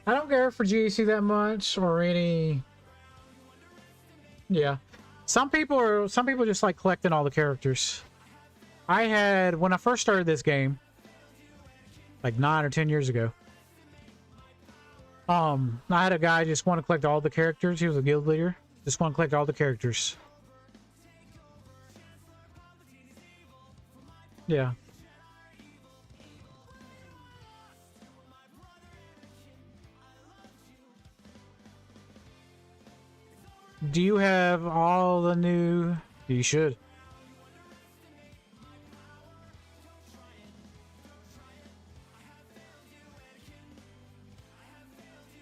I don't care for GAC that much or any. Yeah. Some people just like collecting all the characters. I had, when I first started this game, like 9 or 10 years ago, I had a guy just want to collect all the characters. He was a guild leader. Just want to collect all the characters. Yeah. Do you have all the new... You should.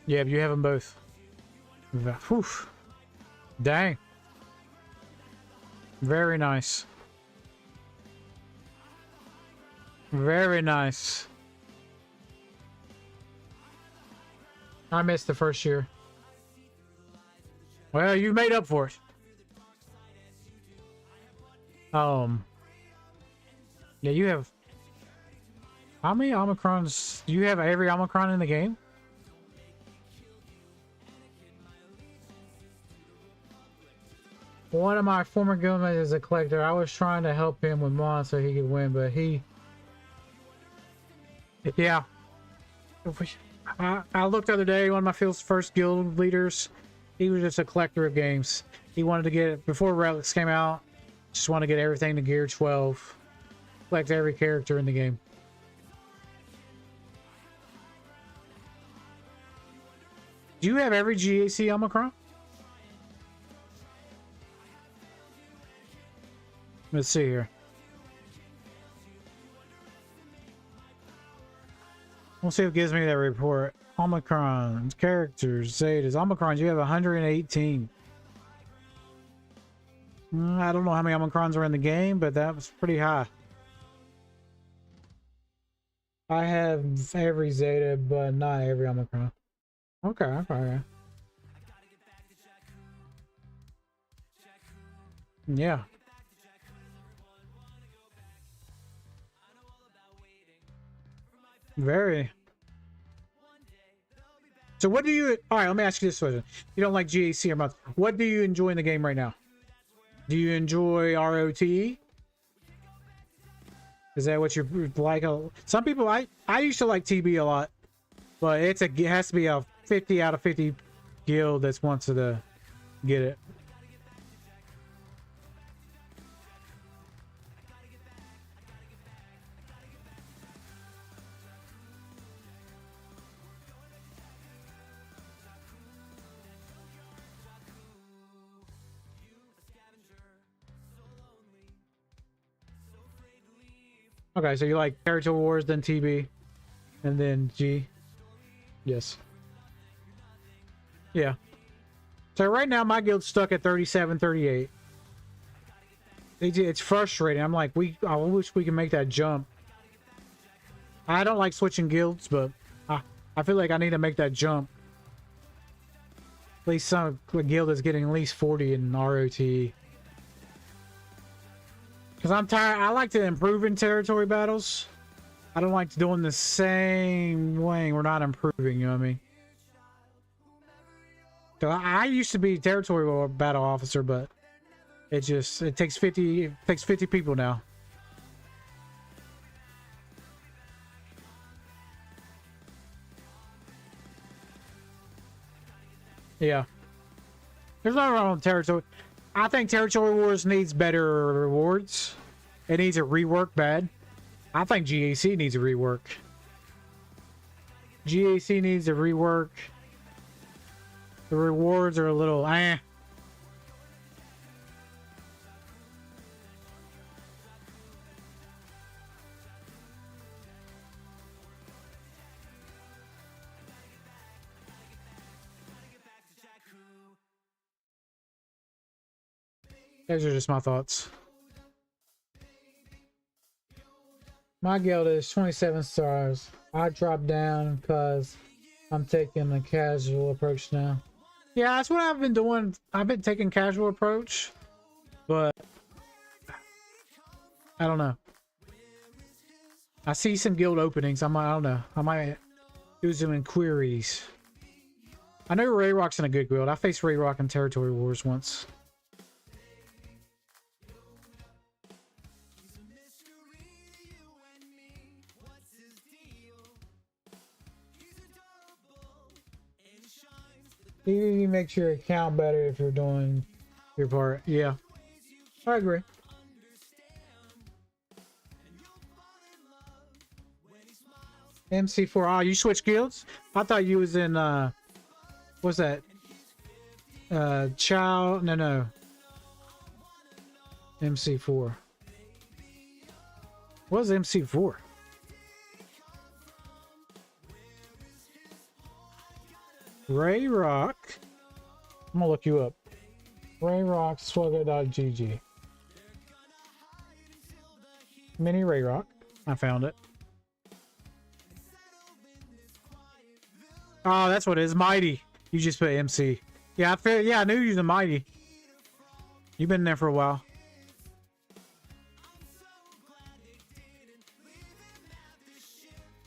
Yeah, but you have them both. Whew. Dang. Very nice. Very nice. I missed the first year. Well, you made up for it. Yeah, you have... How many Omicrons? Do you have every Omicron in the game? One of my former guildmates is a collector. I was trying to help him with Mon so he could win, but he... Yeah. I looked the other day, one of my first guild leaders, he was just a collector of games. He wanted to get, before Relics came out, just wanted to get everything to Gear 12. Collect every character in the game. Do you have every GAC Omicron? Let's see here. We'll see if it gives me that report. Omicrons, characters, Zetas. Omicrons, you have 118. I don't know how many Omicrons are in the game, but that was pretty high. I have every Zeta, but not every Omicron. Okay, okay. Yeah. Very. So what do you... Alright, let me ask you this question. You don't like GAC or month. What do you enjoy in the game right now? Do you enjoy ROTE? Is that what you like? Some people... I used to like TB a lot. But it has to be a 50 out of 50 guild that wants to get it. Okay, so you like Territory Wars, then TB, and then G. Yes. Yeah. So right now my guild's stuck at 37, 38. It's frustrating. I'm like, I wish we can make that jump. I don't like switching guilds, but I feel like I need to make that jump. At least some guild is getting at least 40 in ROTE. Because I'm tired. I like to improve in territory battles. I don't like doing the same way. We're not improving, you know what I mean? So I used to be territory battle officer, but it takes 50 people now. Yeah. There's nothing wrong with territory. I think Territory Wars needs better rewards. It needs a rework bad. I think GAC needs a rework. GAC needs a rework. The rewards are a little eh. Those are just my thoughts. My guild is 27 stars. I dropped down because I'm taking a casual approach now. Yeah, that's what I've been doing. I've been taking casual approach, but I don't know. I see some guild openings. I don't know. I might do some inquiries. I know Ray Rock's in a good guild. I faced Ray Rock in Territory Wars once. You makes your account better if you're doing your part. Yeah, I agree. MC4. Oh, you switched guilds? I thought you was in what's that? Chow? No. MC4. What's MC4? Ray Rock. I'm gonna look you up. Ray Rock SWGoH. Mini Ray Rock. I found it. Oh, that's what it is. Mighty. You just put MC. Yeah, I knew you was a Mighty. You've been there for a while.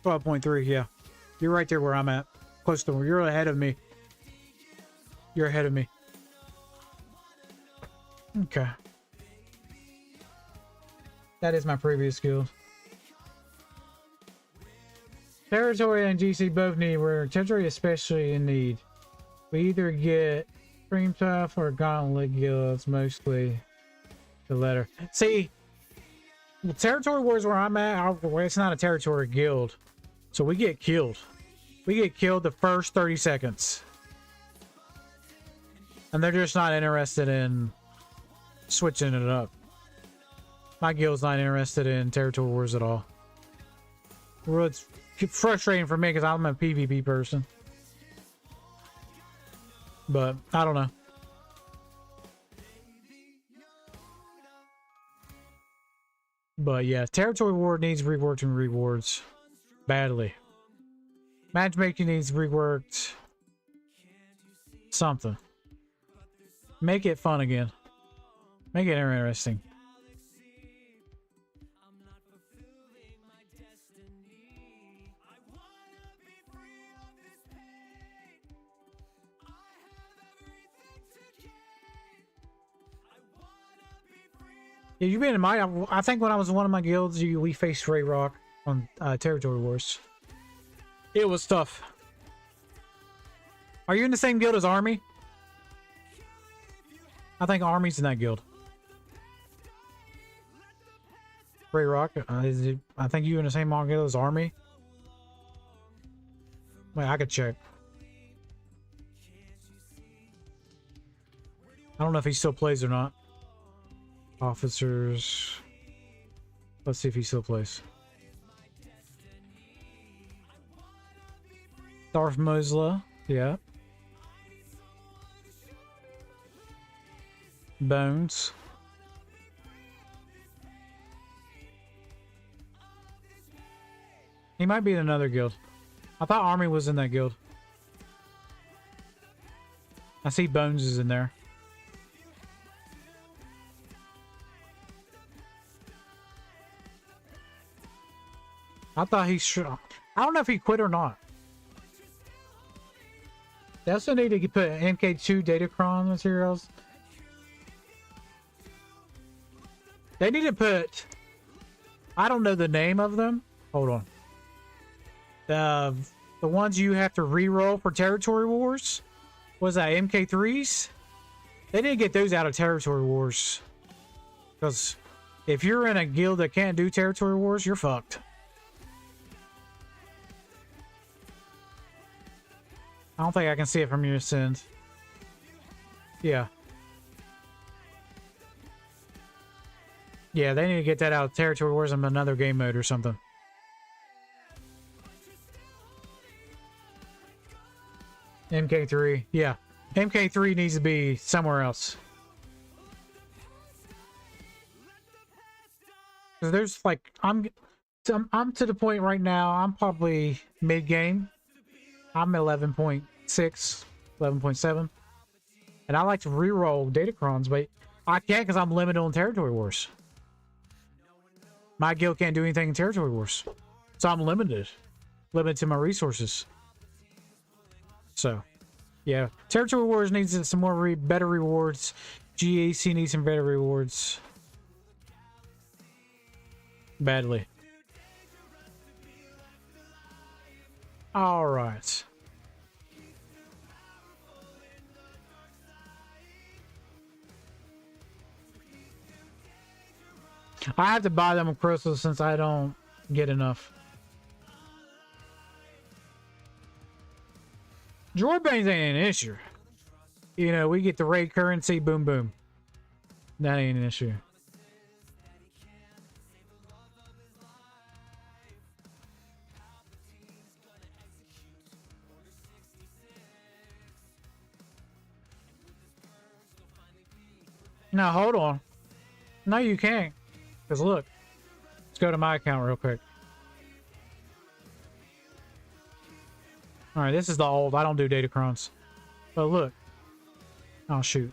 .3, yeah. You're right there where I'm at. Close to where you're ahead of me. You're ahead of me. Okay. That is my previous guild. Territory and GC both need, where Territory especially in need. We either get Cream Tough or Gauntlet guilds, mostly the latter. See, the Territory Wars where I'm at, it's not a Territory guild. So we get killed. We get killed the first 30 seconds. And they're just not interested in switching it up. My guild's not interested in Territory Wars at all. Well, it's frustrating for me because I'm a PvP person. But, I don't know. But yeah, Territory War needs reworked and rewards. Badly. Matchmaking needs reworked. Something. Make it fun again. Make it interesting. Yeah, you've been in my... I think when I was in one of my guilds, we faced Ray Rock on Territory Wars. It was tough. Are you in the same guild as Army? I think Army's in that guild. Ray Rock, I think you in the same guild as Army. Wait, I could check. I don't know if he still plays or not. Officers. Let's see if he still plays. Darth Mosla, yeah. Bones. He might be in another guild. I thought Army was in that guild. I see Bones is in there. I thought he should. I don't know if he quit or not. They also need to put MK2 Datacron materials. They need to put... I don't know the name of them. Hold on. The ones you have to re-roll for Territory Wars. Was that MK3s? They need to get those out of Territory Wars. Because if you're in a guild that can't do Territory Wars, you're fucked. I don't think I can see it from your end. Yeah. Yeah, they need to get that out of Territory Wars in another game mode or something. MK3, yeah. MK3 needs to be somewhere else. 'Cause there's like I'm to the point right now. I'm probably mid game. I'm 11.6, 11.7, and I like to reroll Datacrons, but I can't because I'm limited on territory wars. My guild can't do anything in territory wars, so I'm limited to my resources. So, yeah, territory wars needs some more better rewards. GAC needs some better rewards. Badly. All right. I have to buy them crystals since I don't get enough. Droid Banes ain't an issue. You know, we get the raid currency, boom, boom. That ain't an issue. Now, hold on. No, you can't. Because look, let's go to my account real quick. All right, this is the old. I don't do Datacrons. But look. Oh, shoot.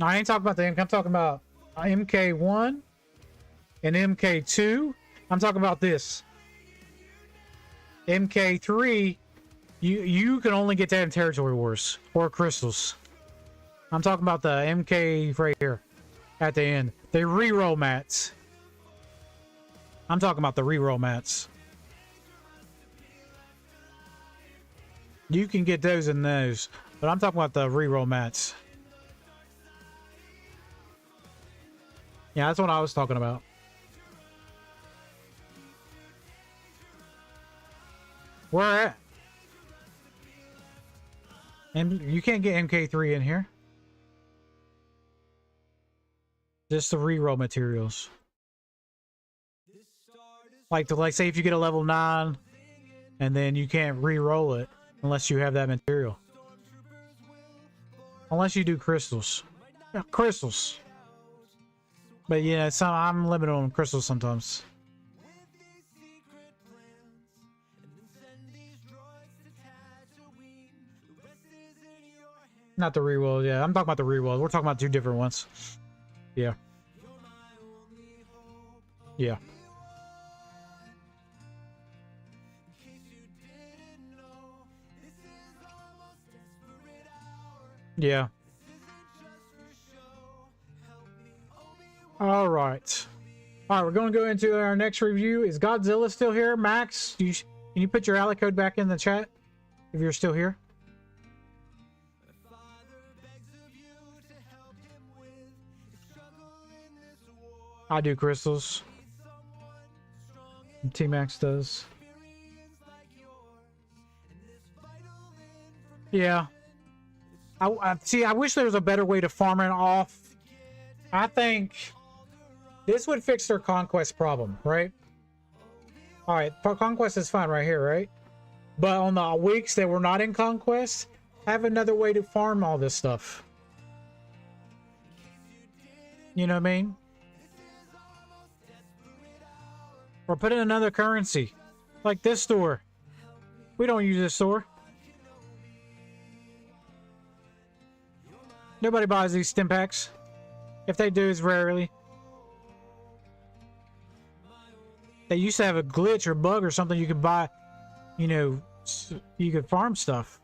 I ain't talking about the MK. I'm talking about MK1 and MK2. I'm talking about this. MK3, you can only get that in territory wars or crystals. I'm talking about the MK right here at the end. They reroll mats. I'm talking about the reroll mats. You can get those in those, but I'm talking about the reroll mats. Yeah, that's what I was talking about. Where at? And you can't get MK3 in here. Just the reroll materials. Like say if you get a level 9 and then you can't re-roll it unless you have that material. Unless you do crystals. Yeah, crystals. But yeah, I'm limited on crystals sometimes. Not the reroll, yeah. I'm talking about the reroll. We're talking about two different ones. Yeah. Yeah. Yeah. All right. All right, we're going to go into our next review. Is Godzilla still here? Max, can you put your ally code back in the chat if you're still here? I do crystals. T-Max does. Yeah. I see. I wish there was a better way to farm it off. I think this would fix their conquest problem, right? All right, conquest is fine right here, right? But on the weeks that we're not in conquest, have another way to farm all this stuff. You know what I mean? Or put in another currency, like this store. We don't use this store. Nobody buys these stim packs. If they do, it's rarely. They used to have a glitch or bug or something you could buy, you know, you could farm stuff.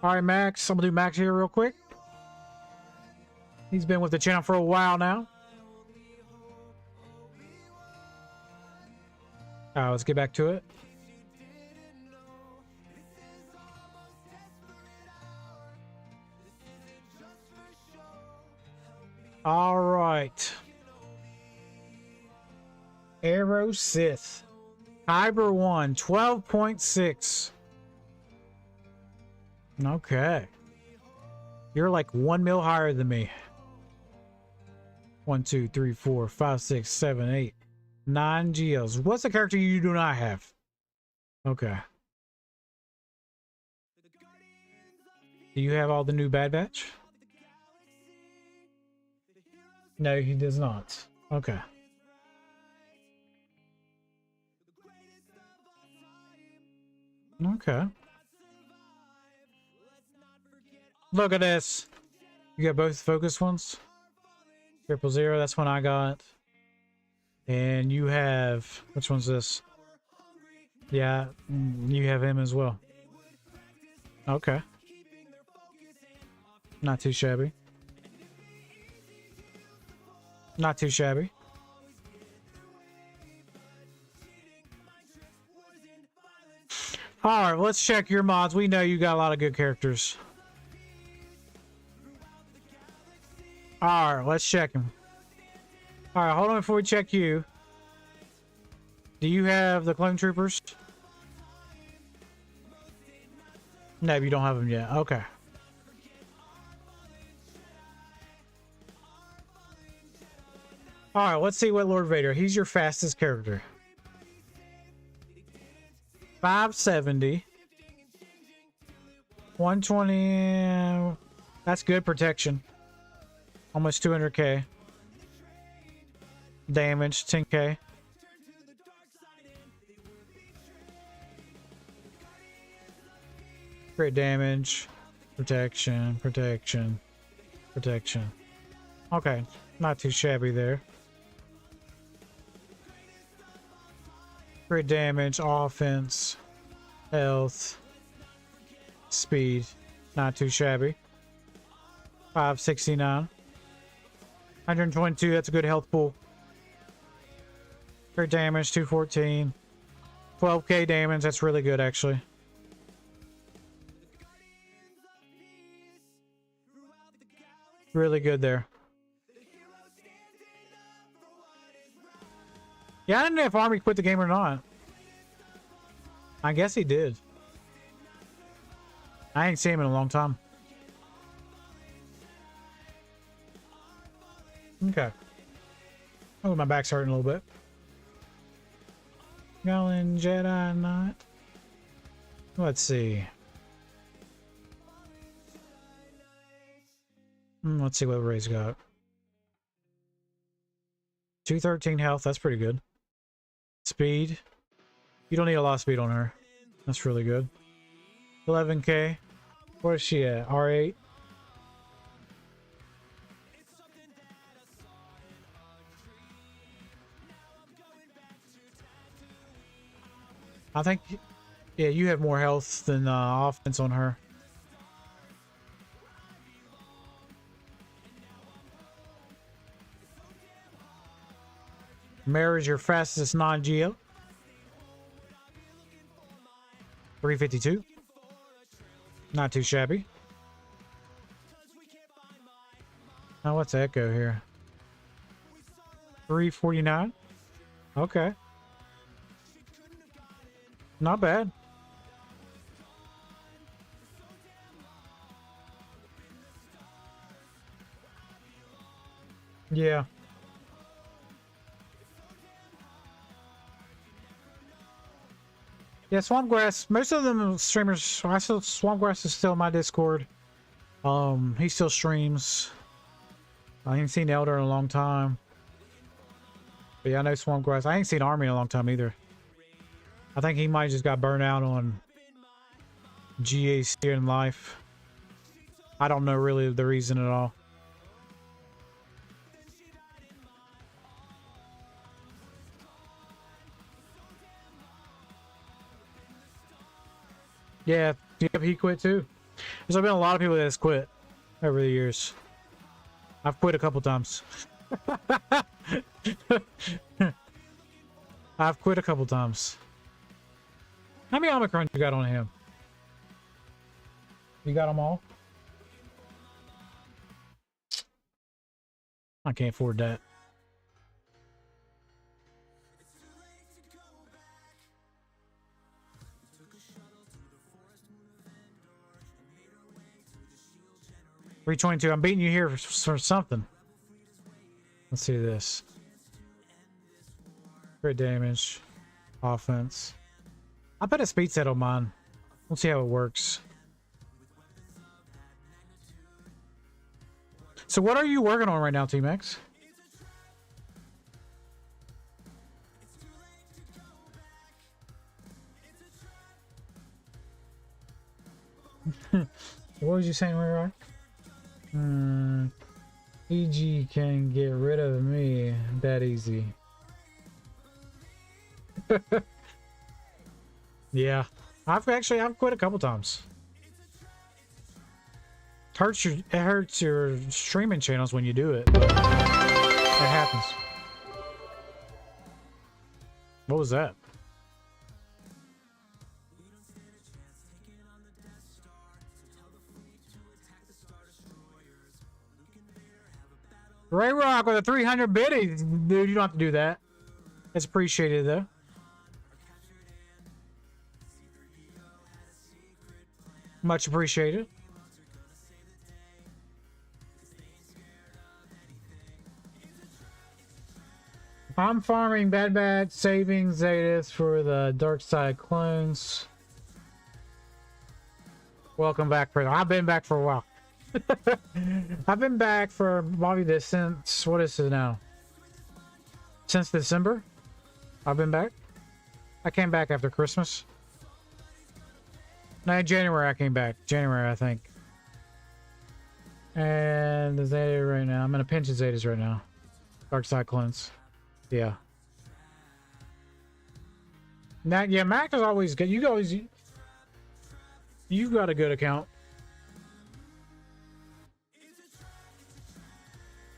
All right, Max. I'm gonna do Max here real quick. He's been with the channel for a while now. Let's get back to it. All right. Arrow Sith. Kyber 1, 12.6. Okay. You're like 1 mil higher than me. 1, 2, 3, 4, 5, 6, 7, 8, 9 GLs. What's the character you do not have? Okay. Do you have all the new Bad Batch? No, he does not. Okay. Okay. Look at this. You got both focus ones? 000, that's one I got. And you have... Which one's this? Yeah, you have him as well. Okay. Not too shabby. Not too shabby. Alright, let's check your mods. We know you got a lot of good characters. Alright, let's check them. Alright, hold on before we check you. Do you have the clone troopers? No, you don't have them yet. Okay. Alright, let's see what Lord Vader. He's your fastest character. 570. 120. That's good protection. Almost 200k. Damage, 10k. Great damage. Protection, protection, protection. Okay, not too shabby there. Great damage, offense, health, speed. Not too shabby. 569. 122, that's a good health pool. Great damage, 214. 12k damage, that's really good actually. Really good there. Yeah, I didn't know if Army quit the game or not. I guess he did. I ain't seen him in a long time. Okay. Oh, my back's hurting a little bit. Gallon Jedi Knight. Let's see. Let's see what Ray's got. 213 health. That's pretty good. Speed. You don't need a lot of speed on her. That's really good. 11k. Where's she at? R8. I think, yeah, you have more health than offense on her. Mare is your fastest non-geo. 352. Not too shabby. Now what's Echo here? 349. Okay. Not bad. Yeah. Yeah, Swampgrass. Most of them streamers. I still Swampgrass is still in my Discord. He still streams. I ain't seen Elder in a long time. But yeah, I know Swampgrass. I ain't seen Army in a long time either. I think he might just got burnt out on GAC in life. I don't know really the reason at all. Yeah, he quit too. There's been a lot of people that has quit over the years. I've quit a couple times. I've quit a couple times. How many Omicron you got on him? You got them all? I can't afford that. $322. I'm beating you here for something. Let's see this. Crit damage. Offense. I put a speed set on mine. We'll see how it works. So what are you working on right now, T-Max? What was you saying, Ray Rock? EG can get rid of me that easy. Yeah, I've quit a couple times. It hurts your streaming channels when you do it. That happens. What was that? Ray Rock with a 300 biddies. Dude, you don't have to do that. It's appreciated though. Much appreciated. I'm farming bad saving Zetas for the dark side clones. Welcome back, Prison. I've been back for a while. I've been back for probably this since, what is it now? Since December? I've been back. I came back after Christmas. No, January I came back. January, I think. And the Zeta right now. I'm in a pinch of Zetas right now. Dark side clones. Yeah. Now, yeah, Mac is always good. You got a good account.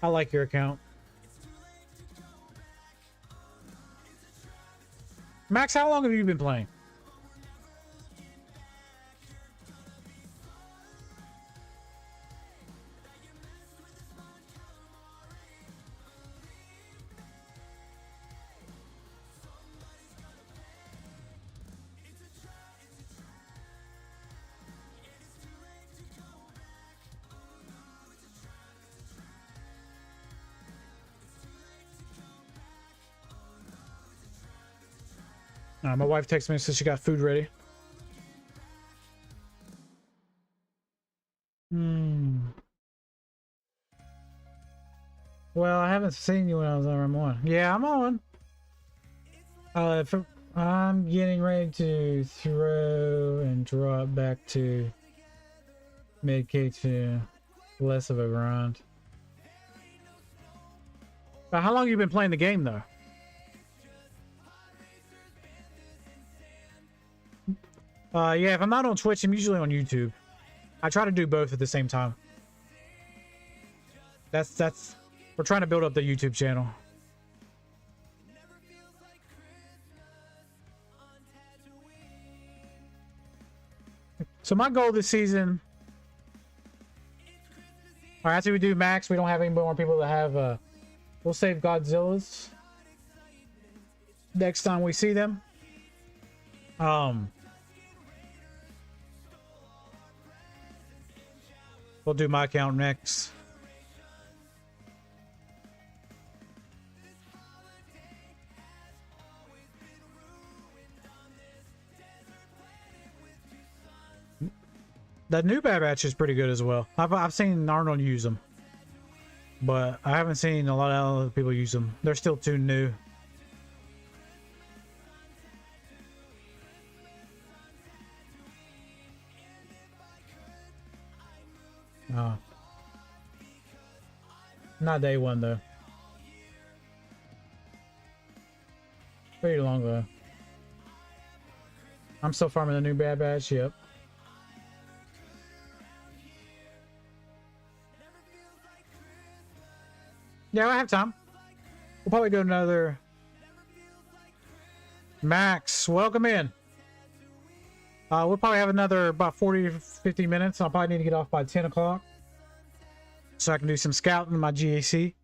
I like your account. Max, how long have you been playing? My wife texted me and said she got food ready. Well, I haven't seen you when I was on RM1. Yeah, I'm on. I'm getting ready to throw and drop back to mid K2. Less of a grind. But how long have you been playing the game, though? Yeah, if I'm not on Twitch, I'm usually on YouTube. I try to do both at the same time. We're trying to build up the YouTube channel. So my goal this season, all right, after we do Max, we don't have any more people that have, we'll save Godzillas next time we see them. We'll do my account next. That new Bad Batch is pretty good as well. I've seen Arnold use them, but I haven't seen a lot of other people use them. They're still too new. Not day one though. Pretty long though. I'm still farming the new Bad Batch. Yep. Yeah, I have time. We'll probably go another. Max, welcome in. We'll probably have another about 40 to 50 minutes. I'll probably need to get off by 10 o'clock. So I can do some scouting in my GAC.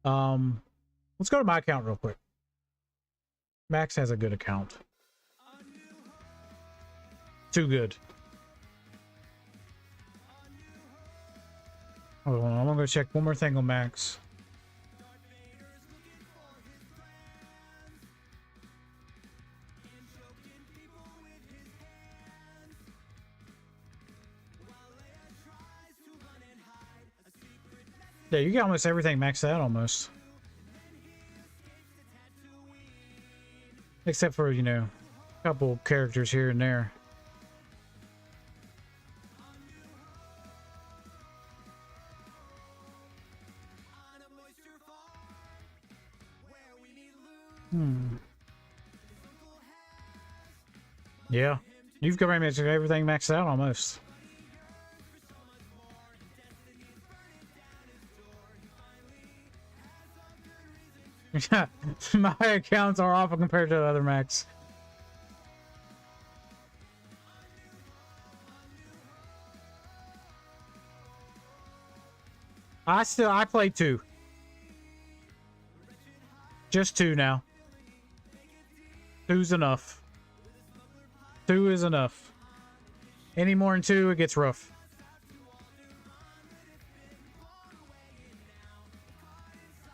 Let's go to my account real quick. Max has a good account. Too good. Hold on, I'm gonna go check one more thing on Max. Yeah, you got almost everything maxed out almost. Except for, you know, a couple characters here and there. Yeah. You've got pretty much everything maxed out almost. My accounts are awful compared to the other max. I play 2. Just 2 now. 2's enough. 2 is enough. Any more than 2, it gets rough.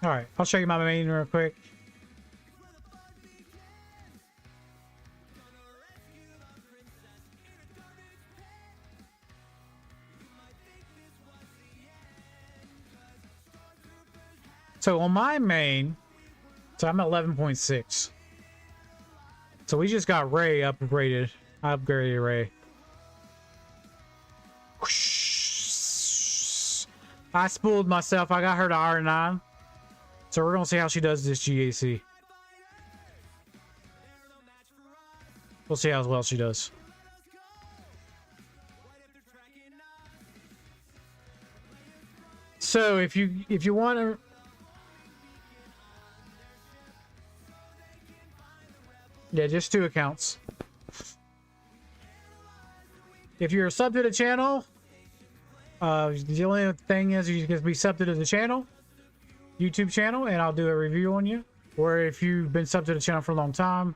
Alright, I'll show you my main real quick. So on my main, so I'm at 11.6. So we just got Ray upgraded. I upgraded Ray. I spooled myself. I got her to R9. So we're going to see how she does this GAC. We'll see how well she does. So if you want to... Yeah, just 2 accounts. If you're a sub to the channel, the only thing is you can be subbed to the channel, YouTube channel, and I'll do a review on you. Or if you've been subbed to the channel for a long time,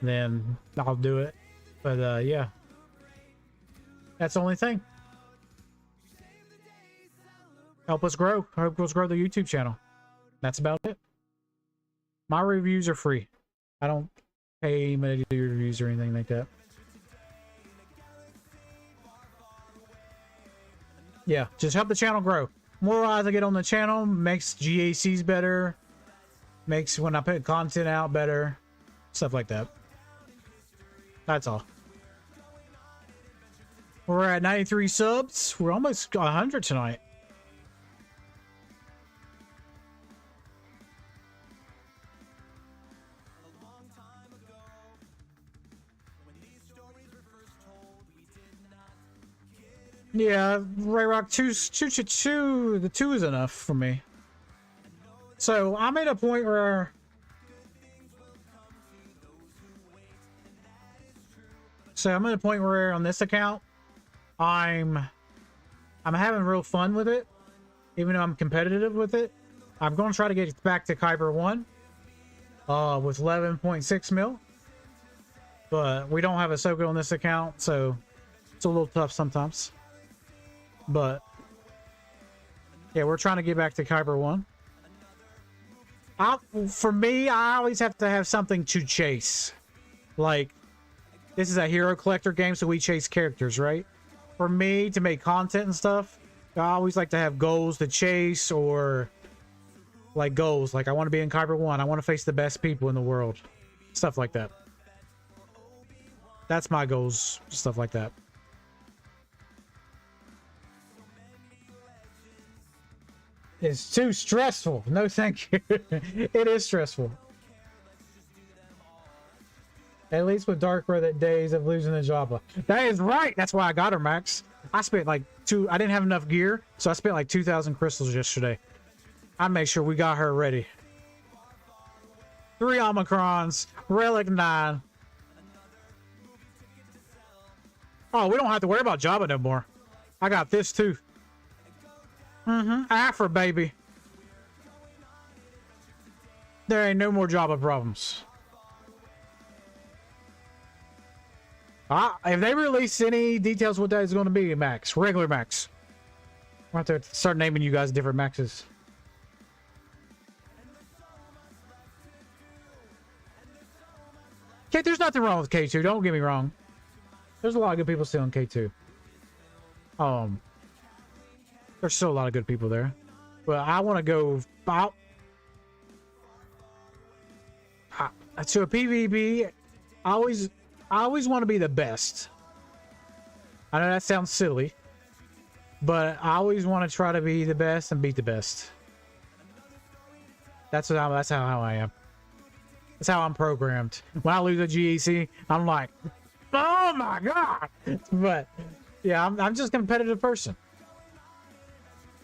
then I'll do it. But yeah, that's the only thing. Help us grow. Help us grow the YouTube channel. That's about it. My reviews are free. I don't pay anybody to do reviews or anything like that. Yeah, just help the channel grow. More eyes I get on the channel makes GACs better, makes when I put content out better, stuff like that. That's all. We're at 93 subs. We're almost 100 tonight. Yeah, Ray Rock 2, the 2 is enough for me. So I'm at a point where on this account, I'm having real fun with it, even though I'm competitive with it. I'm going to try to get back to Kyber 1 with 11.6 mil, but we don't have a SWGoH on this account, so it's a little tough sometimes. But yeah, we're trying to get back to Kyber 1. For me, I always have to have something to chase. Like, this is a hero collector game, so we chase characters, right? For me, to make content and stuff, I always like to have goals to chase, or like goals. Like, I want to be in Kyber 1. I want to face the best people in the world. Stuff like that. That's my goals. Stuff like that. It's too stressful. No, thank you. It is stressful. At least with Dark Road, that days of losing the Java. That is right. That's why I got her, Max. I spent like I didn't have enough gear, so I spent like 2,000 crystals yesterday. I made sure we got her ready. 3 Omicrons, Relic 9. Oh, we don't have to worry about Java no more. I got this too. Afra, baby. There ain't no more Java problems. If they release any details what that is going to be, Max. Regular Max. We'll have to start naming you guys different Maxes. Okay, there's nothing wrong with K2. Don't get me wrong. There's a lot of good people still in K2. There's still a lot of good people there. Well, I want to go out to a PvP. I always want to be the best. I know that sounds silly, but I always want to try to be the best and beat the best. That's how I am. That's how I'm programmed. When I lose a GEC, I'm like, oh my god! But yeah, I'm just a competitive person.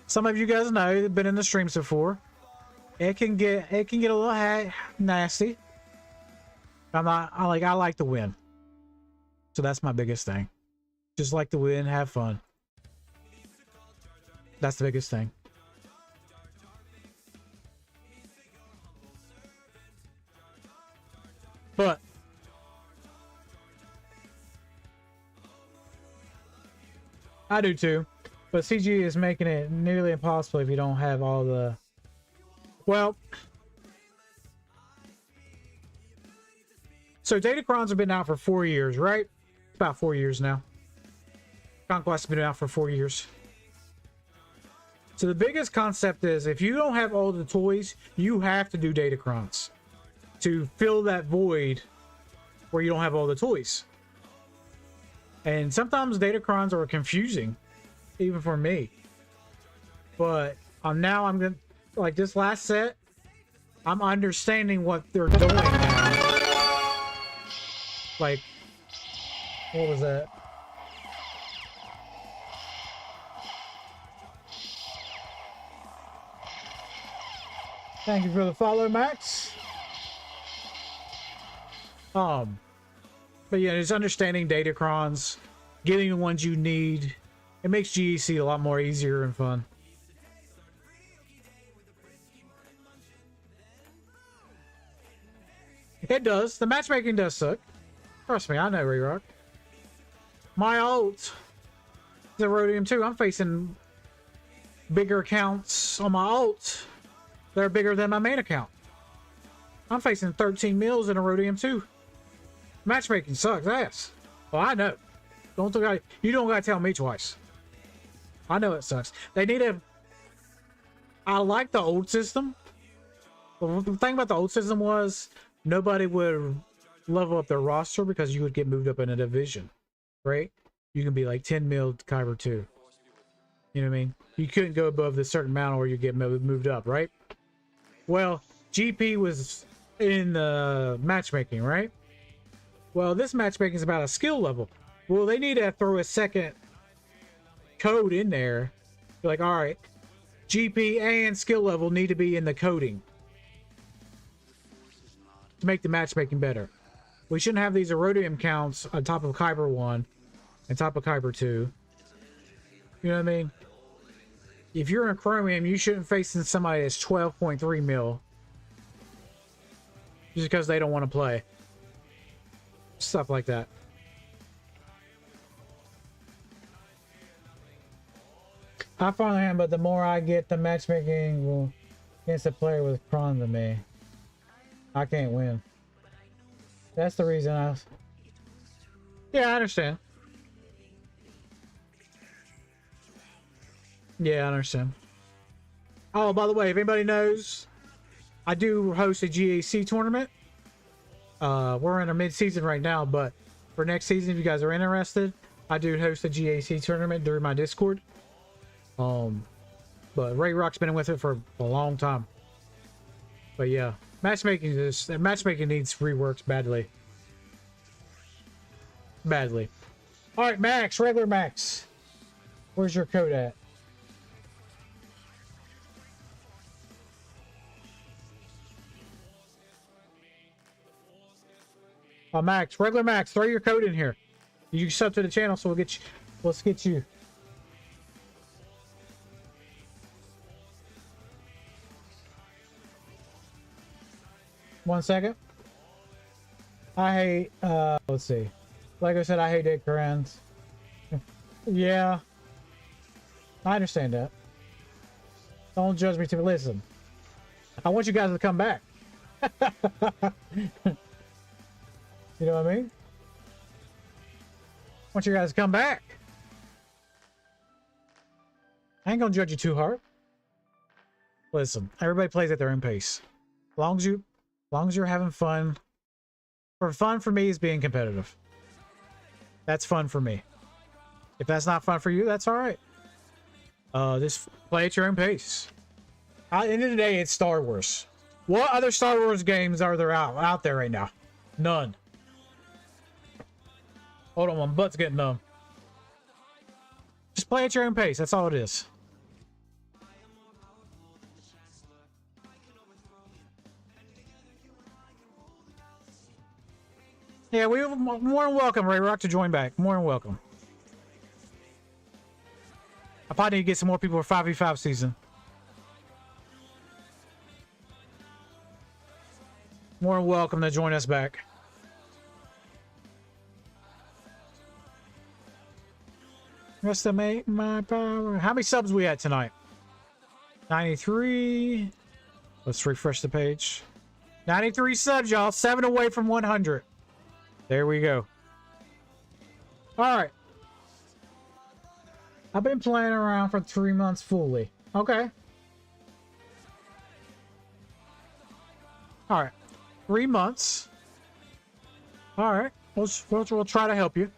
Some of you guys know, they've been in the streams before. It can get a little nasty. I like to win. So that's my biggest thing. Just like to win, have fun. That's the biggest thing. But I do too. But CG is making it nearly impossible if you don't have all the... Well... So Datacrons have been out for 4 years, right? About 4 years now. Conquest has been out for 4 years. So the biggest concept is if you don't have all the toys, you have to do Datacrons to fill that void where you don't have all the toys. And sometimes Datacrons are confusing, even for me. But I'm gonna, like this last set, I'm understanding what they're doing now. Like, what was that? Thank you for the follow, Max. But yeah, it's understanding Datacrons, getting the ones you need. It makes GEC a lot more easier and fun. It does. The matchmaking does suck. Trust me, I know, Re-Rock. My ult is a Rhodium 2. I'm facing bigger accounts on my ult. They're bigger than my main account. I'm facing 13 mils in a Rhodium 2. Matchmaking sucks ass. Well, I know. You don't gotta tell me twice. I know it sucks. They need a... I like the old system. But the thing about the old system was nobody would level up their roster because you would get moved up in a division, right? You can be like 10 mil Kyber 2. You know what I mean? You couldn't go above the certain amount or you get moved up, right? Well, GP was in the matchmaking, right? Well, this matchmaking is about a skill level. Well, they need to throw a second code in there. You're like, all right, GP and skill level need to be in the coding to make the matchmaking better. We shouldn't have these Erodium counts on top of Kyber 1 and top of Kyber 2. You know what I mean? If you're in Chromium, you shouldn't face somebody that's 12.3 mil just because they don't want to play. Stuff like that. I finally am, but the more I get, the matchmaking against a player with Kron than me. I can't win. That's the reason Yeah, I understand. Yeah, I understand. Oh, by the way, if anybody knows, I do host a GAC tournament. We're in our mid-season right now, but for next season, if you guys are interested, I do host a GAC tournament during my Discord. But Ray Rock's been with it for a long time. But yeah, matchmaking needs reworks badly. Badly. All right, Max, regular Max. Where's your code at? Max, regular Max, throw your code in here. You sub to the channel, so we'll get you. Let's get you. One second. I hate, let's see. Like I said, I hate Dick Crayons. Yeah. I understand that. Don't judge me too. Listen. I want you guys to come back. You know what I mean? I want you guys to come back. I ain't gonna judge you too hard. Listen, everybody plays at their own pace. As long as you're having fun. Fun for me is being competitive. That's fun for me. If that's not fun for you, that's all right. Just play at your own pace. At the end of the day, it's Star Wars. What other Star Wars games are there out there right now? None. Hold on, my butt's getting numb. Just play at your own pace. That's all it is. Yeah, we more than welcome, Ray Rock, to join back. More than welcome. I probably need to get some more people for 5v5 season. More than welcome to join us back. Estimate my power. How many subs we at tonight? 93. Let's refresh the page. 93 subs, y'all. 7 away from 100. There we go. All right. I've been playing around for 3 months fully. Okay. All right. 3 months. All right. We'll try to help you.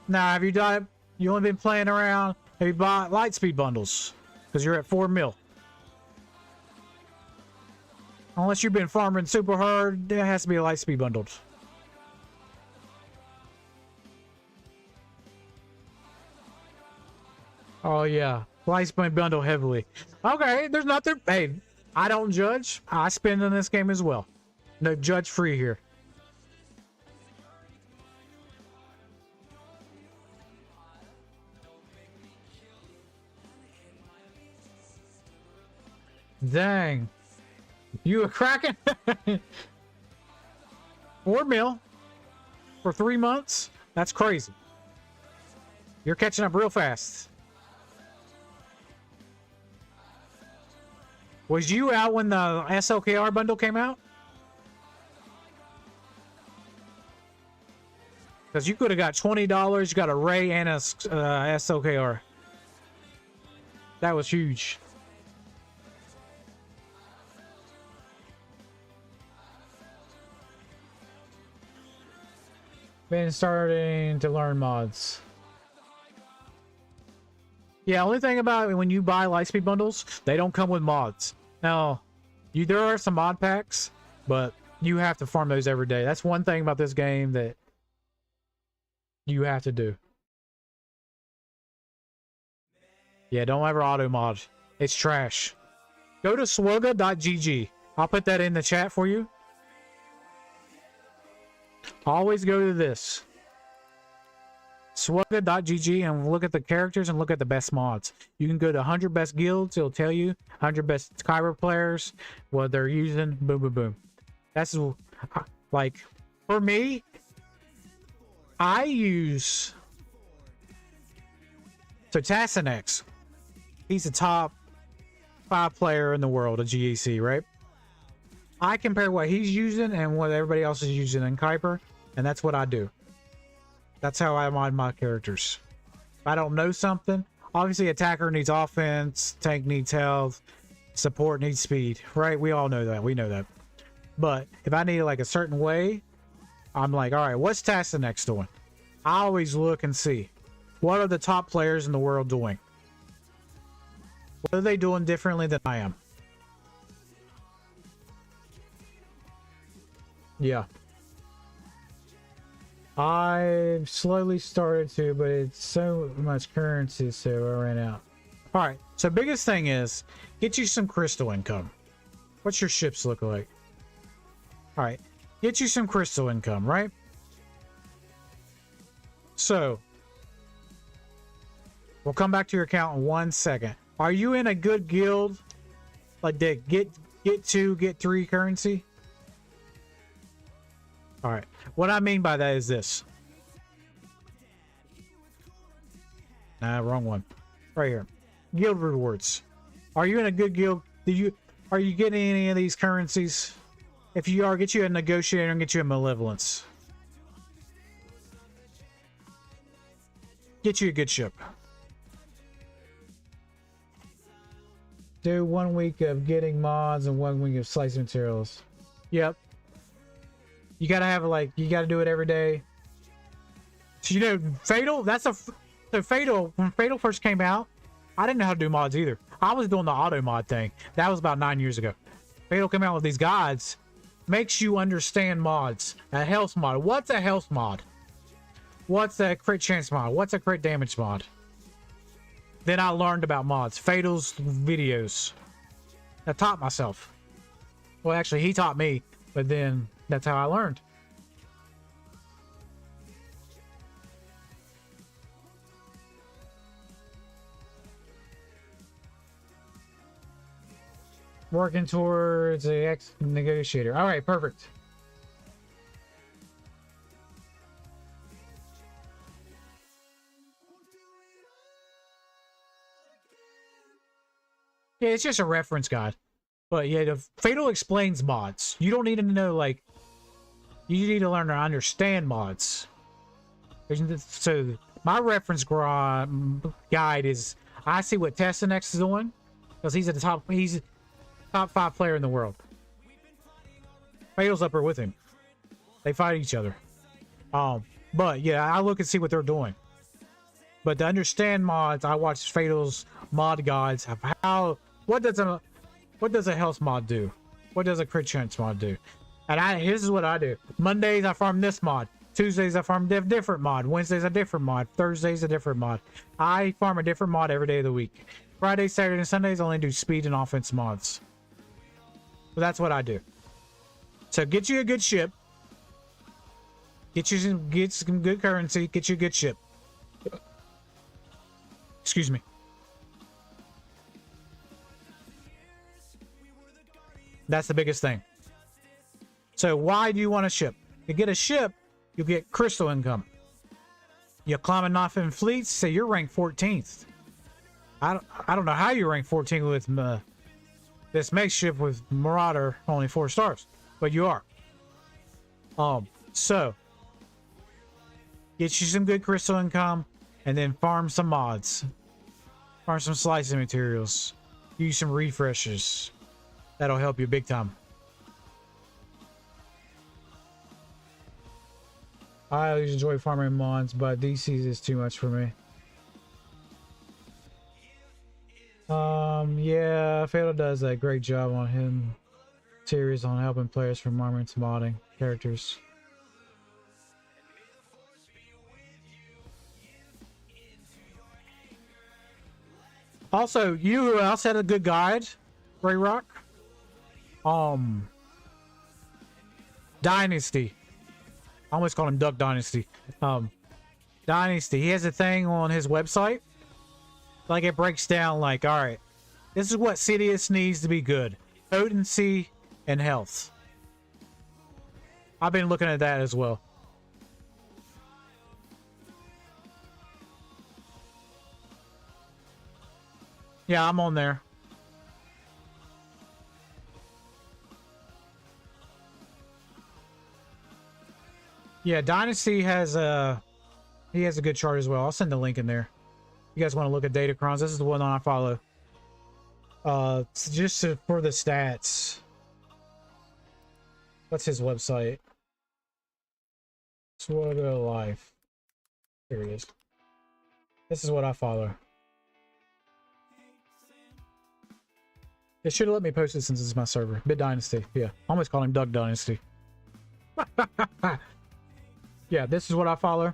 Now, have you done? You only been playing around? Have you bought Lightspeed bundles? Because you're at 4 mil. Unless you've been farming super hard, it has to be a Lightspeed bundled. Oh yeah, Lightspeed bundle heavily. Okay, there's nothing. Hey, I don't judge. I spend in this game as well. No judge free here. Dang. You a cracking? 4 mil for 3 months? That's crazy. You're catching up real fast. Was you out when the SLKR bundle came out? Because you could have got $20. You got a Ray and a SLKR. That was huge. Been starting to learn mods. Yeah, only thing about it, when you buy Lightspeed bundles, they don't come with mods. Now, there are some mod packs, but you have to farm those every day. That's one thing about this game that you have to do. Yeah, don't ever auto mod. It's trash. Go to SWGoH. I'll put that in the chat for you. Always go to this. SWGoH and look at the characters and look at the best mods. You can go to 100 best guilds. It'll tell you 100 best Kyber players, what they're using. Boom, boom, boom. That's like, for me, I use Tassanex. He's the top 5 player in the world of GEC, right? I compare what he's using and what everybody else is using in Kyber, and that's what I do. That's how I mod my characters. If I don't know something, obviously attacker needs offense, tank needs health, support needs speed, right? We all know that. We know that. But if I need like a certain way, I'm like, all right, what's Tassanex doing? I always look and see, what are the top players in the world doing? What are they doing differently than I am? Yeah. I've slowly started to, but it's so much currency, so I ran out. Alright, so biggest thing is, get you some crystal income. What's your ships look like? Alright, get you some crystal income, right? So, we'll come back to your account in 1 second. Are you in a good guild? Like that get 2, get 3 currency? All right. What I mean by that is this. Nah, wrong one. Right here. Guild rewards. Are you in a good guild? Are you getting any of these currencies? If you are, get you a negotiator and get you a malevolence. Get you a good ship. Do 1 week of getting mods and 1 week of slicing materials. Yep. You gotta have like, you gotta do it every day. So, you know, Fatal, that's a, so Fatal, when Fatal first came out, I didn't know how to do mods either. I was doing the auto mod thing. That was about 9 years ago. Fatal came out with these guides. Makes you understand mods. A health mod. What's a health mod? What's a crit chance mod? What's a crit damage mod? Then I learned about mods. Fatal's videos. I taught myself. Well, actually, he taught me, but then that's how I learned. Working towards a ex-negotiator. All right, perfect. Yeah, it's just a reference guide. But yeah, the Fatal explains mods. You don't need to know, like, you need to learn to understand mods. So my reference guide is, I see what Testanex is doing, because he's at the top. He's top 5 player in the world. Fatal's up there with him. They fight each other. But yeah, I look and see what they're doing. But to understand mods, I watch Fatal's mod guides of how, what does a health mod do? What does a crit chance mod do? And this is what I do. Mondays I farm this mod. Tuesdays I farm a different mod. Wednesdays a different mod. Thursdays a different mod. I farm a different mod every day of the week. Fridays, Saturdays, and Sundays I only do speed and offense mods. So that's what I do. So get you a good ship. Get some good currency. Get you a good ship. Excuse me. That's the biggest thing. So why do you want a ship? To get a ship, you get crystal income. You climb enough in fleets, say you're ranked 14th. I don't know how you rank 14th with this makeshift with Marauder only 4 stars, but you are. So get you some good crystal income, and then farm some mods, farm some slicing materials, use some refreshes. That'll help you big time. I always enjoy farming mods, but DCs is too much for me. Yeah, Fatal does a great job on him series on helping players from arming to modding characters. Also, you else had a good guide, Ray Rock. Dynasty. I almost call him Duck Dynasty. Dynasty. He has a thing on his website. Like it breaks down like, all right, this is what Sidious needs to be good. Potency and health. I've been looking at that as well. Yeah, I'm on there. Yeah, Dynasty has a good chart as well. I'll send the link in there. You guys want to look at Datacrons? This is the one I follow. Just for the stats. What's his website? SWGoH Life. Here it is. This is what I follow. It should have let me post it since it's my server. Bit Dynasty. Yeah. I almost call him Duck Dynasty. Yeah, this is what I follow.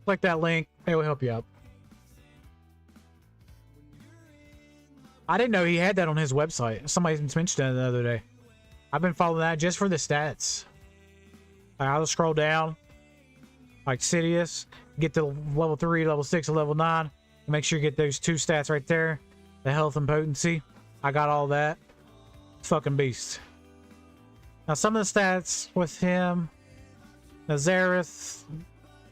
Click that link. It will help you out. I didn't know he had that on his website. Somebody mentioned it the other day. I've been following that just for the stats. I'll scroll down. Like Sidious. Get to level 3, level 6, and level 9. Make sure you get those 2 stats right there. The health and potency. I got all that. Fucking beast. Now some of the stats with him. Nazareth.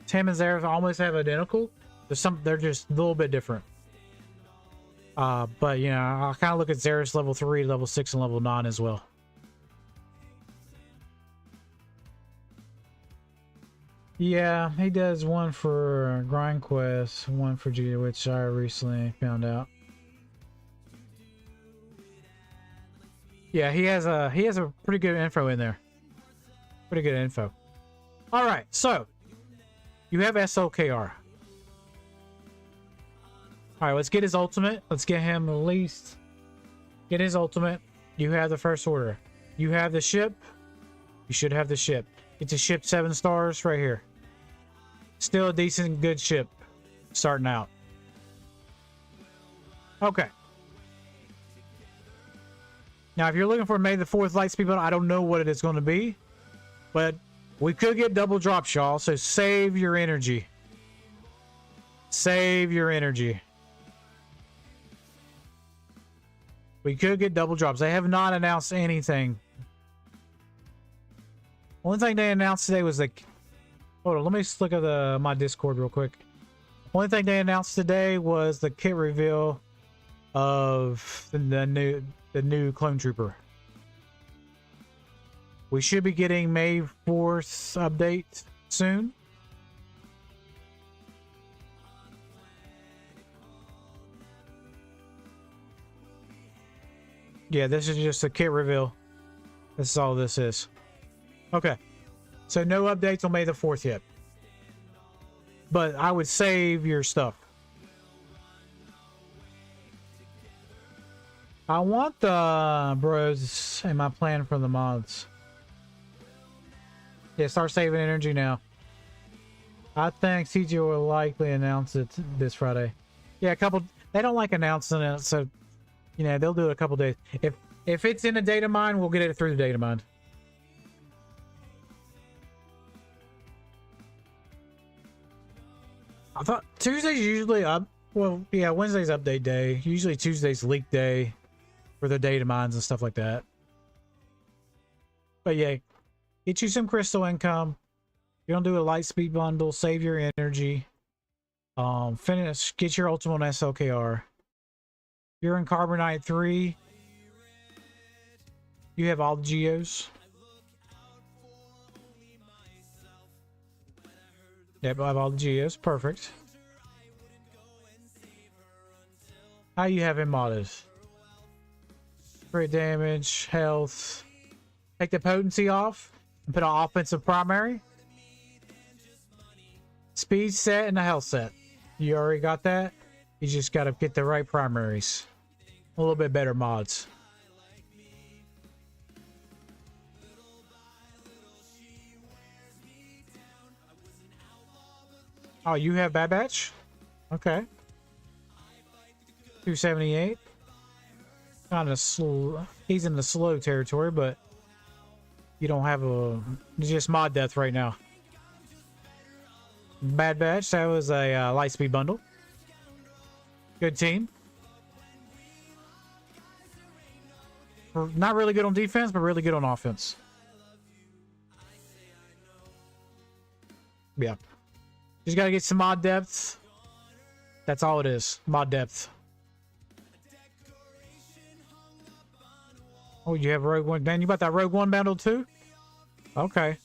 Tim and Zareth almost have identical. They're just a little bit different. But you know, I'll kind of look at Zareth's level 3, level 6, and level 9 as well. Yeah, he does one for Grind Quest, one for G, which I recently found out. Yeah, he has a pretty good info in there. Pretty good info. All right, so you have SLKR. All right, let's get his ultimate. Let's get him at least get his ultimate. You have the first order. You have the ship. You should have the ship. It's a ship 7 stars right here. Still a decent, good ship starting out. Okay. Now, if you're looking for May the 4th Lightspeed bundle, I don't know what it is going to be, but we could get double drops, y'all. So save your energy. Save your energy. We could get double drops. They have not announced anything. Only thing they announced today was like, hold on, let me just look at my Discord real quick. Only thing they announced today was the kit reveal of the new clone trooper. We should be getting May 4th update soon. Yeah, this is just a kit reveal. This is all this is. Okay. So no updates on May the 4th yet. But I would save your stuff. I want the bros in my plan for the mods. Yeah, start saving energy now. I think CG will likely announce it this Friday. Yeah, they don't like announcing it, so you know, they'll do it a couple days. If it's in a data mine, we'll get it through the data mine. I thought Tuesday's usually up. Well, yeah, Wednesday's update day. Usually Tuesday's leak day for the data mines and stuff like that. But yeah, get you some crystal income. You're gonna do a light speed bundle, save your energy. Finish, get your ultimate on SLKR. You're in Carbonite 3. You have all the geos. Yep, I have all the geos. Perfect. How you have him modded? Crit damage, health. Take the potency off and put an offensive primary. Speed set and a health set. You already got that? You just got to get the right primaries. A little bit better mods. Oh, you have Bad Batch? Okay. 278. Kind of slow. He's in the slow territory, but you don't have just mod death right now. Bad Batch, that was a light speed bundle. Good team. Not really good on defense, but really good on offense. Yeah. Just gotta get some mod depth. That's all it is. Mod depth. Oh, you have Rogue One. Man, you bought that Rogue One bundle too? Okay.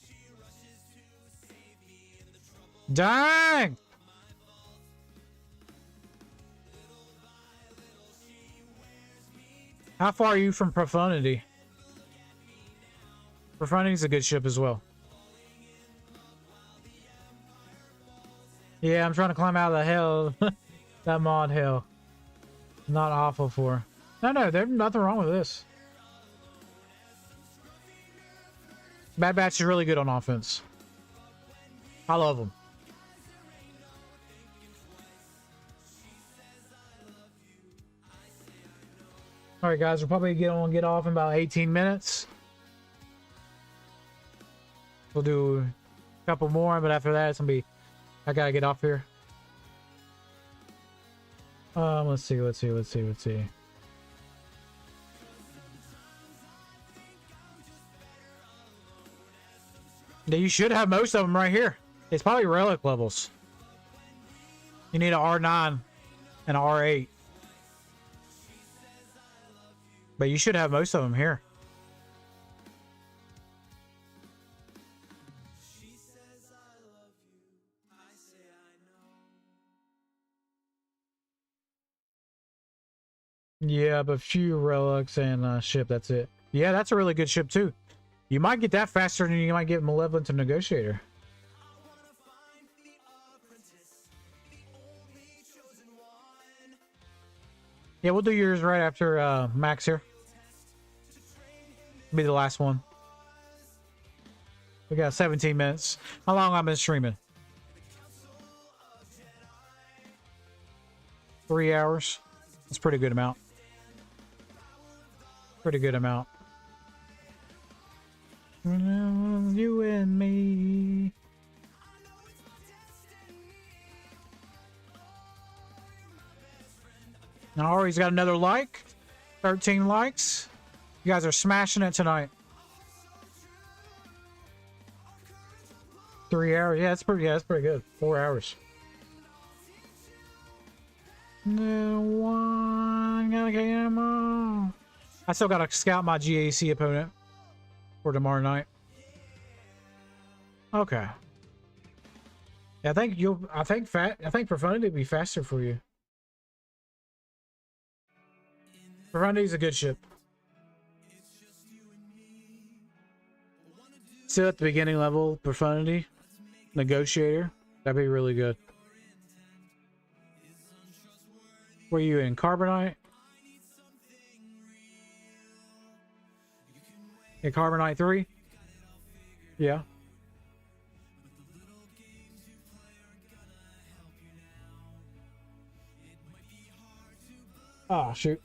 Dang! How far are you from Profundity? Profundity's a good ship as well. Yeah, I'm trying to climb out of the hell. That mod hell. Not awful for. No, there's nothing wrong with this. Bad Batch is really good on offense. I love him. Alright guys, we'll probably get off in about 18 minutes. We'll do a couple more, but after that it's gonna be I gotta get off here. Let's see. Yeah, you should have most of them right here. It's probably relic levels. You need an R9 and an R8. But you should have most of them here. Yeah, but few relics and ship, that's it. Yeah, that's a really good ship too. You might get that faster than you might get Malevolent to Negotiator. Yeah, we'll do yours right after Max here. Be the last one. We got 17 minutes. How long I've been streaming? 3 hours. That's a pretty good amount. Pretty good amount. You and me. Now he's got another like. 13 likes. You guys are smashing it tonight. 3 hours. Yeah, that's pretty good. 4 hours. No one gotta get him on. I still gotta scout my GAC opponent for tomorrow night. Okay. Yeah, I think Profundity would be faster for you. Profundity's a good ship. Still at the beginning level, Profundity, Negotiator. That'd be really good. Were you in Carbonite? In Carbonite 3? Yeah. Oh, shoot.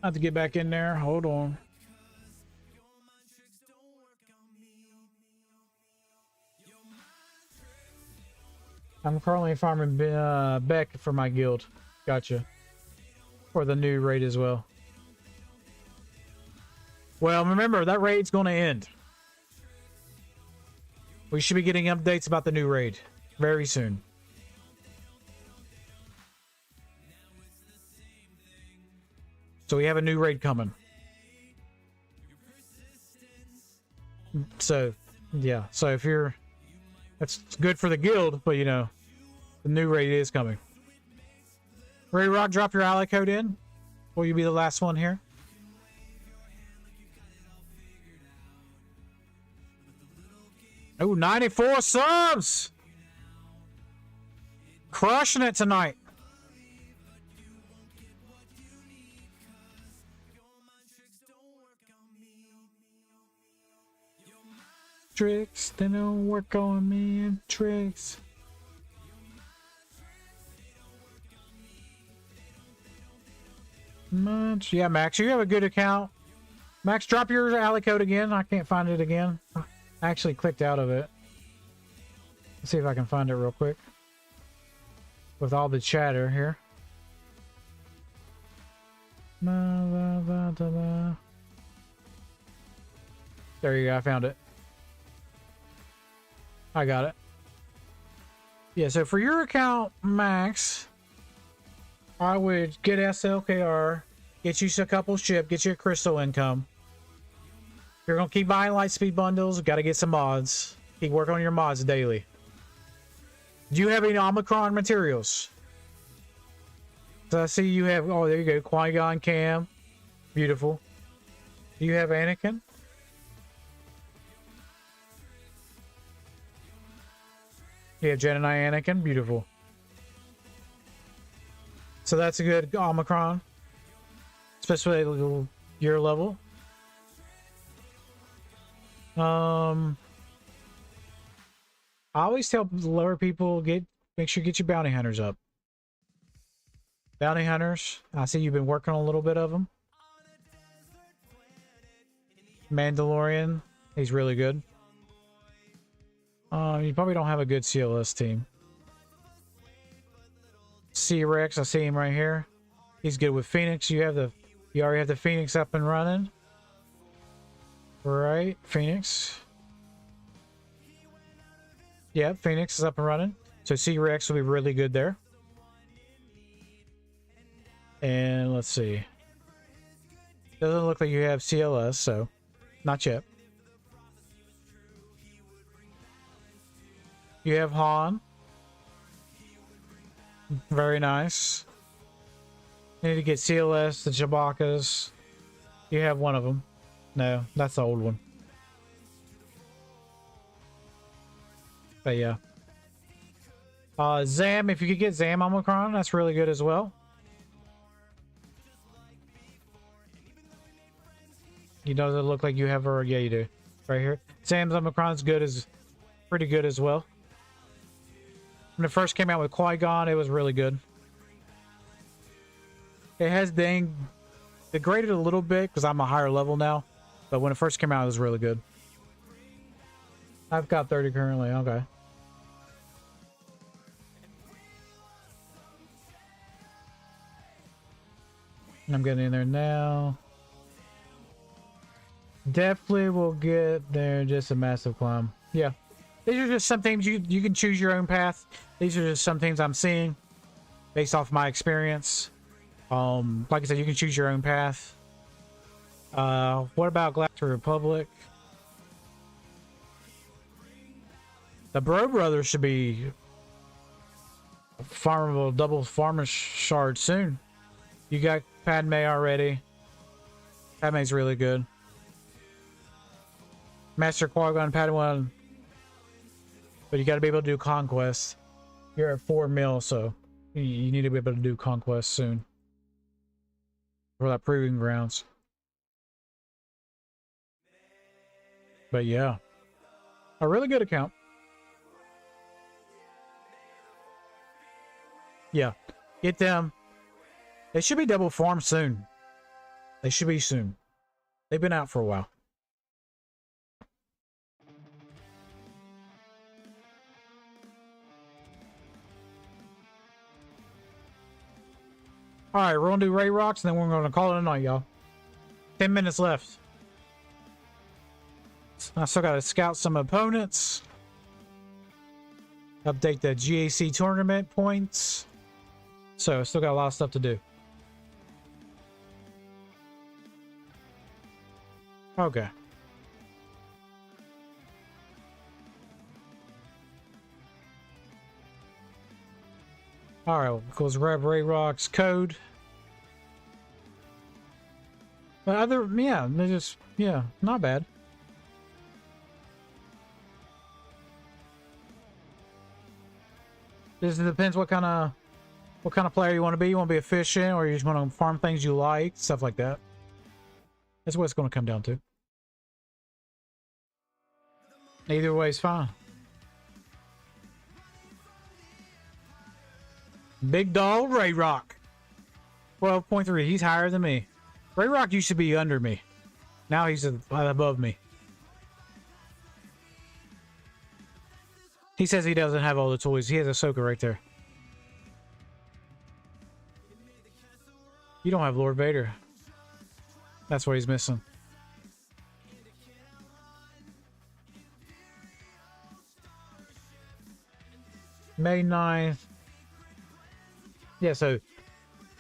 I have to get back in there. Hold on. I'm currently farming Beck for my guild. Gotcha. For the new raid as well. Well, remember, that raid's going to end. We should be getting updates about the new raid very soon. So we have a new raid coming. So, yeah. So if you're... That's good for the guild, but you know, the new raid is coming. Ray Rock, drop your ally code in. Will you be the last one here? Oh, 94 subs! Crushing it tonight. Tricks, they don't work on me and tricks. Much. Yeah, Max, you have a good account. Max, drop your ally code again. I can't find it again. I actually clicked out of it. Let's see if I can find it real quick. With all the chatter here. There you go, I found it. I got it. Yeah, so for your account, Max, I would get SLKR, get you a couple ship, get you a crystal income. You're going to keep buying light speed bundles, got to get some mods. Keep working on your mods daily. Do you have any Omicron materials? So I see you have, oh, there you go, Qui-Gon Cam. Beautiful. Do you have Anakin? Yeah, Jedi Anakin. Beautiful. So that's a good Omicron. Especially at your level. I always tell the lower people, make sure you get your bounty hunters up. Bounty hunters. I see you've been working on a little bit of them. Mandalorian. He's really good. You probably don't have a good CLS team. C-Rex, I see him right here. He's good with Phoenix. You already have the Phoenix up and running. Right, Phoenix. Yep, Phoenix is up and running. So C-Rex will be really good there. And let's see. Doesn't look like you have CLS, so not yet. You have Han. Very nice. You need to get CLS, the Chewbacca's. You have one of them. No, that's the old one. But yeah. Zam, if you could get Zam Omicron, that's really good as well. You know, does it look like you have her? Yeah, you do. Right here. Zam's Omicron's good, is pretty good as well. When it first came out with Qui-Gon, it was really good. It has degraded a little bit because I'm a higher level now. But when it first came out, it was really good. I've got 30 currently. Okay. I'm getting in there now. Definitely will get there. Just a massive climb. Yeah. These are just some things you can choose your own path. These are just some things I'm seeing based off my experience. Like I said, you can choose your own path. What about Galactic Republic? The Bro Brothers should be farmable, double farmer shard soon. You got Padme already. Padme's really good. Master Qui-Gon Padawan. But you got to be able to do Conquest. You're at 4 mil, so you need to be able to do Conquest soon. For that proving grounds. But yeah. A really good account. Yeah. Get them. They should be double farmed soon. They should be soon. They've been out for a while. Alright, we're gonna do Ray Rocks and then we're gonna call it a night, y'all. 10 minutes left. I still gotta scout some opponents. Update the GAC tournament points. So, still got a lot of stuff to do. Okay. Alright, goes Rev Ray Rocks code. But yeah, they're just, yeah, not bad. This depends what kind of player you want to be. You want to be efficient, or you just want to farm things you like, stuff like that. That's what it's going to come down to. Either way is fine. Big dog Ray Rock. 12.3. He's higher than me. Ray Rock used to be under me. Now he's above me. He says he doesn't have all the toys. He has Ahsoka right there. You don't have Lord Vader. That's what he's missing. May 9th. Yeah, so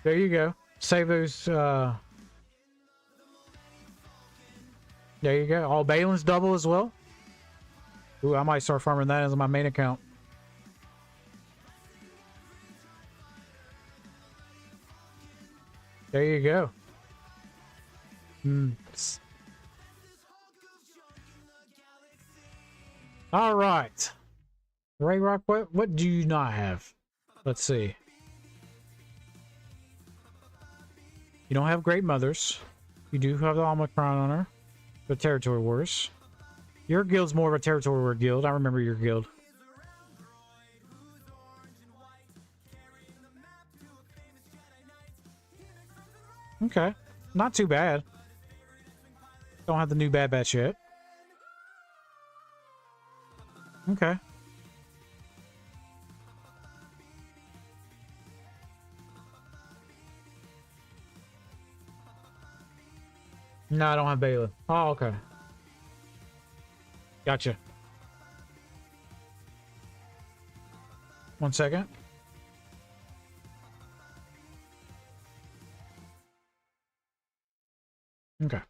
there you go. Save those. There you go. All Balin's double as well. Ooh, I might start farming that as my main account. There you go. All right. Ray Rock, what do you not have? Let's see. You don't have Great Mothers. You do have the Omicron on her. The Territory Wars. Your guild's more of a Territory War guild. I remember your guild. Okay. Not too bad. Don't have the new Bad Batch yet. Okay. No, I don't have Bala. Oh, okay. Gotcha. 1 second. Okay.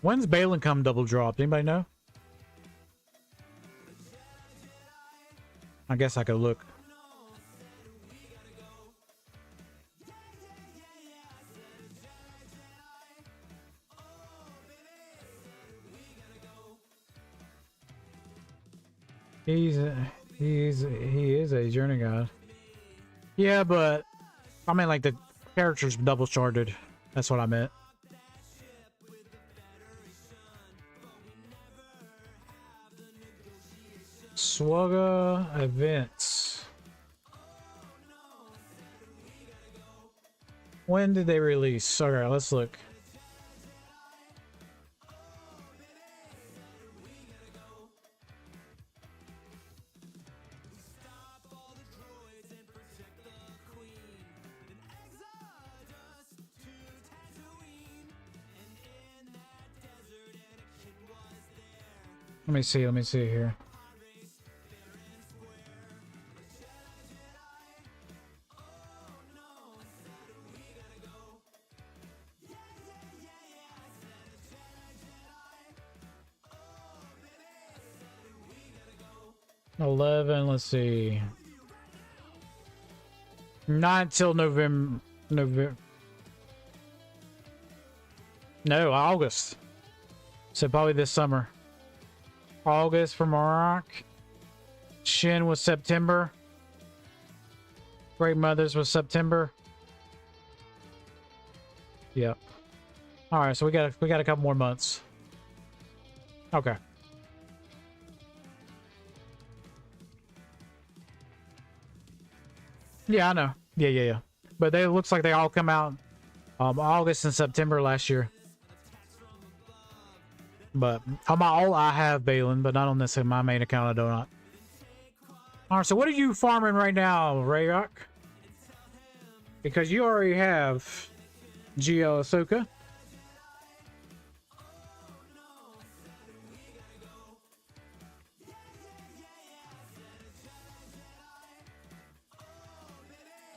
When's Balin come double dropped? Anybody know? I guess I could look. He is a journey god. Yeah, but I mean like the character's double charted. That's what I meant. SWGoH events. When did they release? Okay, let's look. Let me see here. Let's see. Not until November. No, August. So probably this summer. August for Morocco. Shin was September. Great Mothers was September. Yep. All right, so we got a couple more months. Okay. Yeah, I know. Yeah. But it looks like they all come out August and September last year. But on my alt, I have Balin, but not on this. In my main account, I do not. All right, so what are you farming right now, Rayrock? Because you already have GL Ahsoka.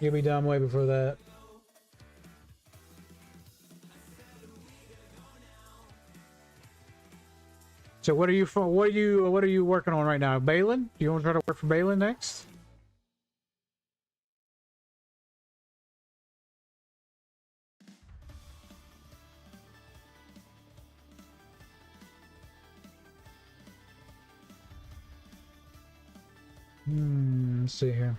You'll be done way before that. So what are you working on right now? Balin? Do you want to try to work for Balin next? Let's see here.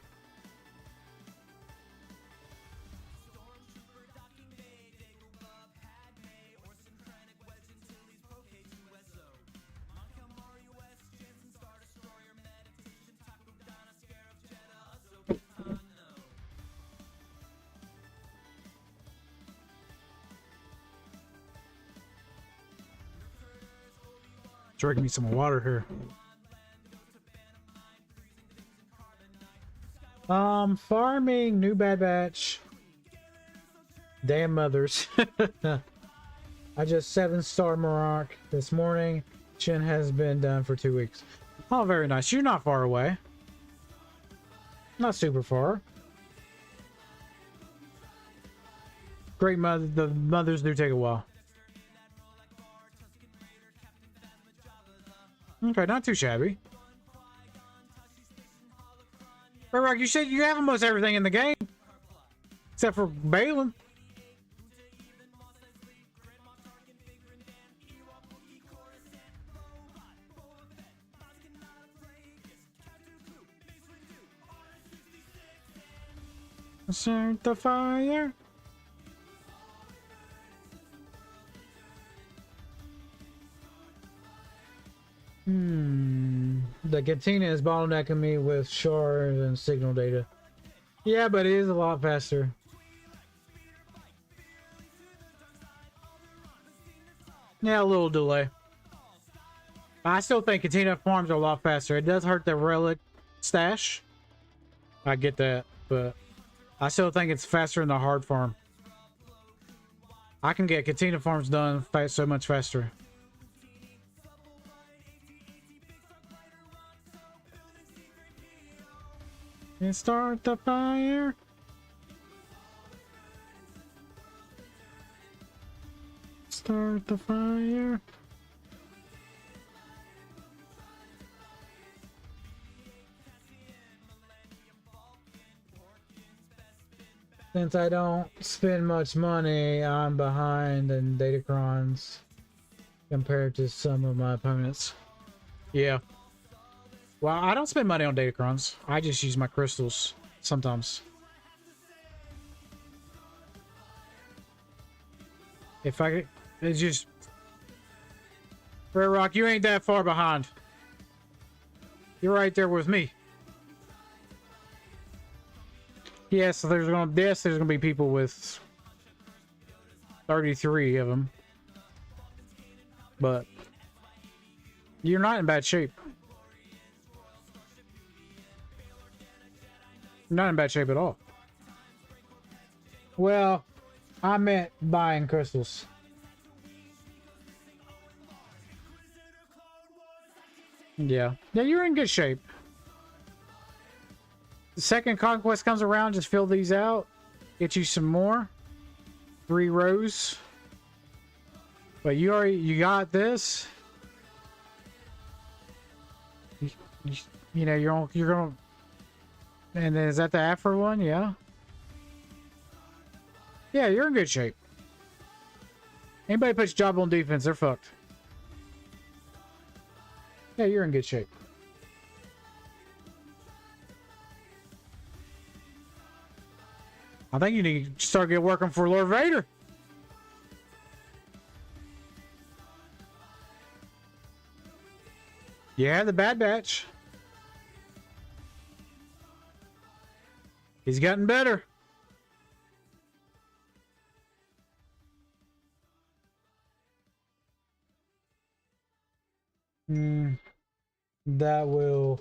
Drinking me some water here. Farming, new Bad Batch. Damn mothers. I just 7-star Morocco this morning. Shin has been done for 2 weeks. Oh, very nice. You're not far away. Not super far. Great mother. The mothers do take a while. Okay, not too shabby. Rock, you said you have almost everything in the game. Except for Balin. Start the fire. The Katina is bottlenecking me with shards and signal data. Yeah, but it is a lot faster. Yeah, a little delay. I still think Katina farms are a lot faster. It does hurt the relic stash. I get that, but I still think it's faster than the hard farm. I can get Katina farms done so much faster. And start the fire. Start the fire. Since I don't spend much money, I'm behind in datacrons compared to some of my opponents. Yeah. Well, I don't spend money on datacrons. I just use my crystals sometimes. If I... It's just... Red Rock, you ain't that far behind. You're right there with me. Yes, so there's gonna be people with 33 of them. But you're not in bad shape. You're not in bad shape at all. Well, I meant buying crystals. Yeah. Yeah, you're in good shape. The second conquest comes around, just fill these out. Get you some more. 3 rows. But you got this. You know, you're gonna... And then is that the Afro one? Yeah. Yeah, you're in good shape. Anybody puts job on defense, they're fucked. Yeah, you're in good shape. I think you need to start working for Lord Vader. Yeah, the Bad Batch. He's gotten better. That will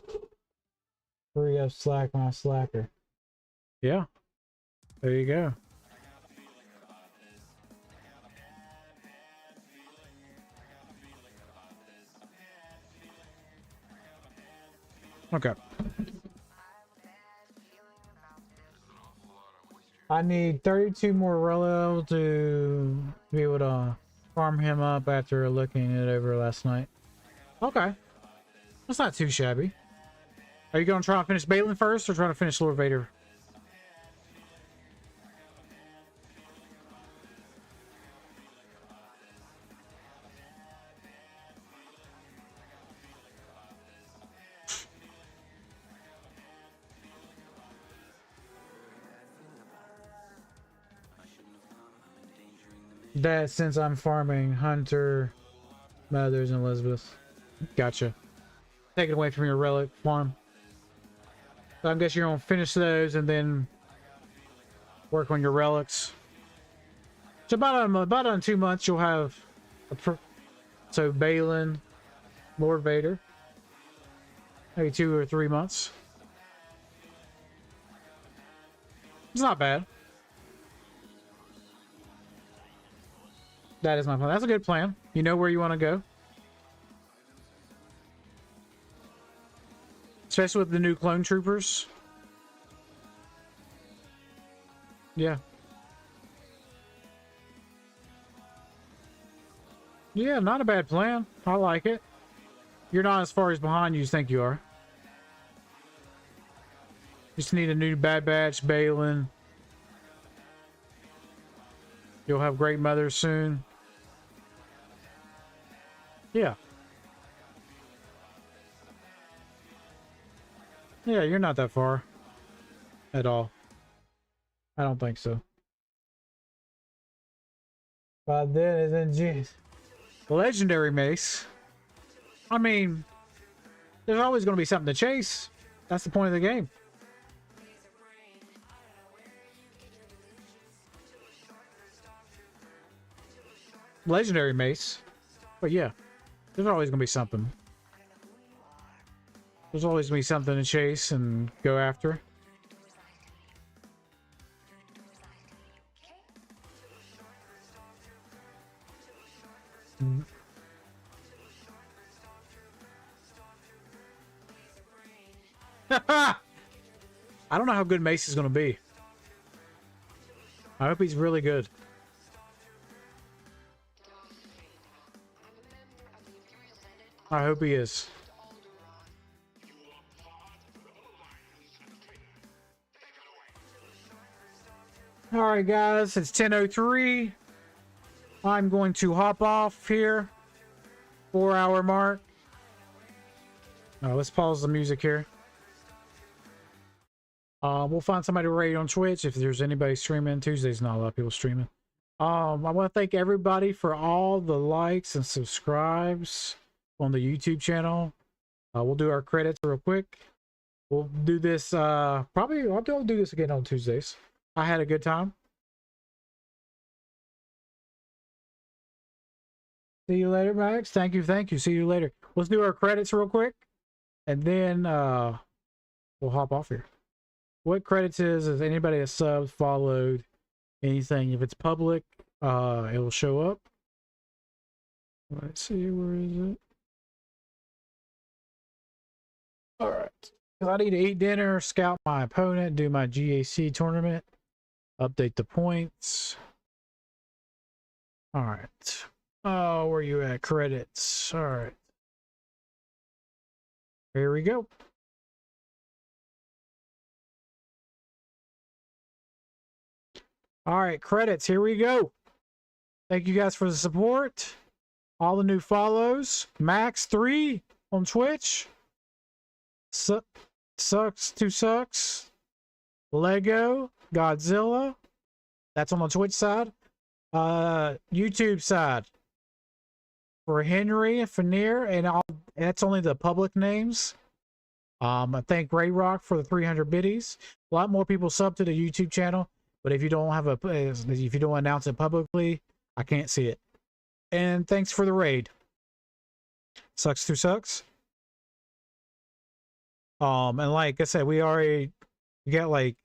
free up my slacker. Yeah. There you go. Okay. I need 32 more Rello to be able to farm him up after looking it over last night. Okay. That's not too shabby. Are you going to try to finish Balin first or trying to finish Lord Vader? That since I'm farming Hunter, Mothers, and Elizabeth. Gotcha. Take it away from your relic farm. So I guess you're gonna finish those and then work on your relics. So about in 2 months you'll have so Balin, Lord Vader. Maybe 2 or 3 months. It's not bad. That is my plan. That's a good plan. You know where you want to go. Especially with the new clone troopers. Yeah. Yeah, not a bad plan. I like it. You're not as far as behind you think you are. Just need a new Bad Batch, Balin. You'll have Great Mother soon. Yeah. Yeah, you're not that far. At all. I don't think so. But then, jeez. Legendary Mace. I mean, there's always going to be something to chase. That's the point of the game. Legendary Mace. But yeah, there's always going to be something. There's always going to be something to chase and go after. I don't know how good Mace is going to be. I hope he's really good. I hope he is. Alright guys, it's 10:03. I'm going to hop off here. 4-hour mark. Let's pause the music here. We'll find somebody to raid on Twitch if there's anybody streaming. Tuesday's not a lot of people streaming. I want to thank everybody for all the likes and subscribes on the YouTube channel. We'll do our credits real quick. We'll do this, probably, I'll do this again on Tuesdays. I had a good time. See you later, Max. Thank you, thank you. See you later. Let's do our credits real quick, and then we'll hop off here. What credits is anybody that subbed, followed, anything. If it's public, it will show up. Let's see, where is it? All right. I need to eat dinner, scout my opponent, do my GAC tournament, update the points. All right. Oh, where you at? Credits. All right. Here we go. All right, credits. Here we go. Thank you guys for the support. All the new follows. Max3 on Twitch. Sucks. Lego. Godzilla. That's on the Twitch side. YouTube side. For Henry and Fanir, and that's only the public names. I thank Ray Rock for the 300 biddies. A lot more people sub to the YouTube channel, but if you don't have if you don't announce it publicly, I can't see it. And thanks for the raid. Sucks. And like I said, we got like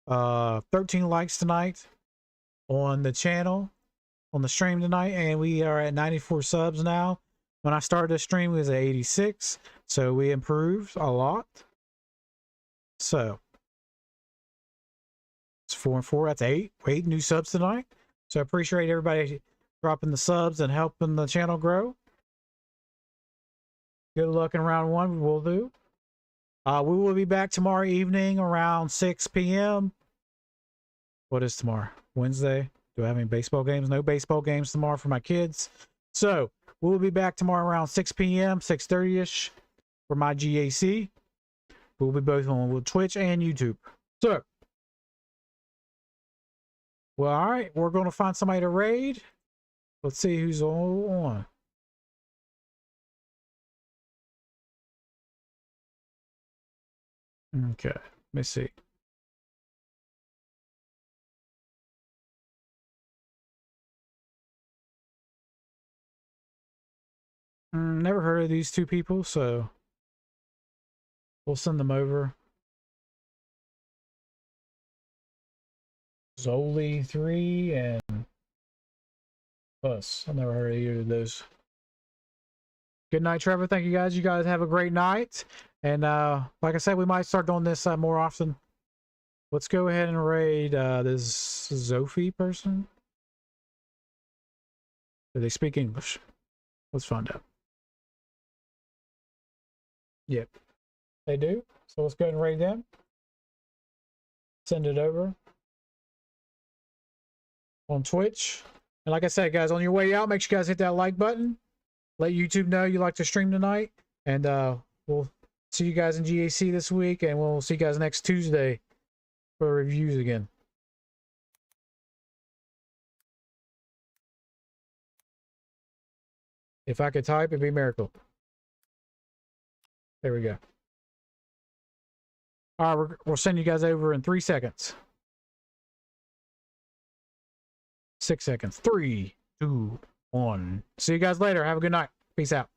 13 likes tonight on the channel, on the stream tonight, and we are at 94 subs now. When I started the stream, we was at 86, so we improved a lot. So it's 4 and 4. That's 8 new subs tonight. So I appreciate everybody dropping the subs and helping the channel grow. Good luck in round 1. We'll do. We will be back tomorrow evening around 6 p.m. What is tomorrow? Wednesday. Do I have any baseball games? No baseball games tomorrow for my kids. So we'll be back tomorrow around 6 p.m., 6:30ish for my GAC. We'll be both on Twitch and YouTube. So, well, all right, we're going to find somebody to raid. Let's see who's on. Okay, let me see. Never heard of these two people, so we'll send them over. Zoli3 and Bus. I've never heard of either of those. Good night, Trevor. Thank you guys. You guys have a great night. And like I said, we might start doing this more often. Let's go ahead and raid this Zophie person. Do they speak English? Let's find out. Yep, they do. So let's go ahead and raid them. Send it over on Twitch. And like I said, guys, on your way out, make sure you guys hit that like button. Let YouTube know you like to stream tonight. And we'll see you guys in GAC this week. And we'll see you guys next Tuesday for reviews again. If I could type, it'd be a miracle. There we go. All right, we'll send you guys over in 3 seconds. 6 seconds. 3, 2, 1. See you guys later. Have a good night. Peace out.